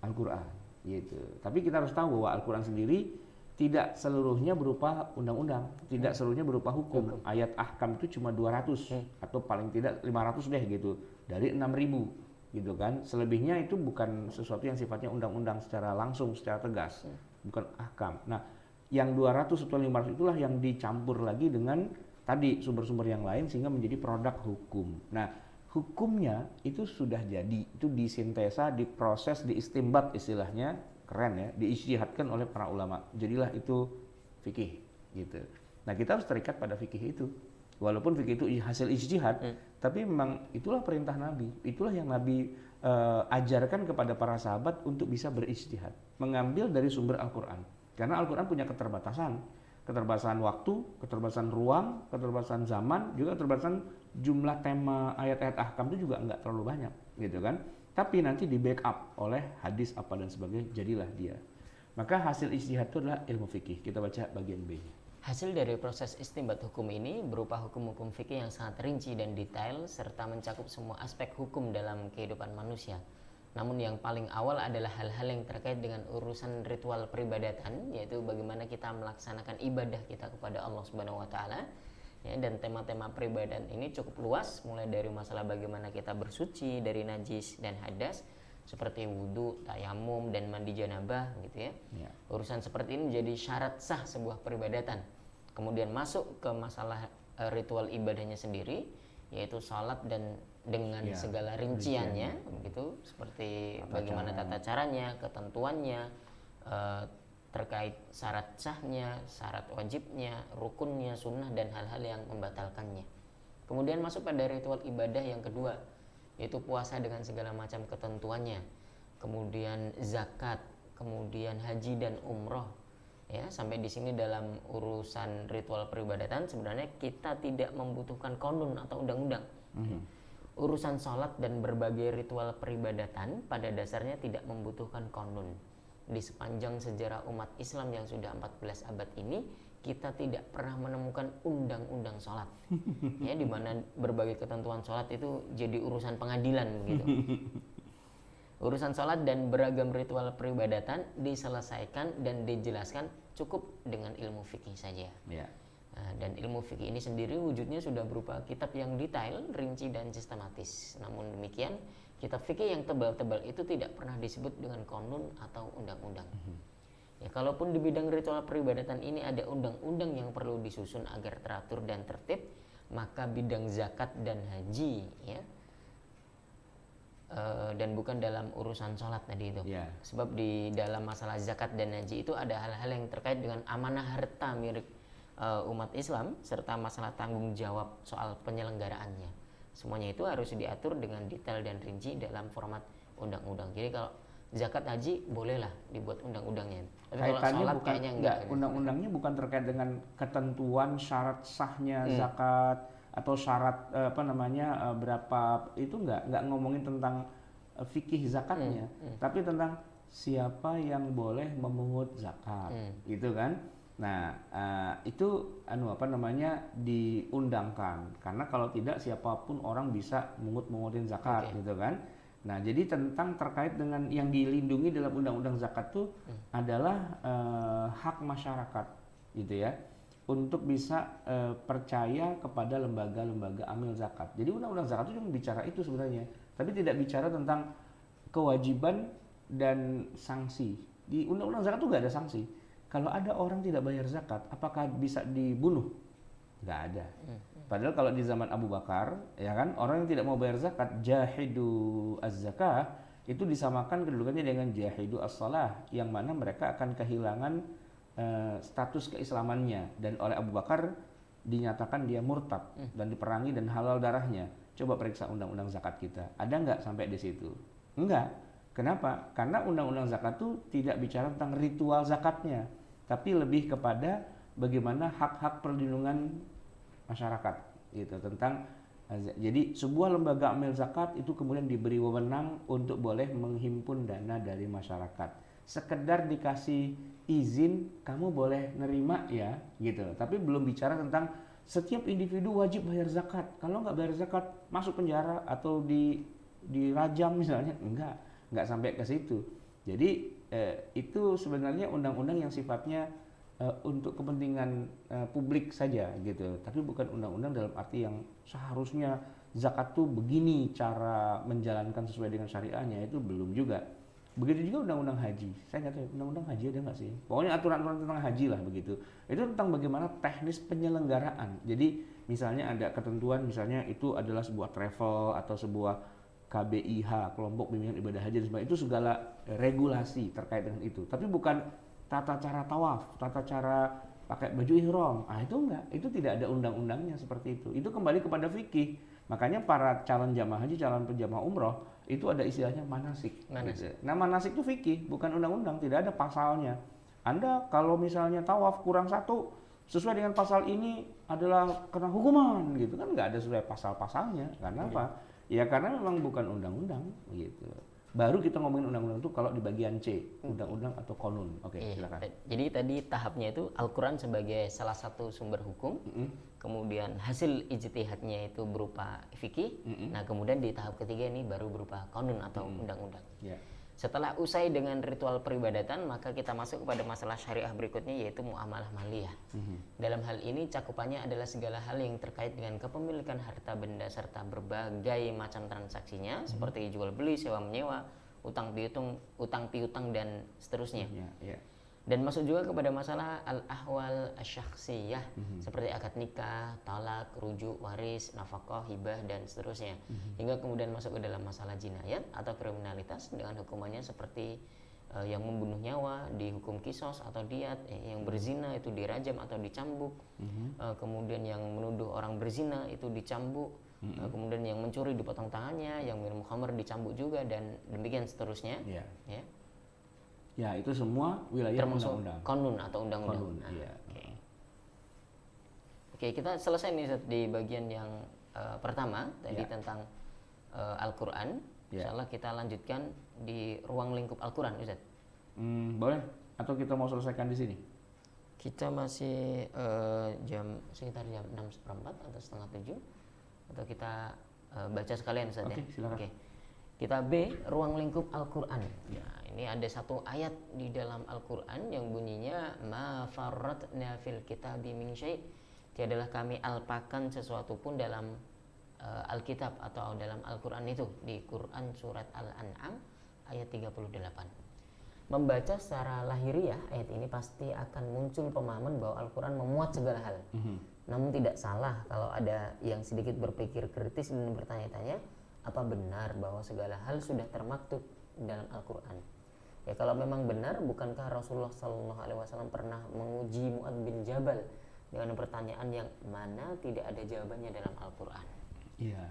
Al-Quran gitu. Tapi kita harus tahu bahwa Al-Quran sendiri tidak seluruhnya berupa undang-undang, tidak seluruhnya berupa hukum. Ayat ahkam itu cuma 200 atau paling tidak 500 deh gitu, dari 6.000 gitu kan. Selebihnya itu bukan sesuatu yang sifatnya undang-undang secara langsung, secara tegas, bukan ahkam. Nah, yang 200 atau 500 itulah yang dicampur lagi dengan tadi sumber-sumber yang lain sehingga menjadi produk hukum. Nah, hukumnya itu sudah jadi, itu disintesa, diproses, diistimbat istilahnya, keren ya, diijtihadkan oleh para ulama. Jadilah itu fikih gitu. Nah, kita harus terikat pada fikih itu. Walaupun fikih itu hasil ijtihad, tapi memang itulah perintah Nabi. Itulah yang Nabi ajarkan kepada para sahabat untuk bisa berijtihad, mengambil dari sumber Al-Quran. Karena Al-Quran punya keterbatasan waktu, keterbatasan ruang, keterbatasan zaman, juga keterbatasan jumlah tema ayat-ayat ahkam itu juga nggak terlalu banyak, gitu kan? Tapi nanti di backup oleh hadis apa dan sebagainya, jadilah dia. Maka hasil ijtihad itu adalah ilmu fikih. Kita baca bagian B-nya. Hasil dari proses istinbat hukum ini berupa hukum-hukum fikih yang sangat rinci dan detail serta mencakup semua aspek hukum dalam kehidupan manusia. Namun yang paling awal adalah hal-hal yang terkait dengan urusan ritual peribadatan, yaitu bagaimana kita melaksanakan ibadah kita kepada Allah Subhanahu wa taala. Ya, dan tema-tema peribadatan ini cukup luas, mulai dari masalah bagaimana kita bersuci dari najis dan hadas seperti wudhu, tayamum, dan mandi janabah gitu ya. Urusan seperti ini menjadi syarat sah sebuah peribadatan. Kemudian masuk ke masalah ritual ibadahnya sendiri, yaitu salat dan dengan segala rinciannya begitu, seperti bagaimana tata caranya, ketentuannya, terkait syarat sahnya, syarat wajibnya, rukunnya, sunnah, dan hal-hal yang membatalkannya. Kemudian masuk pada ritual ibadah yang kedua, yaitu puasa dengan segala macam ketentuannya, kemudian zakat, kemudian haji dan umroh. Ya, sampai di sini dalam urusan ritual peribadatan sebenarnya kita tidak membutuhkan konun atau undang-undang. Urusan sholat dan berbagai ritual peribadatan pada dasarnya tidak membutuhkan konun. Di sepanjang sejarah umat Islam yang sudah 14 abad ini, kita tidak pernah menemukan undang-undang sholat. Ya, di mana berbagai ketentuan sholat itu jadi urusan pengadilan begitu. Urusan sholat dan beragam ritual peribadatan diselesaikan dan dijelaskan cukup dengan ilmu fikih saja. Nah, dan ilmu fikih ini sendiri wujudnya sudah berupa kitab yang detail, rinci, dan sistematis. Namun demikian, kitab fikih yang tebal-tebal itu tidak pernah disebut dengan konun atau undang-undang. Ya, kalaupun di bidang ritual peribadatan ini ada undang-undang yang perlu disusun agar teratur dan tertib, maka bidang zakat dan haji ya, dan bukan dalam urusan sholat tadi itu. Sebab di dalam masalah zakat dan haji itu ada hal-hal yang terkait dengan amanah harta milik umat Islam serta masalah tanggung jawab soal penyelenggaraannya. Semuanya itu harus diatur dengan detail dan rinci dalam format undang-undang. Jadi kalau zakat haji bolehlah dibuat undang-undangnya. Tapi kalau sholat kayaknya enggak. Undang-undangnya bukan terkait dengan ketentuan syarat sahnya zakat atau syarat berapa, itu enggak ngomongin tentang fikih zakatnya, tapi tentang siapa yang boleh memungut zakat, gitu kan. Nah, itu diundangkan karena kalau tidak siapapun orang bisa mungutin zakat, gitu kan. Nah, jadi tentang terkait dengan yang dilindungi dalam undang-undang zakat itu adalah hak masyarakat, gitu ya, untuk bisa percaya kepada lembaga-lembaga amil zakat. Jadi undang-undang zakat itu cuma bicara itu sebenarnya, tapi tidak bicara tentang kewajiban dan sanksi. Di undang-undang zakat itu nggak ada sanksi. Kalau ada orang tidak bayar zakat, apakah bisa dibunuh? Nggak ada. Padahal kalau di zaman Abu Bakar, ya kan, orang yang tidak mau bayar zakat, jahidu az-zakah, itu disamakan kedudukannya dengan jahidu as-salah, yang mana mereka akan kehilangan status keislamannya, dan oleh Abu Bakar dinyatakan dia murtad dan diperangi dan halal darahnya. Coba periksa undang-undang zakat kita, ada nggak sampai di situ? Enggak. Kenapa? Karena undang-undang zakat itu tidak bicara tentang ritual zakatnya, tapi lebih kepada bagaimana hak-hak perlindungan masyarakat, gitu, tentang jadi sebuah lembaga amil zakat itu kemudian diberi wewenang untuk boleh menghimpun dana dari masyarakat. Sekedar dikasih izin kamu boleh nerima ya, gitu. Tapi belum bicara tentang setiap individu wajib bayar zakat. Kalau nggak bayar zakat masuk penjara atau dirajam misalnya, nggak sampai ke situ. Jadi itu sebenarnya undang-undang yang sifatnya untuk kepentingan publik saja, gitu. Tapi bukan undang-undang dalam arti yang seharusnya zakat tuh begini cara menjalankan sesuai dengan syariahnya, itu belum juga. Begitu juga undang-undang haji. Saya nggak tahu undang-undang haji ada nggak sih. Pokoknya aturan-aturan tentang haji lah begitu. Itu tentang bagaimana teknis penyelenggaraan. Jadi misalnya ada ketentuan, misalnya itu adalah sebuah travel atau sebuah KBIH, kelompok bimbingan ibadah haji dan sebagainya, itu segala regulasi terkait dengan itu. Tapi bukan tata cara tawaf, tata cara pakai baju ihram. Itu enggak, itu tidak ada undang-undangnya seperti itu. Itu kembali kepada fikih. Makanya para calon jamaah haji, calon penjamaah umroh itu ada istilahnya manasik. Gitu. Nah, manasik itu fikih, bukan undang-undang, tidak ada pasalnya. Anda kalau misalnya tawaf kurang satu sesuai dengan pasal ini adalah kena hukuman, gitu kan, nggak ada sesuai pasal-pasalnya. Karena apa? Ya karena memang bukan undang-undang, gitu. Baru kita ngomongin undang-undang itu kalau di bagian C, undang-undang atau konun. Oke, silakan. Jadi tadi tahapnya itu Al-Quran sebagai salah satu sumber hukum, kemudian hasil ijtihadnya itu berupa fikih. Nah, kemudian di tahap ketiga ini baru berupa konun atau undang-undang. Setelah usai dengan ritual peribadatan, maka kita masuk kepada masalah syariah berikutnya, yaitu muamalah maliyah. Dalam hal ini cakupannya adalah segala hal yang terkait dengan kepemilikan harta benda serta berbagai macam transaksinya, seperti jual beli, sewa menyewa, utang piutang dan seterusnya. Ya. Dan masuk juga kepada masalah al-ahwal asyakhsiyah seperti akad nikah, talak, rujuk, waris, nafkah, hibah dan seterusnya. Hingga kemudian masuk ke dalam masalah jinayat atau kriminalitas dengan hukumannya seperti yang membunuh nyawa dihukum kisos atau diat, yang berzina itu dirajam atau dicambuk, kemudian yang menuduh orang berzina itu dicambuk, kemudian yang mencuri dipotong tangannya, yang minum khamr dicambuk juga dan demikian seterusnya. Ya, itu semua wilayah termasuk undang-undang. konun atau undang-undang. Oke, kita selesai nih Ustaz, di bagian yang pertama tadi tentang Al-Quran. Insyaallah kita lanjutkan di ruang lingkup Al-Quran, Ustaz. Boleh? Atau kita mau selesaikan di sini? Kita masih sekitar jam 6:15 atau setengah 7, atau kita baca sekalian Ustaz. Oke, silakan. Oke. Kita B, ruang lingkup Al-Quran. Nah, ini ada satu ayat di dalam Al-Quran yang bunyinya ma farratna fil kitabi min syai'. Tiadalah kami alpakan sesuatu pun dalam Alkitab atau dalam Al-Quran itu, di Quran surat Al-An'am ayat 38. Membaca secara lahiriah ayat ini pasti akan muncul pemahaman bahwa Al-Quran memuat segala hal. Namun tidak salah kalau ada yang sedikit berpikir kritis dan bertanya-tanya, apa benar bahwa segala hal sudah termaktub dalam Al-Quran? Ya, kalau memang benar, bukankah Rasulullah SAW pernah menguji Mu'adz bin Jabal dengan pertanyaan yang mana tidak ada jawabannya dalam Al-Quran? Iya.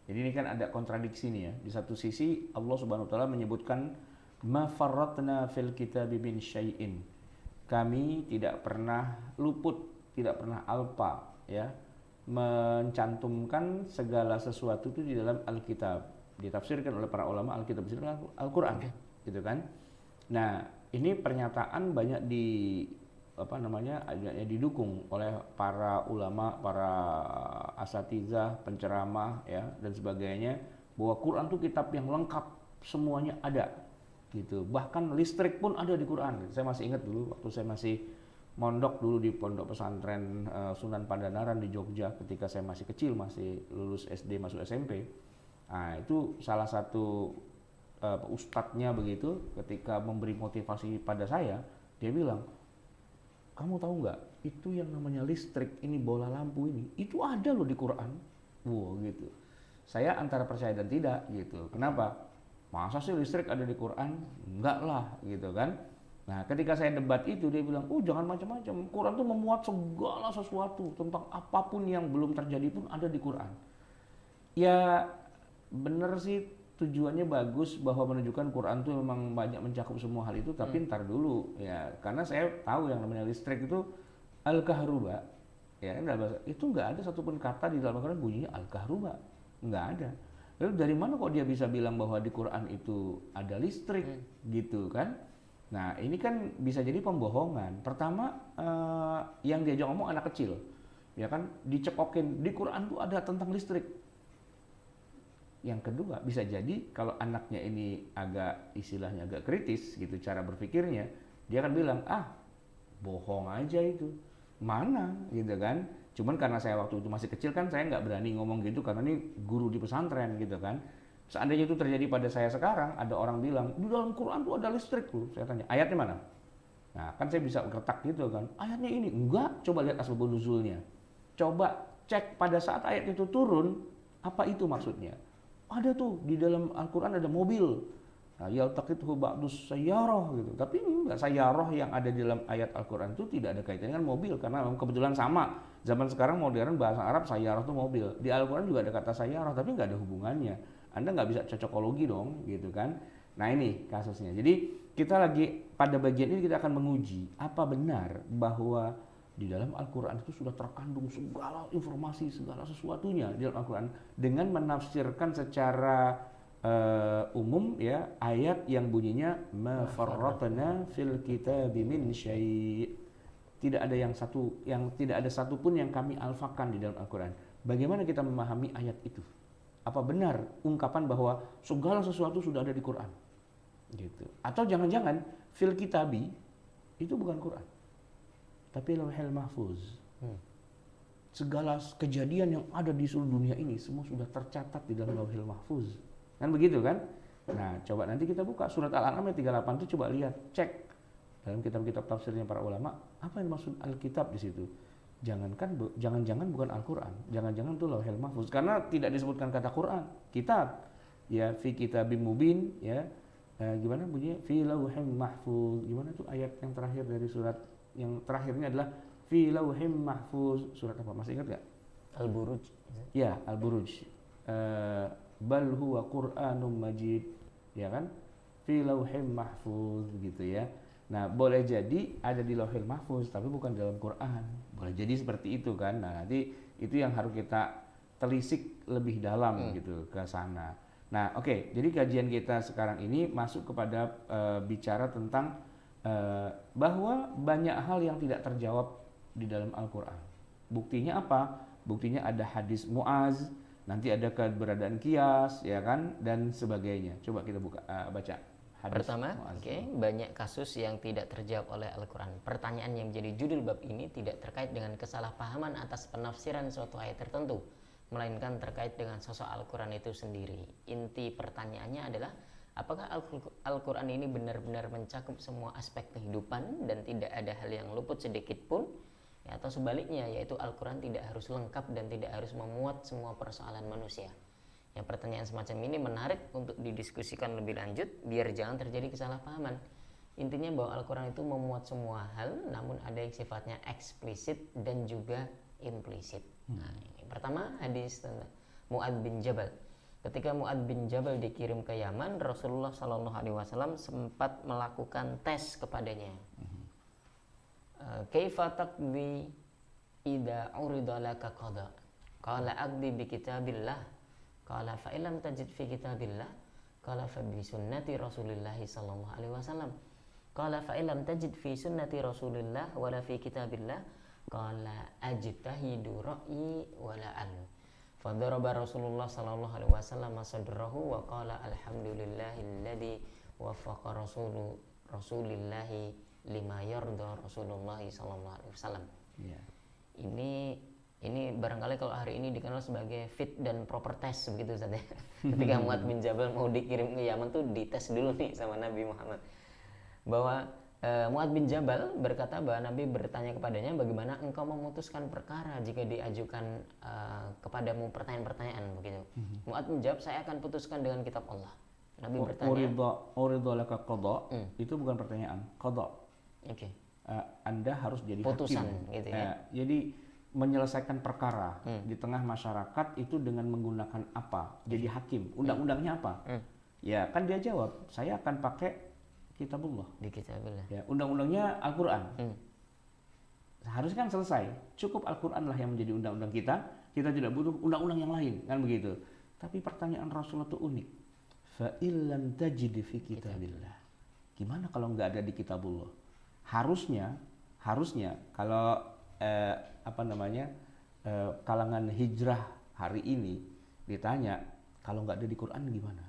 Jadi ini kan ada kontradiksi nih ya. Di satu sisi Allah Subhanahu wa taala menyebutkan ma farratna fil kitabi min syai'in. Kami tidak pernah luput, tidak pernah alpa ya, mencantumkan segala sesuatu itu di dalam Alkitab. Ditafsirkan oleh para ulama Alkitab itu Al-Quran, gitu kan. Nah, ini pernyataan banyak didukung oleh para ulama, para asatizah, penceramah ya dan sebagainya, bahwa Quran itu kitab yang lengkap, semuanya ada gitu. Bahkan listrik pun ada di Quran. Saya masih ingat dulu waktu saya masih mondok dulu di pondok pesantren Sunan Pandanaran di Jogja, ketika saya masih kecil, masih lulus SD masuk SMP. Nah, itu salah satu ustadznya begitu, ketika memberi motivasi pada saya, dia bilang, kamu tahu nggak, itu yang namanya listrik ini, bola lampu ini, itu ada loh di Quran. Wow gitu. Saya antara percaya dan tidak gitu. Kenapa? Masa sih listrik ada di Quran? Enggak lah gitu kan. Nah, ketika saya debat itu, dia bilang, jangan macam-macam. Quran itu memuat segala sesuatu tentang apapun yang belum terjadi pun ada di Quran. Ya, bener sih, tujuannya bagus bahwa menunjukkan Quran itu memang banyak mencakup semua hal itu, tapi ntar dulu ya, karena saya tahu yang namanya listrik itu al-kahruba, ya itu nggak ada satupun kata di dalam Al-Quran bunyinya al-kahruba, nggak ada. Lalu dari mana kok dia bisa bilang bahwa di Quran itu ada listrik gitu kan? Nah, ini kan bisa jadi pembohongan. Pertama, yang diajak ngomong anak kecil, ya kan, dicekokin di Quran tuh ada tentang listrik. Yang kedua, bisa jadi kalau anaknya ini istilahnya agak kritis gitu cara berpikirnya, dia akan bilang, bohong aja itu, mana gitu kan. Cuman karena saya waktu itu masih kecil kan, saya nggak berani ngomong gitu karena ini guru di pesantren gitu kan. Seandainya itu terjadi pada saya sekarang, ada orang bilang, di dalam Quran tuh ada listrik tuh. Saya tanya, ayatnya mana? Nah, kan saya bisa gertak gitu kan. Ayatnya ini, enggak, coba lihat asbabun nuzulnya. Coba cek pada saat ayat itu turun, apa itu maksudnya. Ada tuh, di dalam Al-Quran ada mobil. Nah, yaltaqithu ba'dus sayyarah gitu. Tapi enggak, sayyarah yang ada di dalam ayat Al-Quran itu tidak ada kaitannya dengan mobil. Karena kebetulan sama. Zaman sekarang modern bahasa Arab sayyarah itu mobil. Di Al-Quran juga ada kata sayyarah, tapi nggak ada hubungannya. Anda nggak bisa cocokologi dong, gitu kan. Nah ini kasusnya. Jadi kita lagi pada bagian ini kita akan menguji apa benar bahwa di dalam Al-Quran itu sudah terkandung segala informasi, segala sesuatunya di dalam Al-Quran, dengan menafsirkan secara umum ya ayat yang bunyinya ma farratna fil kitabi min syai'. Tidak ada satupun yang kami alfakan di dalam Al-Quran. Bagaimana kita memahami ayat itu? Apa benar ungkapan bahwa segala sesuatu sudah ada di Quran? Gitu. Atau jangan-jangan fil kitabi itu bukan Quran, tapi lauhil mahfuz. Segala kejadian yang ada di seluruh dunia ini semua sudah tercatat di dalam lauhil mahfuz. Kan begitu kan? Nah, coba nanti kita buka surat Al-An'am ayat 38 itu, coba lihat, cek dalam kitab-kitab tafsirnya para ulama, apa yang maksud Alkitab di situ. Jangan-jangan bukan Al-Qur'an, jangan-jangan itu Lauhul Mahfuz, karena tidak disebutkan kata Qur'an, kitab. Ya, fi kitabim mubin, ya. Gimana bunyinya? Fi lauhim mahfuz. Gimana tuh ayat yang terakhir dari surat yang terakhirnya adalah fi lauhim mahfuz. Surat apa? Masih ingat enggak? Al-Buruj. Ya, Al-Buruj. Bal huwa Qur'anum Majid, ya kan? Fi lauhim mahfuz gitu ya. Nah, boleh jadi ada di Lauhil Mahfuz tapi bukan dalam Quran. Boleh jadi seperti itu kan. Nah, nanti itu yang harus kita telisik lebih dalam gitu ke sana. Nah, oke. Jadi kajian kita sekarang ini masuk kepada bicara tentang bahwa banyak hal yang tidak terjawab di dalam Al-Qur'an. Buktinya apa? Buktinya ada hadis Muaz, nanti ada keberadaan kias, ya kan, dan sebagainya. Coba kita baca hadis Pertama, Muaz. banyak kasus yang tidak terjawab oleh Al-Quran. Pertanyaan yang menjadi judul bab ini tidak terkait dengan kesalahpahaman atas penafsiran suatu ayat tertentu, melainkan terkait dengan sosok Al-Quran itu sendiri. Inti pertanyaannya adalah, apakah Al-Quran ini benar-benar mencakup semua aspek kehidupan dan tidak ada hal yang luput sedikit pun? Ya, atau sebaliknya, yaitu Al-Quran tidak harus lengkap dan tidak harus memuat semua persoalan manusia. Yang pertanyaan semacam ini menarik untuk didiskusikan lebih lanjut biar jangan terjadi kesalahpahaman. Intinya bahwa Al-Quran itu memuat semua hal, namun ada yang sifatnya eksplisit dan juga implisit. Nah, ini pertama hadis tentang Mu'adz bin Jabal. Ketika Mu'adz bin Jabal dikirim ke Yaman, Rasulullah SAW sempat melakukan tes kepadanya. Kaifa taqdi idza urida laka qada? Qala aqdi bi kitabillah. Qala fa illam tajid fi kitabillah, qala fa bi sunnati Rasulillah sallallahu alaihi wasallam. Qala fa illam tajid fi sunnati Rasulillah wala fi kitabillah, qala ajtahidu ra'yi wala al. Fa daraba Rasulullah sallallahu alaihi wasallam sadrahu wa qala alhamdulillahilladzi waffaqa Rasulillah lima yarda Rasulullah sallallahu alaihi wasallam. Ini barangkali kalau hari ini dikenal sebagai fit dan proper test begitu Ustaz ya. Ketika Mu'adz bin Jabal mau dikirim ke Yaman tuh dites dulu nih sama Nabi Muhammad. Bahwa Mu'adz bin Jabal berkata bahwa Nabi bertanya kepadanya, bagaimana engkau memutuskan perkara jika diajukan kepadamu pertanyaan-pertanyaan begitu. Mu'adz menjawab, saya akan putuskan dengan kitab Allah. Nabi bertanya, Uridha laka qada, itu bukan pertanyaan, qada. Oke. Anda harus jadi putusan hakim. Gitu ya. Jadi menyelesaikan perkara di tengah masyarakat itu dengan menggunakan apa? Jadi hakim. Undang-undangnya apa? Ya, kan dia jawab, saya akan pakai kitabullah. Di kitabillah. Ya, undang-undangnya Al-Qur'an. Harusnya kan selesai. Cukup Al-Qur'an lah yang menjadi undang-undang kita. Kita tidak butuh undang-undang yang lain, kan begitu. Tapi pertanyaan Rasulullah itu unik. Fa illam tajid fi kitabillah. Gimana kalau nggak ada di kitabullah? Harusnya kalau kalangan hijrah hari ini ditanya, kalau nggak ada di Quran gimana?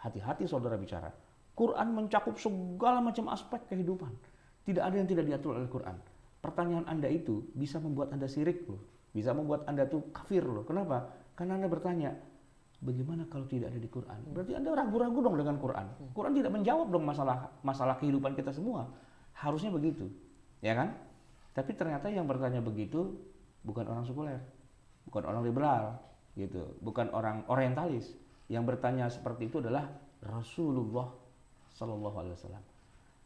Hati-hati saudara bicara. Quran mencakup segala macam aspek kehidupan. Tidak ada yang tidak diatur oleh Quran. Pertanyaan Anda itu bisa membuat Anda syirik loh. Bisa membuat Anda tuh kafir loh. Kenapa? Karena Anda bertanya, bagaimana kalau tidak ada di Quran? Berarti Anda ragu-ragu dong dengan Quran. Quran tidak menjawab dong masalah kehidupan kita semua. Harusnya begitu, ya kan? Tapi ternyata yang bertanya begitu bukan orang sekuler, bukan orang liberal, gitu, bukan orang orientalis. Yang bertanya seperti itu adalah Rasulullah Sallallahu Alaihi Wasallam,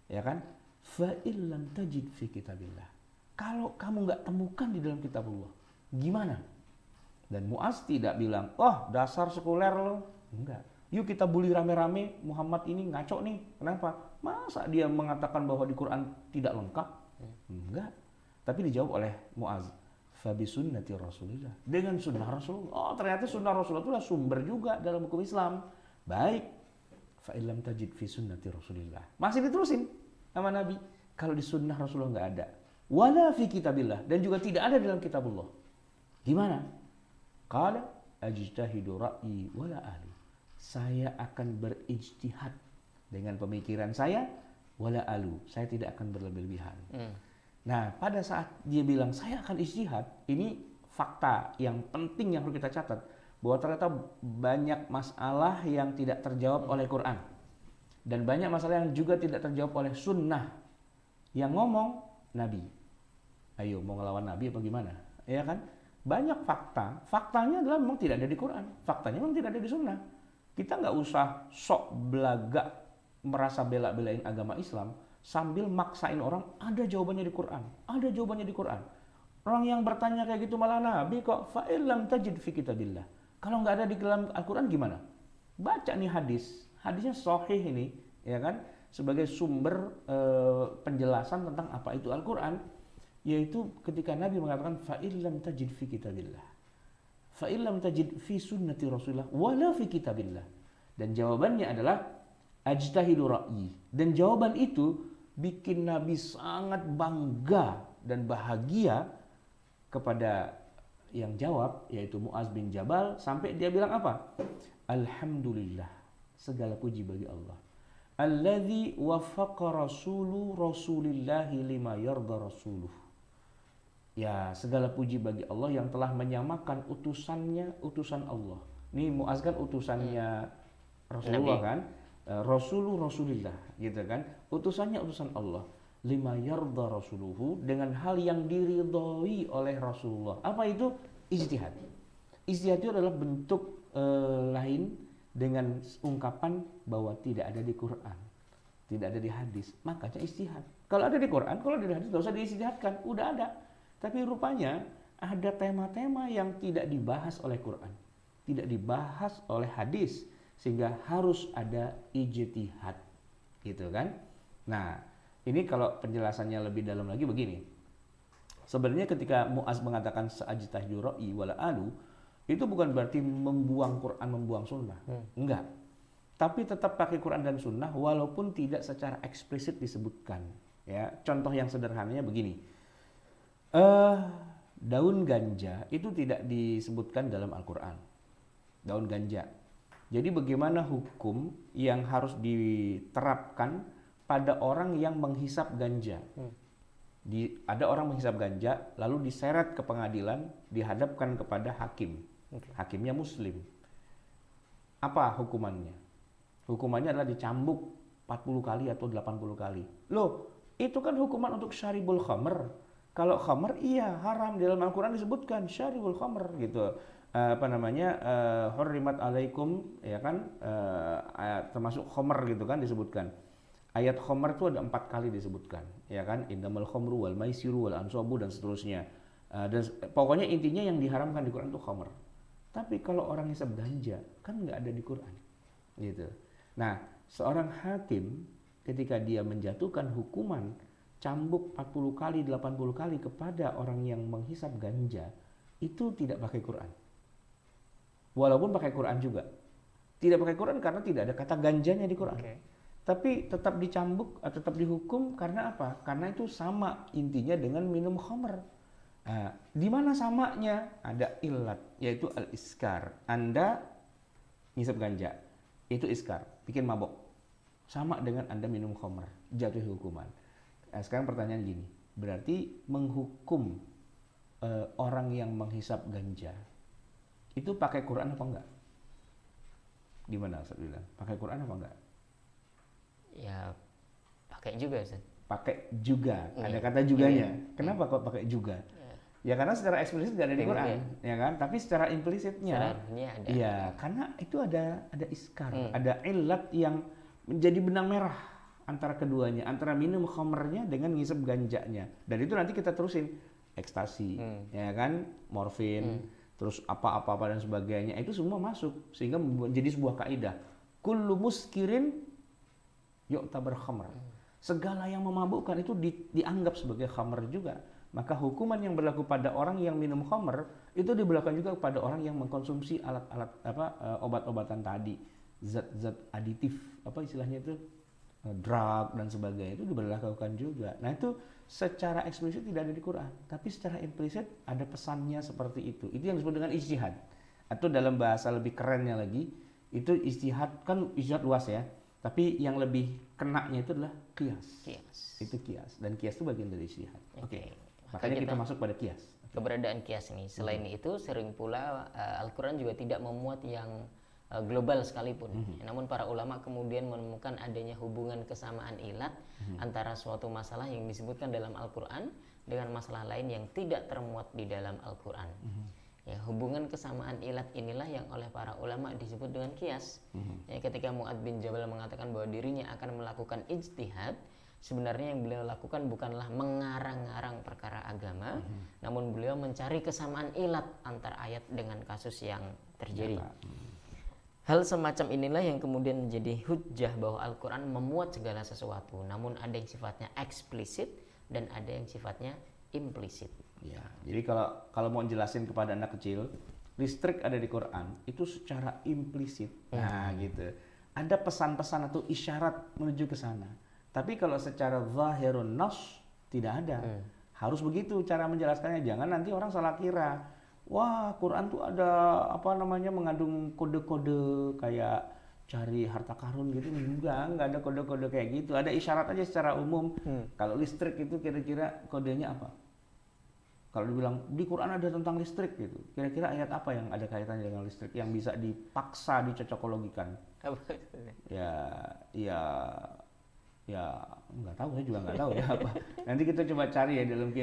ya kan? Fa illam tajid fi kitabillah. Kalau kamu nggak temukan di dalam kitabullah, gimana? Dan Mu'adz tidak bilang, oh dasar sekuler lo, enggak. Yuk kita bully rame-rame, Muhammad ini ngaco nih. Kenapa? Masa dia mengatakan bahwa di Quran tidak lengkap? Enggak. Tapi dijawab oleh Mu'adz, fabi sunnati Rasulillah. Dengan sunnah Rasulullah. Oh, ternyata sunnah Rasulullah itulah sumber juga dalam hukum Islam. Baik. Fa illam tajid fi sunnati Rasulillah. Masih diterusin sama Nabi. Kalau di sunnah Rasulullah enggak ada. Wala fi kitabillah, dan juga tidak ada dalam kitabullah. Gimana? Qala ajtahidu ra'yi wala ahli. Saya akan berijtihad dengan pemikiran saya, wala alu. Saya tidak akan berlebih-lebihan. Nah, pada saat dia bilang saya akan ijtihad, ini fakta yang penting yang perlu kita catat. bahwa ternyata banyak masalah yang tidak terjawab oleh Quran. Dan banyak masalah yang juga tidak terjawab oleh sunnah. Yang ngomong Nabi. Ayo mau ngelawan Nabi apa gimana? Ya kan? Banyak faktanya adalah memang tidak ada di Quran. Faktanya memang tidak ada di sunnah. Kita nggak usah sok belagak merasa bela-belain agama Islam sambil maksain orang ada jawabannya di Quran. Ada jawabannya di Quran. Orang yang bertanya kayak gitu malah Nabi kok fa'illam tajid fi kitabillah. Kalau nggak ada di dalam Al-Quran gimana? Baca nih hadis. Hadisnya sahih ini, ya kan? Sebagai sumber penjelasan tentang apa itu Al-Quran, yaitu ketika Nabi mengatakan fa'illam tajid fi kitabillah. Fa'illam tajid fi sunnati Rasulullah wala fi kitabillah. Dan jawabannya adalah ajtahidu ra'yi. Dan jawaban itu bikin Nabi sangat bangga dan bahagia kepada yang jawab, yaitu Mu'az bin Jabal, sampai dia bilang apa? Alhamdulillah, segala puji bagi Allah. Alladzi waffaqa rasulillahi lima yarda rasuluh. Ya, segala puji bagi Allah yang telah menyamakan utusannya utusan Allah. Ini Mu'az kan utusannya Rasulullah kan? Rasulullah gitu kan? Utusannya utusan Allah. Lima yarda rasuluhu, dengan hal yang diridhoi oleh Rasulullah. Apa itu? Ijtihad. Ijtihad itu adalah bentuk lain dengan ungkapan bahwa tidak ada di Quran, tidak ada di hadis, makanya ijtihad. Kalau ada di Quran, kalau ada di hadis, nggak usah diijtihadkan, udah ada. Tapi rupanya ada tema-tema yang tidak dibahas oleh Quran, tidak dibahas oleh hadis, sehingga harus ada ijtihad, gitu kan? Nah, ini kalau penjelasannya lebih dalam lagi begini. Sebenarnya ketika Mu'az mengatakan sa'ajtahidu ra'yi wala alu, itu bukan berarti membuang Quran, membuang sunnah. Enggak. Tapi tetap pakai Quran dan sunnah walaupun tidak secara eksplisit disebutkan. Ya, contoh yang sederhananya begini. Daun ganja itu tidak disebutkan dalam Al-Quran. Daun ganja. Jadi bagaimana hukum yang harus diterapkan pada orang yang menghisap ganja? Ada orang menghisap ganja lalu diseret ke pengadilan, dihadapkan kepada hakim. Hakimnya muslim. Apa hukumannya? Hukumannya adalah dicambuk 40 kali atau 80 kali. Loh, itu kan hukuman untuk syaribul khamr. Kalau khamr iya haram, di dalam Al-Quran disebutkan syaribul khamr gitu. Hurrimat alaikum, ya kan, termasuk khamr gitu kan disebutkan. Ayat khamr itu ada 4 kali disebutkan, ya kan, innamal khamru wal maisiru wal ansabu dan seterusnya. Dan pokoknya intinya yang diharamkan di Quran itu khamr. Tapi kalau orang hisab ganja kan nggak ada di Quran, gitu. Nah, seorang hakim ketika dia menjatuhkan hukuman cambuk 40 kali, 80 kali kepada orang yang menghisap ganja, itu tidak pakai Quran. Walaupun pakai Quran juga. Tidak pakai Quran karena tidak ada kata ganjanya di Quran. Tapi tetap dicambuk atau tetap dihukum karena apa? Karena itu sama intinya dengan minum khamr. Nah, di mana samanya? Ada illat, yaitu al-iskar. Anda ngisap ganja, itu iskar, bikin mabok. Sama dengan Anda minum khamr, jatuh hukuman. Nah, sekarang pertanyaan gini, berarti menghukum orang yang menghisap ganja itu pakai Quran apa enggak? Gimana Ustaz bilang? Pakai Quran apa enggak? Ya pakai juga Ustaz. Pakai juga, ada kata juganya. Kenapa kok pakai juga? Ya karena secara eksplisit nggak ada di Quran, ya kan? Tapi secara implisitnya, ada. Iya, karena itu ada iskar, ada illat yang menjadi benang merah antara keduanya, antara minum khamrnya dengan ngisep ganjanya. Dan itu nanti kita terusin ekstasi, ya kan, morfin, terus apa dan sebagainya. Itu semua masuk sehingga menjadi sebuah kaidah. Kullu muskirin yu'tabar khamr. Segala yang memabukkan itu dianggap sebagai khamr juga. Maka hukuman yang berlaku pada orang yang minum khamr itu diberlakukan juga kepada orang yang mengkonsumsi alat-alat obat-obatan tadi, zat-zat aditif, apa istilahnya itu, drug dan sebagainya, itu diberlakukan juga. Nah, itu secara eksplisit tidak ada di Quran, tapi secara implisit ada pesannya seperti itu. Itu yang disebut dengan ijtihad. Atau dalam bahasa lebih kerennya lagi, itu ijtihad, kan ijtihad luas ya. Tapi yang lebih kenanya itu adalah qiyas. Itu qiyas, dan qiyas itu bagian dari ijtihad. Oke. Makanya kita masuk pada qiyas. keberadaan kias nih. Selain itu sering pula Al-Quran juga tidak memuat yang global sekalipun. Namun para ulama kemudian menemukan adanya hubungan kesamaan ilat antara suatu masalah yang disebutkan dalam Al-Quran dengan masalah lain yang tidak termuat di dalam Al-Quran. Ya, hubungan kesamaan ilat inilah yang oleh para ulama disebut dengan kias. Ya, ketika Mu'adz bin Jabal mengatakan bahwa dirinya akan melakukan ijtihad, sebenarnya yang beliau lakukan bukanlah mengarang-arang perkara agama, namun beliau mencari kesamaan ilat antara ayat dengan kasus yang terjadi. Hal semacam inilah yang kemudian menjadi hujjah bahwa Al-Quran memuat segala sesuatu, namun ada yang sifatnya eksplisit dan ada yang sifatnya implisit. Ya, jadi kalau mau jelasin kepada anak kecil, listrik ada di Quran itu secara implisit. Nah, gitu. Ada pesan-pesan atau isyarat menuju ke sana. Tapi kalau secara zahirun nas tidak ada. Harus begitu cara menjelaskannya. Jangan nanti orang salah kira. Wah, Quran tuh ada mengandung kode-kode kayak cari harta karun gitu. Enggak ada kode-kode kayak gitu. Ada isyarat aja secara umum. Kalau listrik itu kira-kira kodenya apa? Kalau dibilang di Quran ada tentang listrik gitu. Kira-kira ayat apa yang ada kaitannya dengan listrik yang bisa dipaksa dicocokologikan? Ya nggak tahu, saya juga nggak tahu ya apa. Nanti kita coba cari ya dalam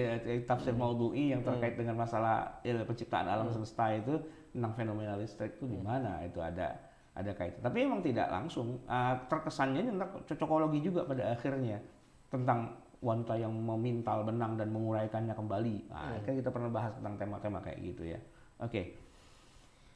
tafsir Maudhu'i yang terkait dengan masalah penciptaan alam semesta itu tentang fenomena listrik itu di mana itu ada kaitan. Tapi memang tidak langsung terkesannya tentang cocokologi juga pada akhirnya tentang wanita yang memintal benang dan menguraikannya kembali. Nah, kan kita pernah bahas tentang tema-tema kayak gitu ya. Oke.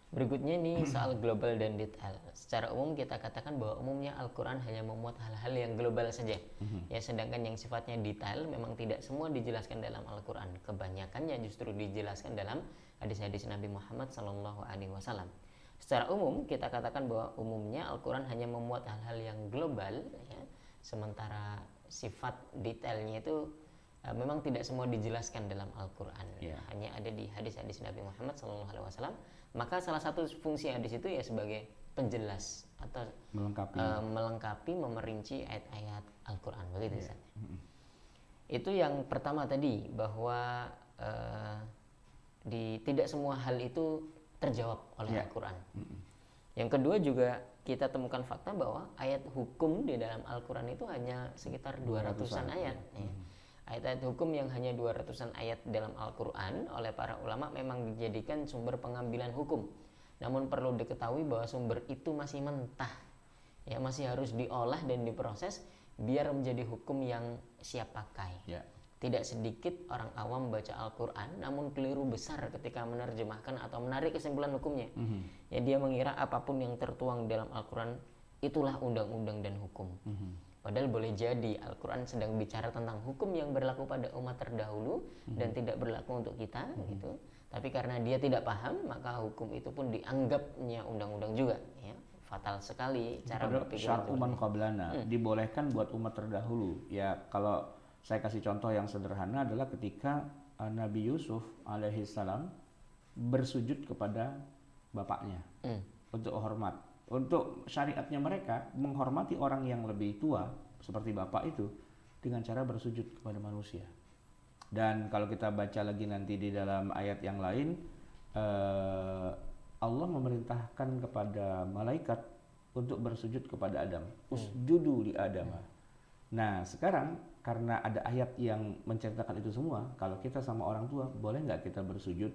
Berikutnya ini soal global dan detail. Secara umum kita katakan bahwa umumnya Al-Quran hanya memuat hal-hal yang global saja. Ya, sedangkan yang sifatnya detail memang tidak semua dijelaskan dalam Al-Quran. Kebanyakannya justru dijelaskan dalam hadis-hadis Nabi Muhammad SAW. Secara umum kita katakan bahwa umumnya Al-Quran hanya memuat hal-hal yang global, ya, sementara sifat detailnya itu memang tidak semua dijelaskan dalam Al-Quran. Hanya ada di hadis-hadis Nabi Muhammad SAW. Maka salah satu fungsi hadis itu ya sebagai penjelas atau melengkapi, memerinci ayat-ayat Al-Quran, begitu Ustaz. Itu yang pertama tadi, bahwa tidak semua hal itu terjawab oleh Al-Quran. Yang kedua juga kita temukan fakta bahwa ayat hukum di dalam Al-Quran itu hanya sekitar 200-an ayat. Ayat-ayat hukum yang hanya 200-an ayat dalam Al-Quran oleh para ulama memang dijadikan sumber pengambilan hukum. Namun perlu diketahui bahwa sumber itu masih mentah, ya, masih harus diolah dan diproses biar menjadi hukum yang siap pakai. Tidak sedikit orang awam baca Al-Quran namun keliru besar ketika menerjemahkan atau menarik kesimpulan hukumnya. Ya, dia mengira apapun yang tertuang dalam Al-Quran itulah undang-undang dan hukum. Padahal boleh jadi Al-Quran sedang bicara tentang hukum yang berlaku pada umat terdahulu dan tidak berlaku untuk kita, gitu. Tapi karena dia tidak paham, maka hukum itu pun dianggapnya undang-undang juga. Ya. Fatal sekali cara berpikir. Syar'u man qablana, dibolehkan buat umat terdahulu. Ya, kalau saya kasih contoh yang sederhana adalah ketika Nabi Yusuf alaihissalam bersujud kepada bapaknya untuk hormat. Untuk syariatnya mereka menghormati orang yang lebih tua seperti bapak itu dengan cara bersujud kepada manusia. Dan kalau kita baca lagi nanti di dalam ayat yang lain, Allah memerintahkan kepada malaikat untuk bersujud kepada Adam. Usjudu li Adam. Nah, sekarang karena ada ayat yang menceritakan itu semua, kalau kita sama orang tua boleh nggak kita bersujud?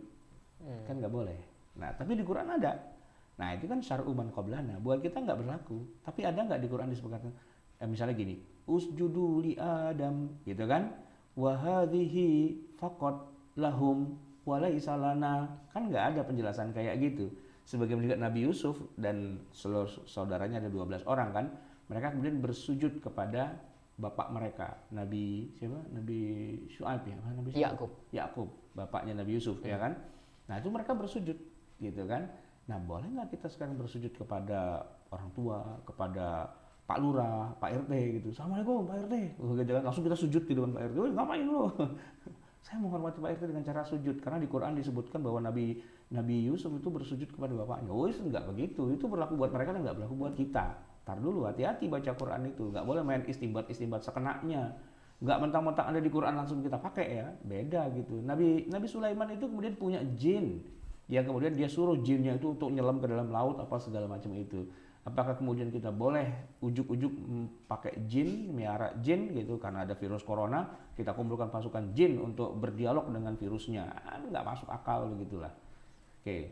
Kan nggak boleh. Nah, tapi di Quran ada. Nah, itu kan syar'u man qablana, buat kita nggak berlaku. Tapi ada nggak di Quran disebutkan misalnya gini, usjudu li Adam, gitu kan? Wa hadhihi faqat lahum wa laisa lana. Kan nggak ada penjelasan kayak gitu. Sebagaimana juga Nabi Yusuf dan seluruh saudaranya ada 12 orang kan, mereka kemudian bersujud kepada bapak mereka, Nabi siapa? Nabi Syuaib ya, Nabi Yakub, bapaknya Nabi Yusuf, ya kan? Nah, itu mereka bersujud, gitu kan? Nah, boleh nggak kita sekarang bersujud kepada orang tua, kepada Pak Lurah, Pak RT gitu. Assalamualaikum Pak RT. Gitu kan, langsung kita sujud di depan Pak RT. Ngapain lo? Saya menghormati Pak RT dengan cara sujud karena di Quran disebutkan bahwa Nabi Yusuf itu bersujud kepada bapaknya. Oh, itu nggak begitu. Itu berlaku buat mereka dan nggak berlaku buat kita. Tar dulu, hati-hati baca Quran itu. Nggak boleh main istinbat sekenanya. nggak mentang-mentang ada di Quran langsung kita pakai ya, beda gitu. Nabi Nabi Sulaiman itu kemudian punya jin, yang kemudian dia suruh jinnya itu untuk nyelam ke dalam laut apa segala macam itu. Apakah kemudian kita boleh ujuk-ujuk pakai jin, miara jin gitu karena ada virus corona, kita kumpulkan pasukan jin untuk berdialog dengan virusnya? Nggak masuk akal begitulah. Oke.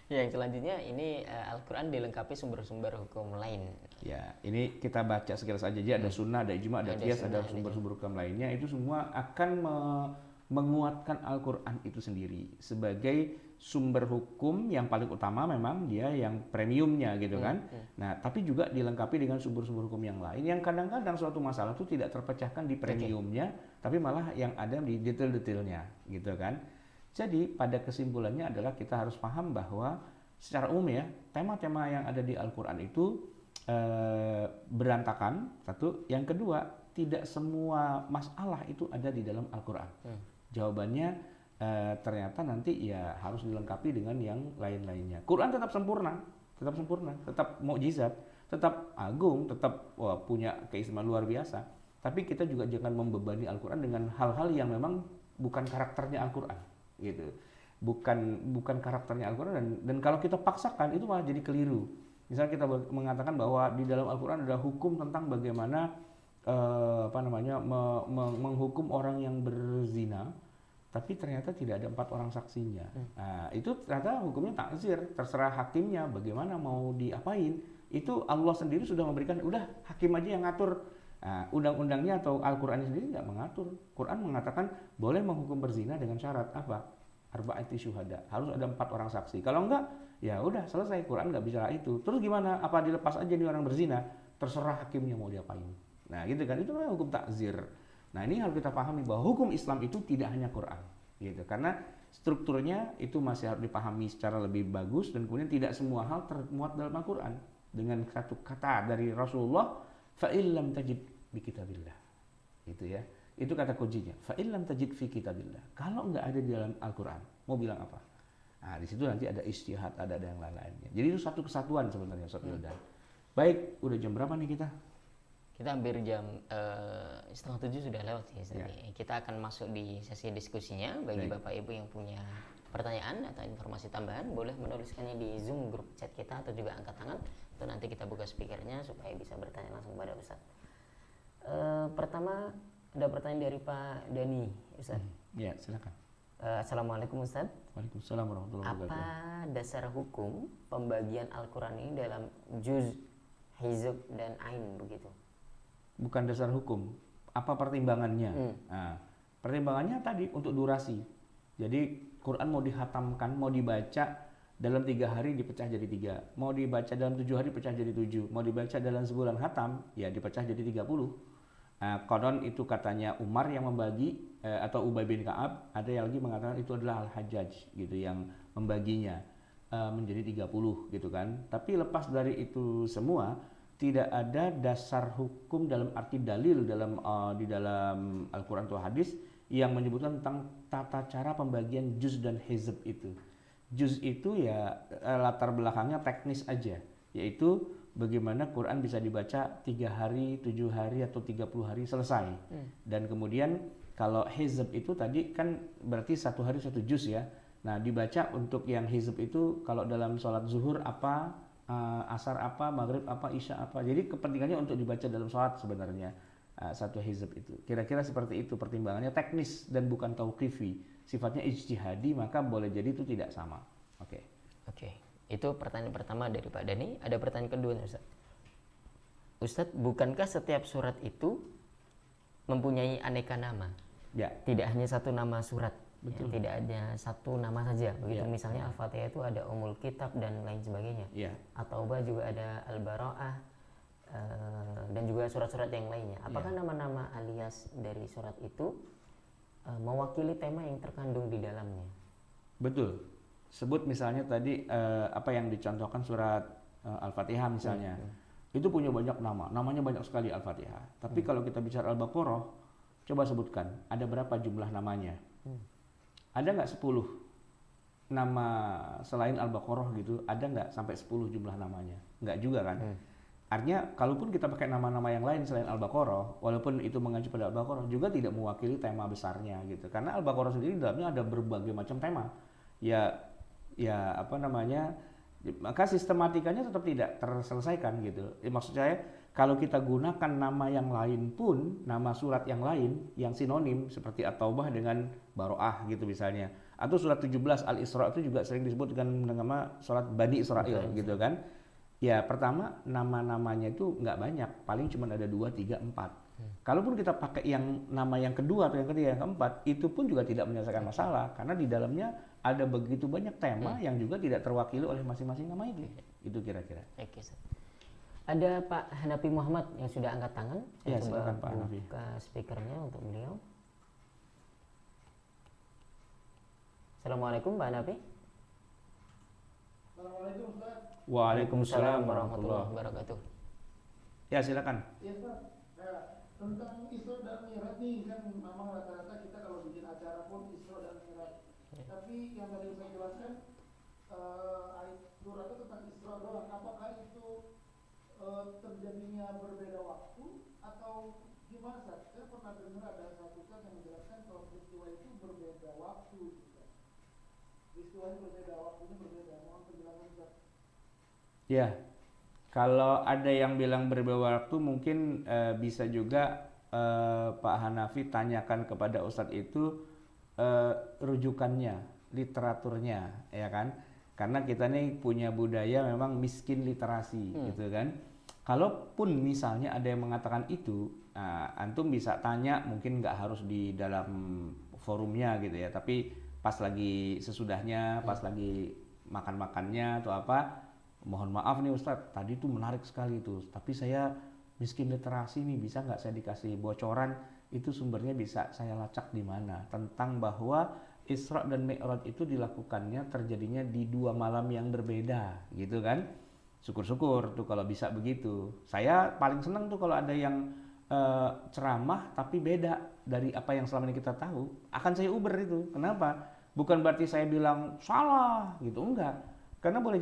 Yang selanjutnya ini Al-Quran dilengkapi sumber-sumber hukum lain. Ya, ini kita baca sekilas aja aja. Ada sunnah, ada ijma, ada qiyas, ada sumber-sumber hukum lainnya. Itu semua akan menguatkan Al-Quran itu sendiri sebagai sumber hukum yang paling utama. Memang dia yang premiumnya gitu kan. Nah, tapi juga dilengkapi dengan sumber-sumber hukum yang lain yang kadang-kadang suatu masalah itu tidak terpecahkan di premiumnya, tapi malah yang ada di detail-detailnya gitu kan. Jadi pada kesimpulannya adalah kita harus paham bahwa secara umum ya, tema-tema yang ada di Al-Quran itu berantakan, satu. Yang kedua, tidak semua masalah itu ada di dalam Al-Quran. Jawabannya ternyata nanti ya harus dilengkapi dengan yang lain-lainnya. Quran tetap sempurna, tetap mukjizat, tetap agung, tetap punya keistimewaan luar biasa. Tapi kita juga jangan membebani Al-Quran dengan hal-hal yang memang bukan karakternya Al-Quran. Gitu, bukan karakternya Al-Quran, dan kalau kita paksakan itu malah jadi keliru. Misalnya kita mengatakan bahwa di dalam Al-Quran ada hukum tentang bagaimana menghukum orang yang berzina, tapi ternyata tidak ada 4 orang saksinya. Nah, itu ternyata hukumnya takzir, terserah hakimnya bagaimana mau diapain. Itu Allah sendiri sudah memberikan, udah hakim aja yang ngatur. Nah, undang-undangnya atau Al-Quran sendiri nggak mengatur. Quran mengatakan boleh menghukum berzina dengan syarat apa? Arba'ati syuhada, harus ada 4 orang saksi. Kalau enggak, ya udah selesai. Quran nggak bicara itu. Terus gimana? Apa dilepas aja nih orang berzina? Terserah hakimnya mau diapain. Nah gitu kan, itu namanya hukum takzir. Nah ini harus kita pahami bahwa hukum Islam itu tidak hanya Quran, gitu. Karena strukturnya itu masih harus dipahami secara lebih bagus, dan kemudian tidak semua hal termuat dalam Al-Quran. Dengan satu kata dari Rasulullah, fa'illam tajid bi kitabillah, gitu ya. Itu kata kuncinya, fa'illam tajid fi kitabillah. Kalau nggak ada di dalam Al-Quran, mau bilang apa? Nah, di situ nanti ada ijtihad, ada yang lain-lainnya. Jadi itu satu kesatuan sebenarnya, Ustaz Wildan. Baik, udah jam berapa nih kita? Kita hampir jam 6:30 sudah lewat ya. Kita akan masuk di sesi diskusinya. Bagi Bapak Ibu yang punya pertanyaan atau informasi tambahan, boleh menuliskannya di Zoom grup chat kita atau juga angkat tangan. Atau nanti kita buka speakernya supaya bisa bertanya langsung kepada Ustaz. Pertama, ada pertanyaan dari Pak Dani, Ustaz. Ya, silakan. Assalamualaikum Ustaz. Waalaikumsalam warahmatullahi wabarakatuh. Apa dasar hukum pembagian Al-Quran ini dalam juz, hizb, dan ain begitu? Bukan dasar hukum. Apa pertimbangannya? Nah, pertimbangannya tadi untuk durasi. Jadi Quran mau dihatamkan, mau dibaca dalam 3 hari dipecah jadi 3. Mau dibaca dalam 7 hari pecah jadi 7. Mau dibaca dalam sebulan hatam, ya dipecah jadi 30. Konon itu katanya Umar yang membagi, atau Ubay bin Ka'ab. Ada yang lagi mengatakan itu adalah Al-Hajjaj gitu yang membaginya menjadi 30 gitu kan. Tapi lepas dari itu semua, tidak ada dasar hukum dalam arti dalil di dalam Al-Quran atau hadis yang menyebutkan tentang tata cara pembagian juz dan hizb itu. Juz itu ya latar belakangnya teknis aja, yaitu bagaimana Quran bisa dibaca 3 hari, 7 hari, atau 30 hari selesai. Dan kemudian kalau hizb itu tadi kan berarti 1 hari 1 juz ya. Nah dibaca untuk yang hizb itu kalau dalam sholat zuhur apa, asar apa, maghrib apa, isya apa. Jadi kepentingannya untuk dibaca dalam sholat sebenarnya satu hizb itu. Kira-kira seperti itu, pertimbangannya teknis dan bukan tauqifi. Sifatnya ijtihadi, maka boleh jadi itu tidak sama. Oke. Itu pertanyaan pertama dari Pak Dani. Ada pertanyaan kedua nih Ustaz. Ustaz, bukankah setiap surat itu mempunyai aneka nama? Ya. Tidak hanya satu nama surat. Betul. Ya, tidak ada satu nama saja. Begitu misalnya Al-Fatihah itu ada Ummul Kitab dan lain sebagainya. At-Taubah juga ada Al-Bara'ah, dan juga surat-surat yang lainnya. Apakah nama-nama alias dari surat itu mewakili tema yang terkandung di dalamnya? Betul. Sebut misalnya tadi apa yang dicontohkan surat Al-Fatihah misalnya. Itu punya banyak nama. Namanya banyak sekali Al-Fatihah. Tapi kalau kita bicara Al-Baqarah, coba sebutkan ada berapa jumlah namanya? Ada nggak 10 nama selain Al-Baqarah gitu? Ada nggak sampai 10 jumlah namanya? Nggak juga kan? Artinya, kalaupun kita pakai nama-nama yang lain selain Al-Baqarah, walaupun itu mengacu pada Al-Baqarah, juga tidak mewakili tema besarnya gitu. Karena Al-Baqarah sendiri dalamnya ada berbagai macam tema. Ya, ya apa namanya? Maka sistematikanya tetap tidak terselesaikan gitu. Maksud saya, kalau kita gunakan nama yang lain pun, nama surat yang lain yang sinonim seperti At-Taubah dengan Baroah gitu misalnya. Atau surat 17 Al-Isra itu juga sering disebut dengan nama surat Bani Israel gitu kan. Ya pertama nama-namanya itu nggak banyak, paling cuma ada 2, 3, 4. Kalaupun kita pakai yang nama yang kedua atau yang ketiga, yang keempat, itu pun juga tidak menyelesaikan masalah karena di dalamnya ada begitu banyak tema yang juga tidak terwakili oleh masing-masing nama itu. Itu kira-kira. Oke, Ustaz. Ada Pak Hanafi Muhammad yang sudah angkat tangan. Ya, Saya coba silakan Pak Hanafi. buka speakernya untuk beliau. Assalamualaikum Pak Hanafi. Assalamualaikum Ustaz. Waalaikumsalam warahmatullahi wabarakatuh. Ya silakan. Ya Ustaz, tentang Isra dan Mi'raj nih kan memang rata-rata kita kalau bikin acara pun Isra dan Mi'raj. Tapi yang tadi saya jelaskan ayat suratnya tentang Isra doang. Apakah itu terjadinya berbeda waktu atau gimana Ustaz? Saya pernah dengar ada satu Ustaz yang menjelaskan kalau peristiwa itu berbeda waktu. Peristiwanya berbeda, waktunya berbeda. Mohon penjelasan Ustaz. Ya, kalau ada yang bilang berbeda waktu mungkin bisa juga Pak Hanafi tanyakan kepada Ustadz itu rujukannya, literaturnya, ya kan? Karena kita nih punya budaya memang miskin literasi, gitu kan? Kalaupun misalnya ada yang mengatakan itu, antum bisa tanya, mungkin nggak harus di dalam forumnya gitu ya, tapi pas lagi sesudahnya, pas lagi makan-makannya atau apa, mohon maaf nih Ustadz, tadi tuh menarik sekali tuh, tapi saya miskin literasi nih, bisa nggak saya dikasih bocoran itu sumbernya bisa saya lacak di mana, tentang bahwa Isra dan Mi'raj itu dilakukannya terjadinya di 2 malam yang berbeda gitu kan. Syukur-syukur tuh kalau bisa begitu. Saya paling senang tuh kalau ada yang ceramah tapi beda dari apa yang selama ini kita tahu, akan saya uber itu. Kenapa? Bukan berarti saya bilang salah gitu, enggak. Karena boleh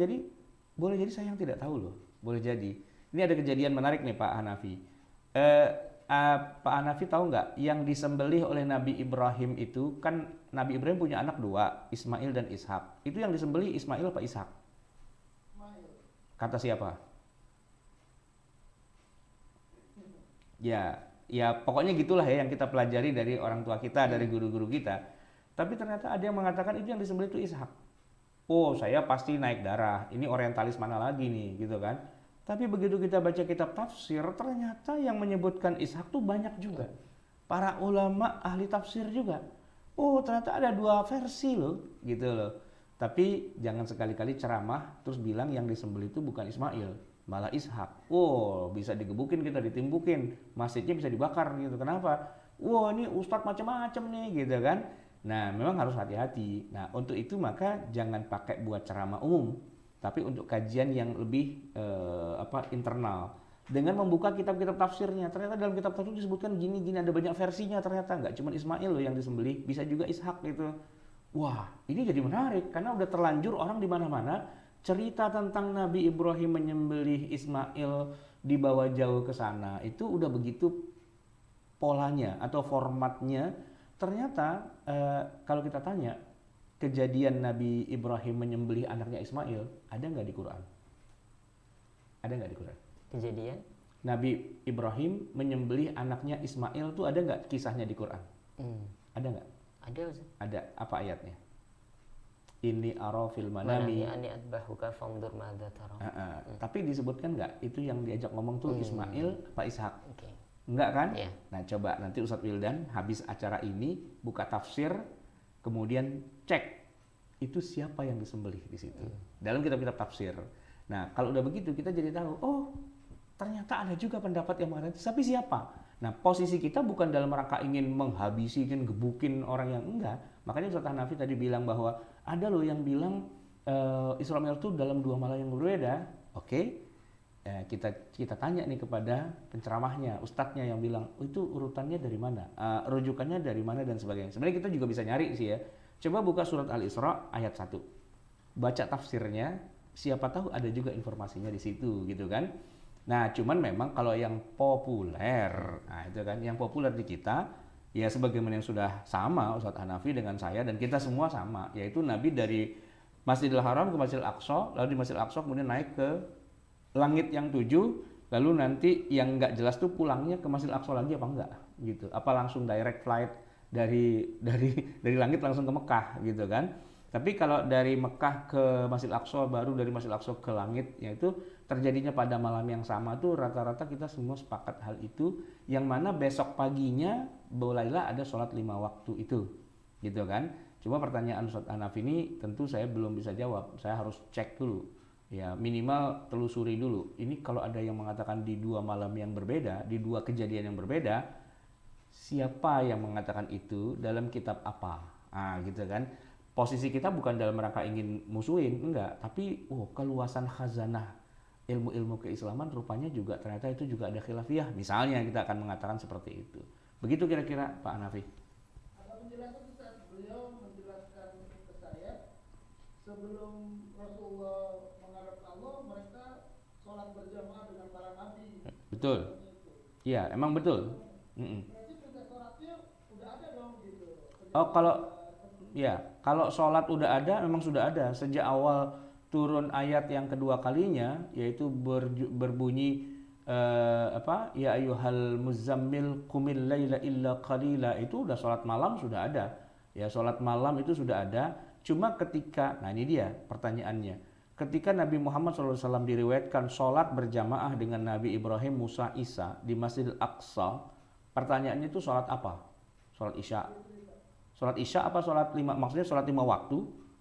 jadi saya yang tidak tahu loh, boleh jadi. Ini ada kejadian menarik nih Pak Hanafi. Pak Hanafi tahu nggak yang disembelih oleh Nabi Ibrahim itu kan, Nabi Ibrahim punya anak 2, Ismail dan Ishak. Itu yang disembelih Ismail apa Ishak? Kata siapa? Ya pokoknya gitulah ya yang kita pelajari dari orang tua kita, dari guru-guru kita. Tapi ternyata ada yang mengatakan itu yang disembelih itu Ishak. Oh, saya pasti naik darah. Ini orientalis mana lagi nih, gitu kan? Tapi begitu kita baca kitab tafsir, ternyata yang menyebutkan Ishak tuh banyak juga. Para ulama ahli tafsir juga. Oh, ternyata ada 2 versi loh, gitu loh. Tapi jangan sekali-kali ceramah terus bilang yang disembelih itu bukan Ismail, malah Ishak. Oh, bisa digebukin kita, ditimbukin, masjidnya bisa dibakar gitu. Kenapa? Wah, ini ustadz macam-macam nih, gitu kan? Nah, memang harus hati-hati. Nah, untuk itu maka jangan pakai buat ceramah umum, tapi untuk kajian yang lebih internal. Dengan membuka kitab-kitab tafsirnya, ternyata dalam kitab tafsir disebutkan gini-gini, ada banyak versinya ternyata, nggak cuma Ismail loh yang disembelih, bisa juga Ishak gitu. Wah, ini jadi menarik karena udah terlanjur orang di mana-mana cerita tentang Nabi Ibrahim menyembelih Ismail dibawa jauh ke sana. Itu udah begitu polanya atau formatnya. Ternyata kalau kita tanya kejadian Nabi Ibrahim menyembelih anaknya Ismail, ada nggak di Quran? Ada nggak di Quran? Kejadian Nabi Ibrahim menyembelih anaknya Ismail tuh ada nggak kisahnya di Quran? Ada nggak? ada Ustaz. Ada. Apa ayatnya? Inni ara fil manami. Ani atbahuka fanzur madza tara. Tapi disebutkan nggak itu yang diajak ngomong tuh Ismail Pak Ishak? Oke. Enggak kan? Iya. Nah coba nanti Ustadz Wildan habis acara ini buka tafsir, kemudian cek itu siapa yang disembelih di situ dalam kitab-kitab tafsir. Nah kalau udah begitu kita jadi tahu, oh ternyata ada juga pendapat yang mengatakan tapi siapa? Nah posisi kita bukan dalam rangka ingin menghabisi, ingin gebukin orang yang enggak. Makanya Ustadz Hanafi tadi bilang bahwa ada loh yang bilang Isra Mi'raj itu dalam 2 malam yang berbeda. Oke. Kita tanya nih kepada penceramahnya, ustadznya yang bilang, oh, itu urutannya dari mana, rujukannya dari mana dan sebagainya. Sebenarnya kita juga bisa nyari sih ya. Coba buka surat Al-Isra ayat 1, baca tafsirnya, siapa tahu ada juga informasinya di situ gitu kan. Nah, cuman memang kalau yang populer, nah itu kan yang populer di kita, ya sebagaimana yang sudah sama Ustadz Hanafi dengan saya dan kita semua sama, yaitu Nabi dari Masjidil Haram ke Masjidil Aqsa, lalu di Masjidil Aqsa kemudian naik ke langit yang 7, lalu nanti yang nggak jelas tuh pulangnya ke Masjidil Aqsa lagi apa enggak, gitu. Apa langsung direct flight dari langit langsung ke Mekah, gitu kan? Tapi kalau dari Mekah ke Masjidil Aqsa, baru dari Masjidil Aqsa ke langit, yaitu terjadinya pada malam yang sama tuh rata-rata kita semua sepakat hal itu, yang mana besok paginya mulailah ada sholat 5 waktu itu, gitu kan. Cuma pertanyaan Ustadz Hanaf ini tentu saya belum bisa jawab, saya harus cek dulu, ya minimal telusuri dulu. Ini kalau ada yang mengatakan di 2 malam yang berbeda, di 2 kejadian yang berbeda, siapa yang mengatakan itu, dalam kitab apa, gitu kan. Posisi kita bukan dalam rangka ingin musuhin, enggak, tapi keluasan khazanah ilmu-ilmu keislaman rupanya juga ternyata itu juga ada khilafiyah, misalnya kita akan mengatakan seperti itu. Begitu kira-kira Pak Hanafi. Ada penjelasan Ustaz, beliau menjelaskan ke saya sebelum Rasulullah menghadap ke Allah, mereka sholat berjamaah dengan para nabi. Betul. Iya, emang betul. Berarti perintah sholatnya udah ada dong gitu. Oh, kalau sholat udah ada, memang sudah ada sejak awal turun ayat yang kedua kalinya, yaitu berbunyi ya ayyuhal muzammil qumil laila illa qalila, itu udah sholat malam sudah ada. Ya, sholat malam itu sudah ada. Cuma ketika, nah ini dia pertanyaannya, ketika Nabi Muhammad SAW diriwayatkan sholat berjamaah dengan Nabi Ibrahim, Musa, Isa di Masjidil Aqsa, pertanyaannya itu sholat apa? Sholat Isya. Sholat Isya apa sholat 5, maksudnya sholat 5 waktu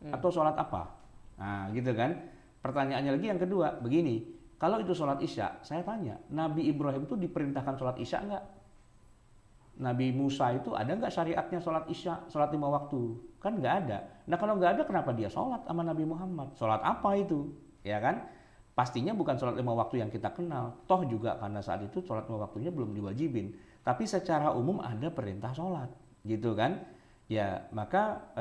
atau sholat apa? Nah gitu kan. Pertanyaannya lagi yang kedua, begini, kalau itu sholat Isya, saya tanya, Nabi Ibrahim itu diperintahkan sholat Isya enggak? Nabi Musa itu ada nggak syariatnya sholat Isya, sholat 5 waktu? Kan nggak ada. Nah kalau nggak ada, kenapa dia sholat sama Nabi Muhammad? Sholat apa itu? Ya kan? Pastinya bukan sholat 5 waktu yang kita kenal. Toh juga karena saat itu sholat 5 waktunya belum diwajibin. Tapi secara umum ada perintah sholat, gitu kan? Ya maka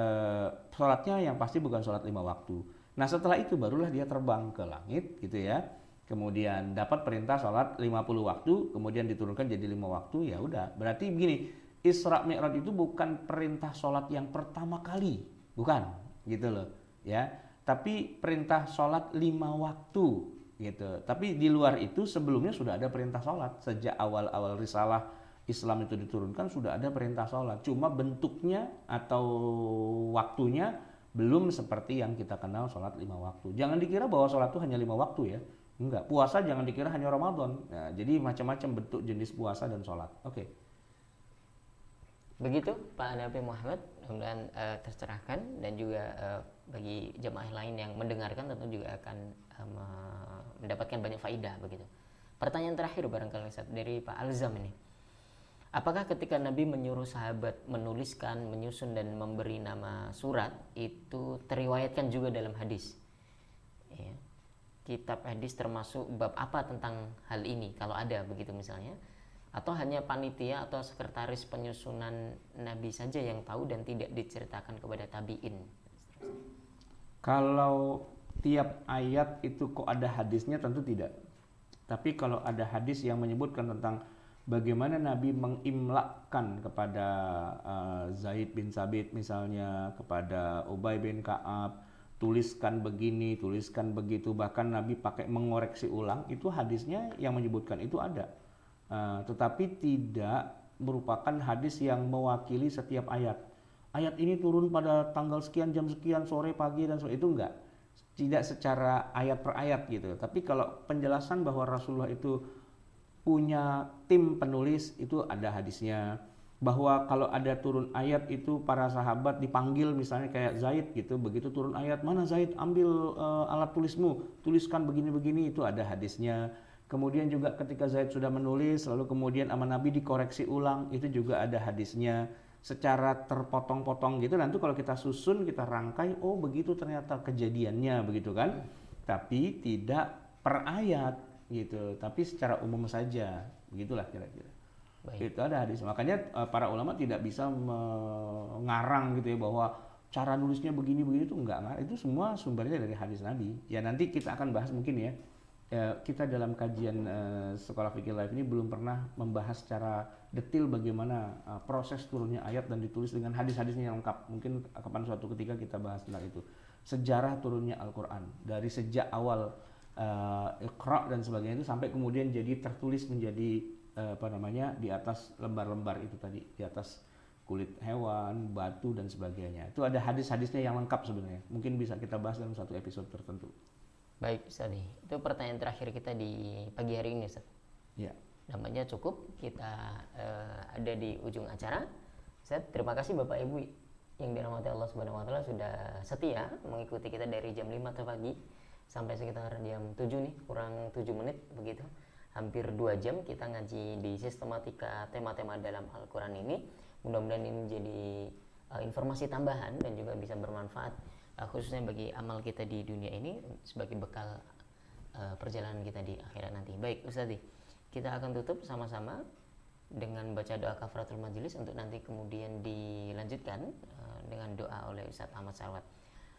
sholatnya yang pasti bukan sholat 5 waktu. Nah setelah itu barulah dia terbang ke langit, gitu ya. Kemudian dapat perintah sholat 50 waktu, kemudian diturunkan jadi 5 waktu, ya udah. Berarti begini, Isra Mi'raj itu bukan perintah sholat yang pertama kali, bukan, gitu loh, ya. Tapi perintah sholat 5 waktu, gitu. Tapi di luar itu sebelumnya sudah ada perintah sholat. Sejak awal-awal risalah Islam itu diturunkan sudah ada perintah sholat. Cuma bentuknya atau waktunya belum seperti yang kita kenal sholat 5 waktu. Jangan dikira bahwa sholat itu hanya 5 waktu ya. Enggak, puasa jangan dikira hanya Ramadan. Nah, jadi macam-macam bentuk jenis puasa dan sholat. Oke. Begitu Pak Hanafi Muhammad, mudah-mudahan tercerahkan, dan juga bagi jemaah lain yang mendengarkan tentu juga akan mendapatkan banyak faidah begitu. Pertanyaan terakhir barangkali Ustaz, dari Pak Alzam ini. Apakah ketika Nabi menyuruh sahabat menuliskan, menyusun dan memberi nama surat itu teriwayatkan juga dalam hadis? Ya. Kitab hadis termasuk bab apa tentang hal ini kalau ada begitu misalnya, atau hanya panitia atau sekretaris penyusunan Nabi saja yang tahu dan tidak diceritakan kepada tabi'in? Kalau tiap ayat itu kok ada hadisnya, tentu tidak. Tapi kalau ada hadis yang menyebutkan tentang bagaimana Nabi mengimlakkan kepada Zaid bin Sabit misalnya, kepada Ubay bin Ka'ab, tuliskan begini, tuliskan begitu, bahkan Nabi pakai mengoreksi ulang, itu hadisnya yang menyebutkan itu ada. Tetapi tidak merupakan hadis yang mewakili setiap ayat. Ayat ini turun pada tanggal sekian, jam sekian, sore, pagi, dan sore, itu enggak. Tidak secara ayat per ayat gitu. Tapi kalau penjelasan bahwa Rasulullah itu punya tim penulis, itu ada hadisnya. Bahwa kalau ada turun ayat itu para sahabat dipanggil, misalnya kayak Zaid gitu, begitu turun ayat, mana Zaid, ambil alat tulismu, tuliskan begini-begini, itu ada hadisnya. Kemudian juga ketika Zaid sudah menulis, lalu kemudian sama Nabi dikoreksi ulang, itu juga ada hadisnya. Secara terpotong-potong gitu, nanti kalau kita susun, kita rangkai, oh begitu ternyata kejadiannya, begitu kan. Tapi tidak per ayat gitu, tapi secara umum saja, begitulah kira-kira. Baik. Itu ada hadis. Makanya para ulama tidak bisa mengarang gitu ya bahwa cara nulisnya begini-begini, itu enggak. Itu semua sumbernya dari hadis Nabi. Ya nanti kita akan bahas mungkin ya kita dalam kajian Sekolah Fikih Live ini belum pernah membahas secara detail bagaimana proses turunnya ayat dan ditulis dengan hadis-hadisnya yang lengkap. Mungkin kapan suatu ketika kita bahas tentang itu. Sejarah turunnya Al-Quran dari sejak awal Iqra dan sebagainya itu sampai kemudian jadi tertulis menjadi di atas lembar-lembar itu tadi, di atas kulit hewan, batu dan sebagainya. Itu ada hadis-hadisnya yang lengkap sebenarnya. Mungkin bisa kita bahas dalam satu episode tertentu. Baik Ustaz, itu pertanyaan terakhir kita di pagi hari ini Ustaz. Ya. Nampaknya cukup, kita ada di ujung acara. Ustaz, terima kasih Bapak Ibu yang dirahmati Allah Subhanahu wa taala sudah setia mengikuti kita dari jam 5 pagi sampai sekitar jam 7 nih, kurang 7 menit begitu. Hampir 2 jam kita ngaji di sistematika tema-tema dalam Al-Qur'an ini. Mudah-mudahan ini menjadi informasi tambahan dan juga bisa bermanfaat khususnya bagi amal kita di dunia ini sebagai bekal perjalanan kita di akhirat nanti. Baik Ustaz, kita akan tutup sama-sama dengan baca doa kafaratul majelis untuk nanti kemudian dilanjutkan dengan doa oleh Ustaz Ahmad Sarwat.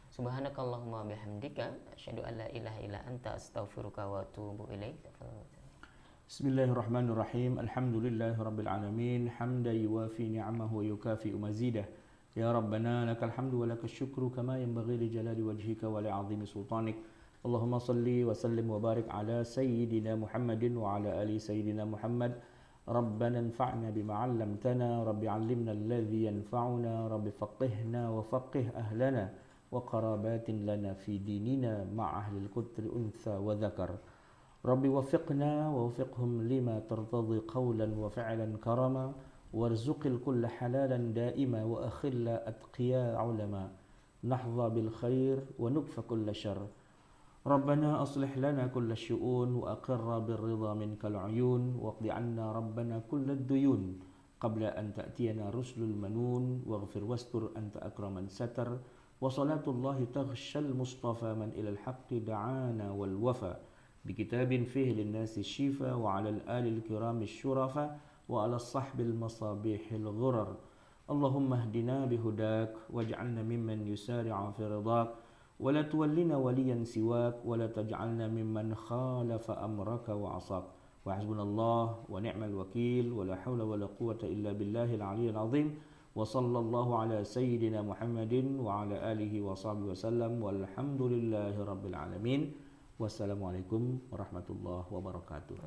Subhanakallahumma bihamdika asyhadu an la ilaha illa anta astaghfiruka wa atubu ilaik. Bismillahirrahmanirrahim. Alhamdulillahirabbil alamin, hamdan yuwafi ni'amahu wa yukafi'u mazidah. Ya Rabbana lakal hamdu wa lakal syukru kama yanbaghi li jalali wajhika wa li 'azimi sultanik. Allahumma salli wa sallim wa barik ala sayyidina Muhammadin wa ala ali sayyidina Muhammad. Rabbana anfa'na bima 'allamtana, rabbi 'allimna alladhi yanfa'una, rabbi faqihna wa faqih ahlana wa qarabatin lana fi dinina ma'a ahli al-qudri untha wa dhakar. Rabbi waffiqna wa waffiqhum lima tartadhi qawlan wa fi'lan karama. وارزق الكل حلالا دائما وأخل أتقياء علما نحظى بالخير ونكف كل شر ربنا أصلح لنا كل الشؤون وأقر بالرضا منك العيون واقض عنا ربنا كل الديون قبل أن تأتينا رسل المنون واغفر واستر أنت أكرم من ستر وصلاة الله تغشى المصطفى من إلى الحق دعانا والوفى بكتاب فيه للناس الشفا وعلى الآل الكرام الشرفا وعلى الصحب المصابيح الغرر اللهم اهدنا بهداك واجعلنا ممن يسارع في رضاك ولا تولنا وليا سواك ولا تجعلنا ممن خالف أمرك وعصاك وحسبنا الله ونعم الوكيل ولا حول ولا قوة إلا بالله العلي العظيم وصلى الله على سيدنا محمد وعلى آله وصحبه وسلم والحمد لله رب العالمين والسلام عليكم ورحمة الله وبركاته.